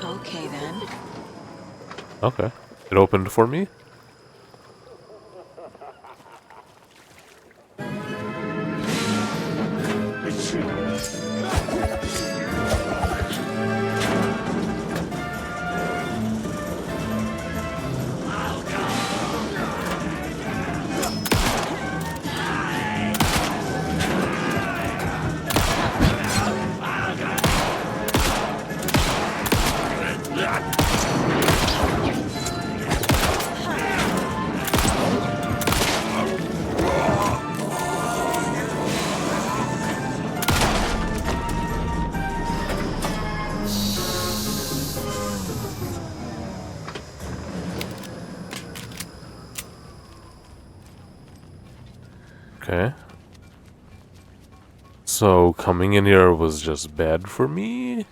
Speaker 6: Okay then.
Speaker 1: Okay. It opened for me? Okay. So coming in here was just bad for me?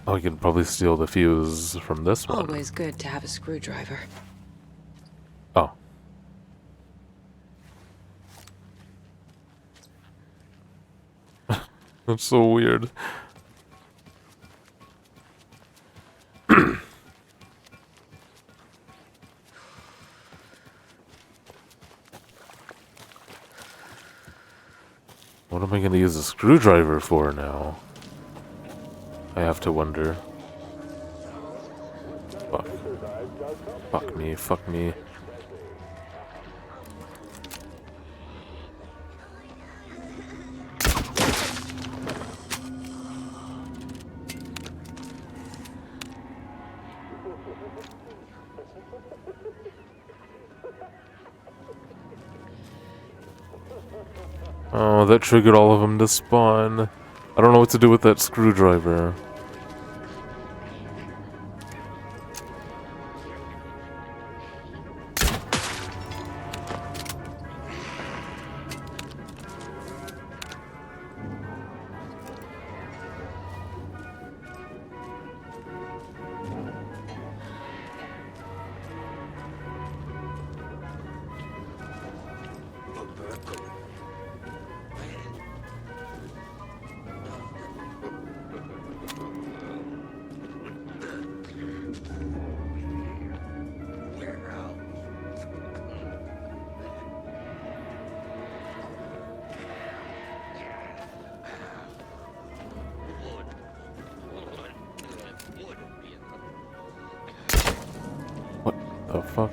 Speaker 1: Oh, I could probably steal the fuse from this one.
Speaker 10: Always good to have a screwdriver.
Speaker 1: Oh. That's so weird. What am I going to use a screwdriver for now? I have to wonder. Fuck. Fuck me, fuck me. Oh, that triggered all of them to spawn. I don't know what to do with that screwdriver. The fuck?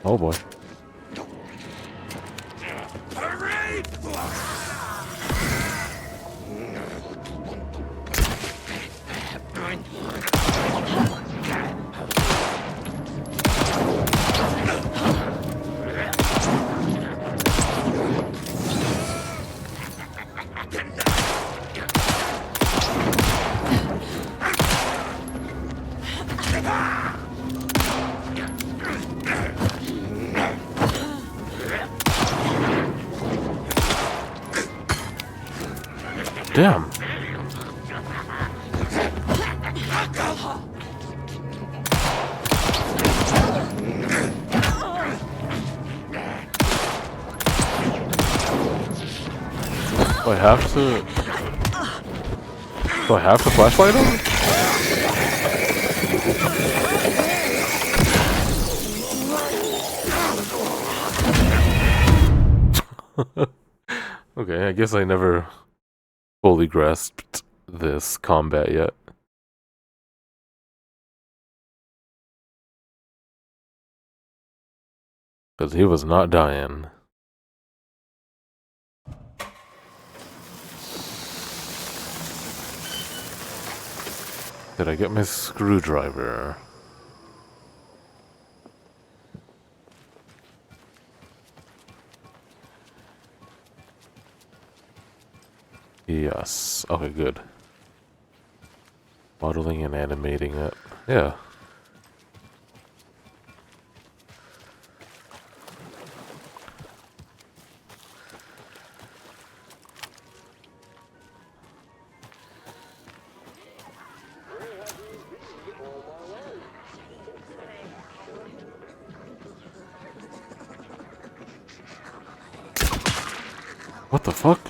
Speaker 1: Oh boy. Damn. Do I have to? Do I have to flashlight him? Okay, I guess I never fully grasped this combat yet. Because he was not dying. Did I get my screwdriver? Yes. Okay, good. Modeling and animating it. Yeah. What the fuck?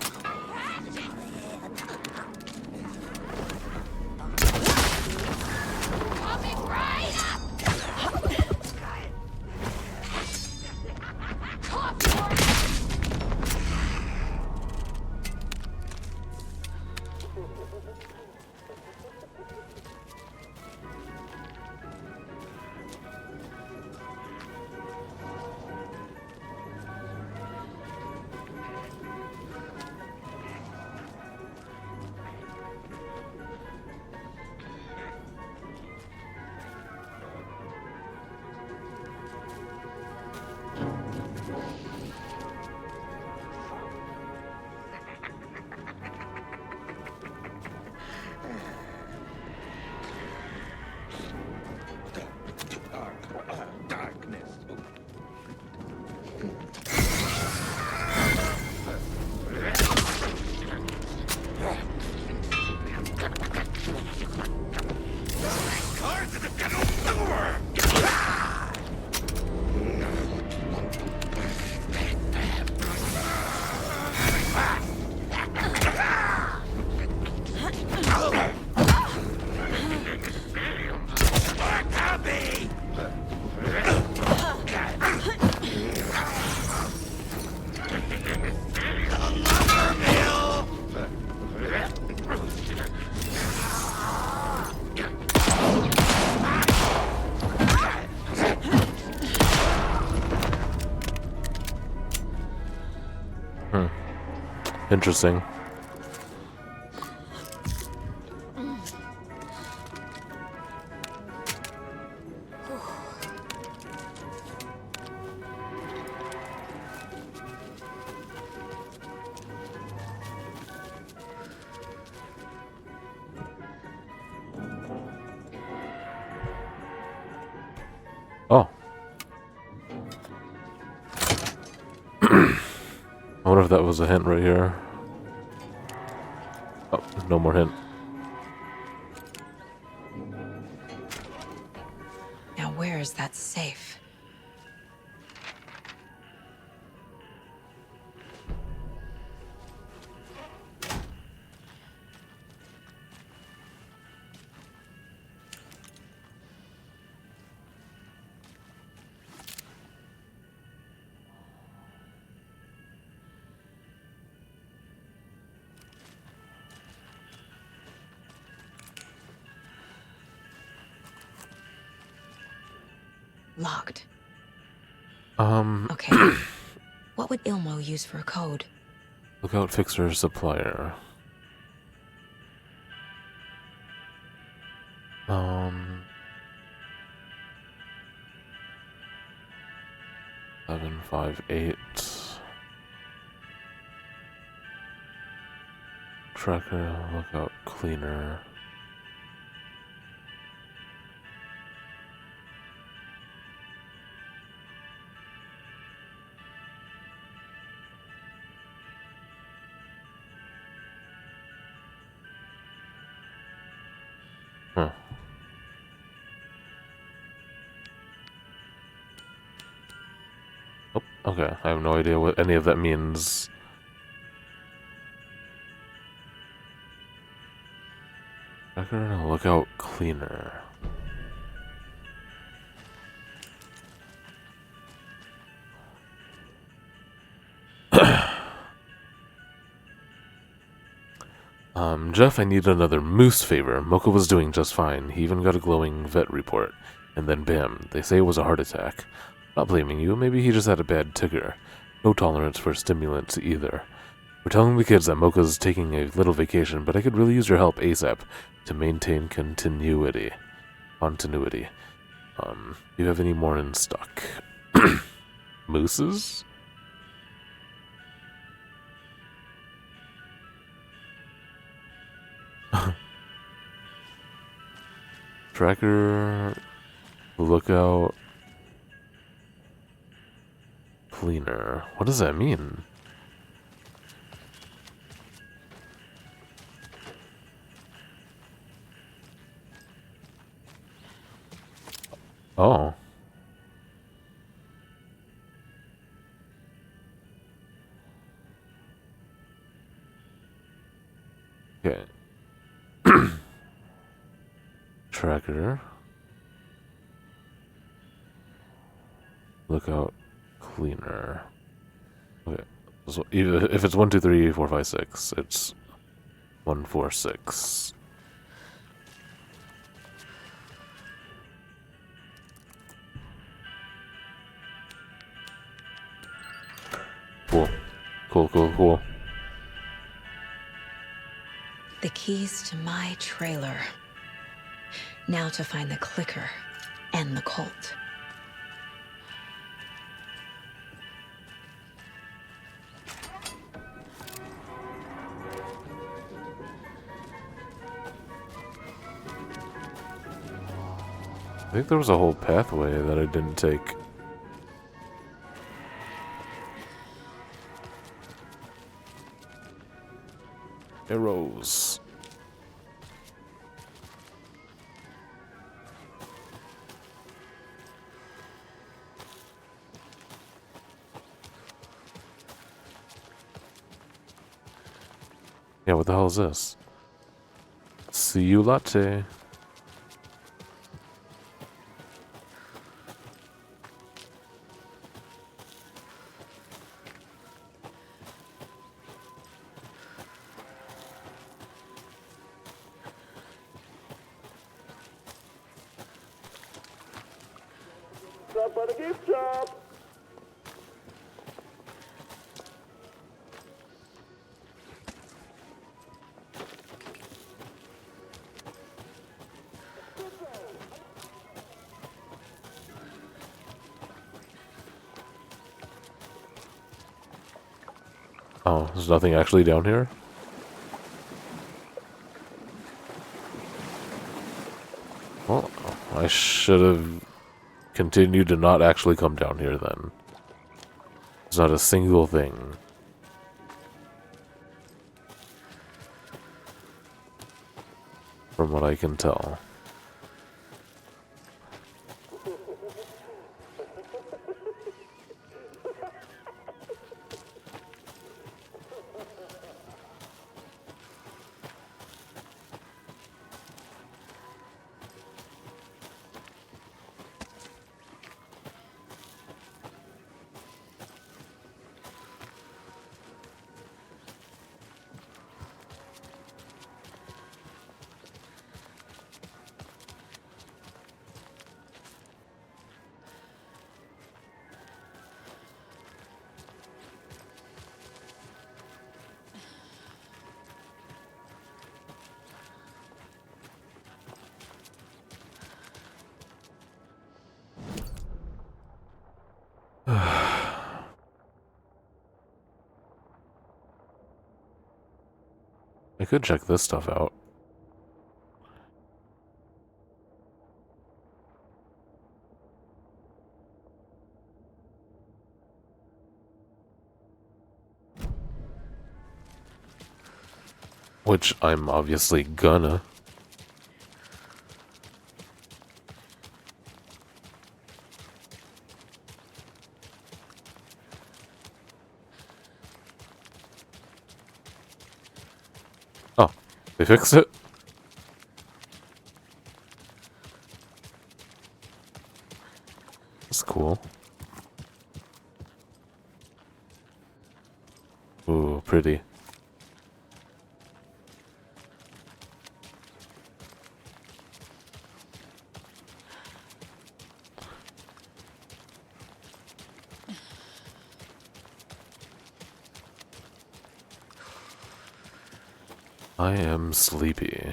Speaker 1: Interesting. Oh. I wonder if that was a hint right here. Oh, no more hint.
Speaker 10: Now where is that safe? Locked. Okay. What would Ilmo use for a code?
Speaker 1: Lookout fixer supplier. 758. Tracker, lookout cleaner. Huh. Oh, okay. I have no idea what any of that means. Tracker, lookout cleaner. Jeff, I need another moose favor. Mocha was doing just fine. He even got a glowing vet report. And then bam, they say it was a heart attack. Not blaming you, maybe he just had a bad ticker. No tolerance for stimulants either. We're telling the kids that Mocha's taking a little vacation, but I could really use your help ASAP to maintain continuity. Do you have any more in stock? Mooses? Tracker, lookout, cleaner. What does that mean? Oh. Okay. Tracker. Lookout cleaner. Okay. So if it's 1, 2, 3, 4, 5, 6, it's 1, 4, 6. Cool. Cool.
Speaker 10: The keys to my trailer. Now to find the clicker and the cult.
Speaker 1: I think there was a whole pathway that I didn't take. Arrows. Yeah, what the hell is this? See you latte.
Speaker 2: Stop by the gift shop.
Speaker 1: Oh, there's nothing actually down here? Well, I should have continued to not actually come down here then. There's not a single thing. From what I can tell. I could check this stuff out. Which I'm obviously gonna. Oh, they fixed it? That's cool. Ooh, pretty. I am sleepy.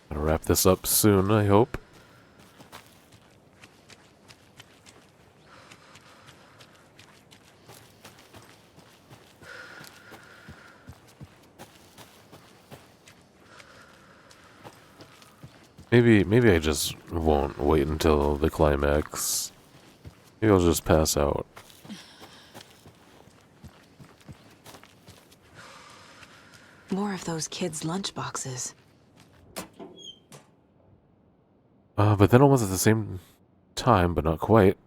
Speaker 1: Gonna wrap this up soon, I hope. Maybe I just won't wait until the climax. Maybe I'll just pass out.
Speaker 6: More of those kids' lunchboxes.
Speaker 1: But then almost at the same time, but not quite,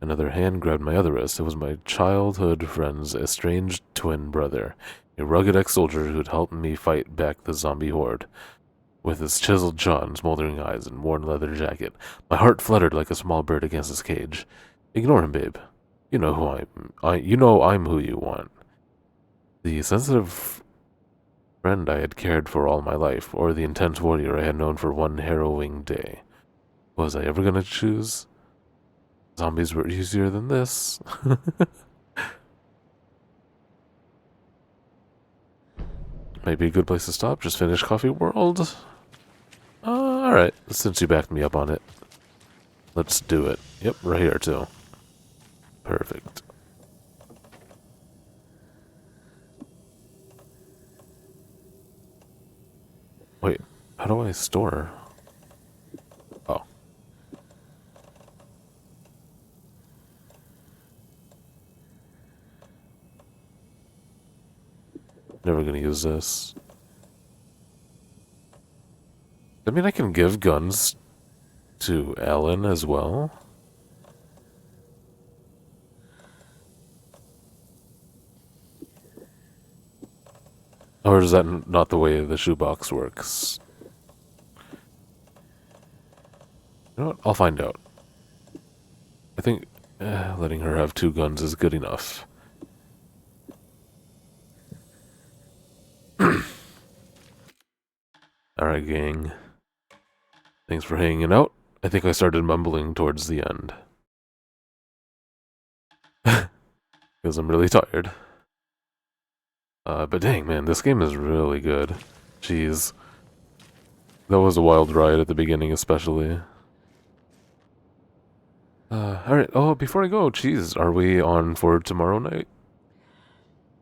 Speaker 1: another hand grabbed my other wrist. It was my childhood friend's estranged twin brother, a rugged ex-soldier who'd helped me fight back the zombie horde. With his chiseled jaw and smoldering eyes and worn leather jacket, my heart fluttered like a small bird against his cage. Ignore him, babe. You know who you know I'm who you want. The sensitive friend I had cared for all my life, or the intense warrior I had known for one harrowing day. Was I ever gonna choose? Zombies were easier than this. Might be a good place to stop. Just finish Coffee World. Alright, since you backed me up on it. Let's do it. Yep, right here too. Perfect. Wait, how do I store? Oh. Never gonna use this. I mean, I can give guns to Alan as well. Or is that not the way the shoebox works? You know what? I'll find out. I think letting her have 2 guns is good enough. Alright, gang. Thanks for hanging out. I think I started mumbling towards the end. Because I'm really tired. But dang, man, this game is really good. Jeez. That was a wild ride at the beginning, especially. Alright. Oh, before I go, jeez, are we on for tomorrow night?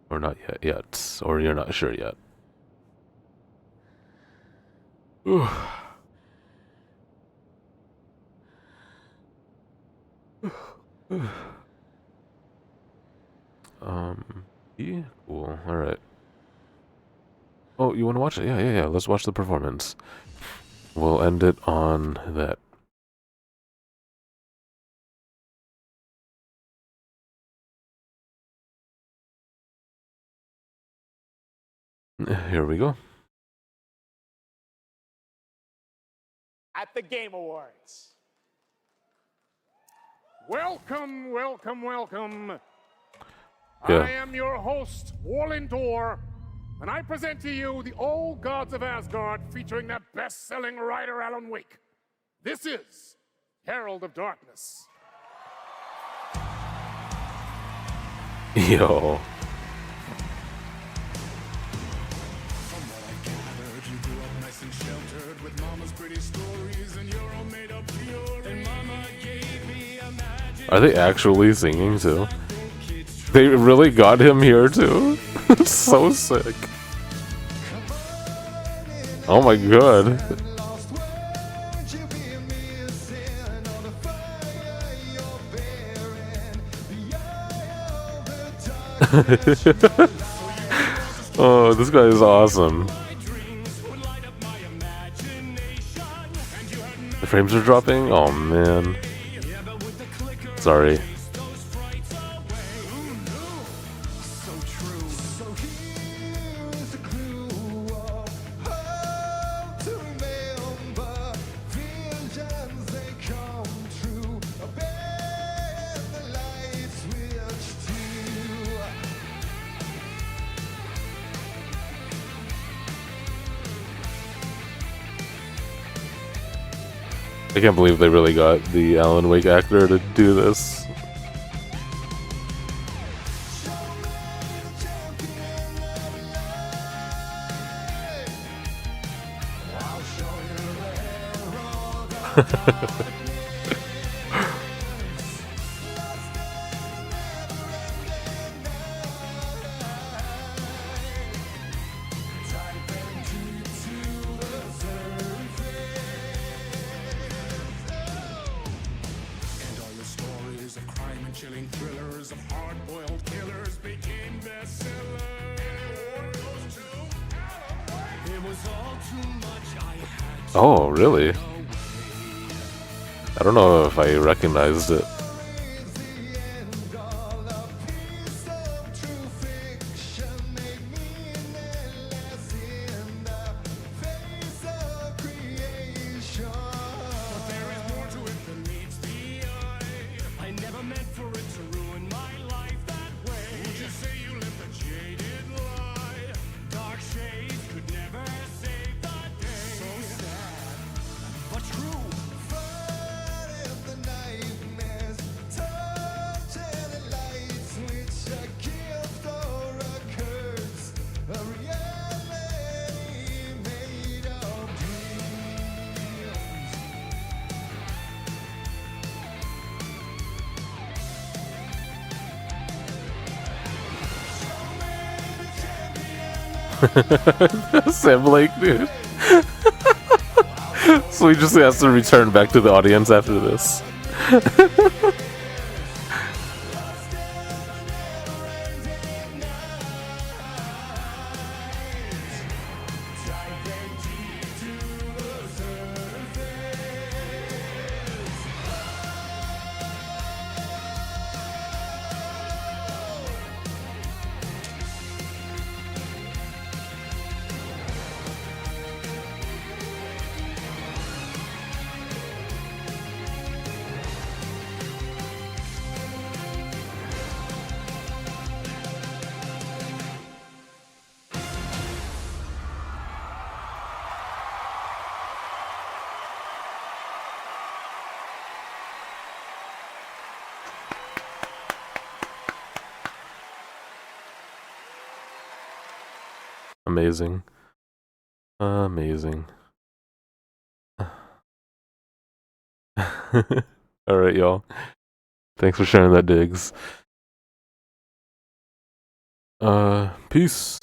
Speaker 1: Or not yet? Or you're not sure yet? Yeah, cool. Alright. Oh, you want to watch it? Yeah. Let's watch the performance. We'll end it on that. Here we go.
Speaker 3: At the Game Awards. Welcome, welcome, welcome.
Speaker 1: Yeah.
Speaker 3: I am your host, Warlindor, and I present to you the Old Gods of Asgard featuring that best-selling writer Alan Wake. This is Herald of Darkness.
Speaker 1: Yo.
Speaker 2: You grew up nice and sheltered with mama's pretty stories, and you're all made up pure. And mama gave me a magic.
Speaker 1: Are they actually singing too? They really got him here too? It's so sick. Oh my god. Oh, this guy is awesome. The frames are dropping? Oh man. Sorry. I can't believe they really got the Alan Wake actor to do this.
Speaker 2: Chilling thrillers of hard-boiled killers became bestsellers. It was all too much. I had to
Speaker 1: Oh, really? I don't know if I recognized it.
Speaker 2: I never meant for it to ruin my life that way. Would you say you lived a jaded lie? Dark shades could never save the day. So sad, but true. Fighting the nightmares, touching the lights, which a gift or a curse, a reality made of dreams.
Speaker 1: Sam Lake, dude. So he just has to return back to the audience after this. Amazing. Amazing. Alright, y'all. Thanks for sharing that, Diggs. Peace.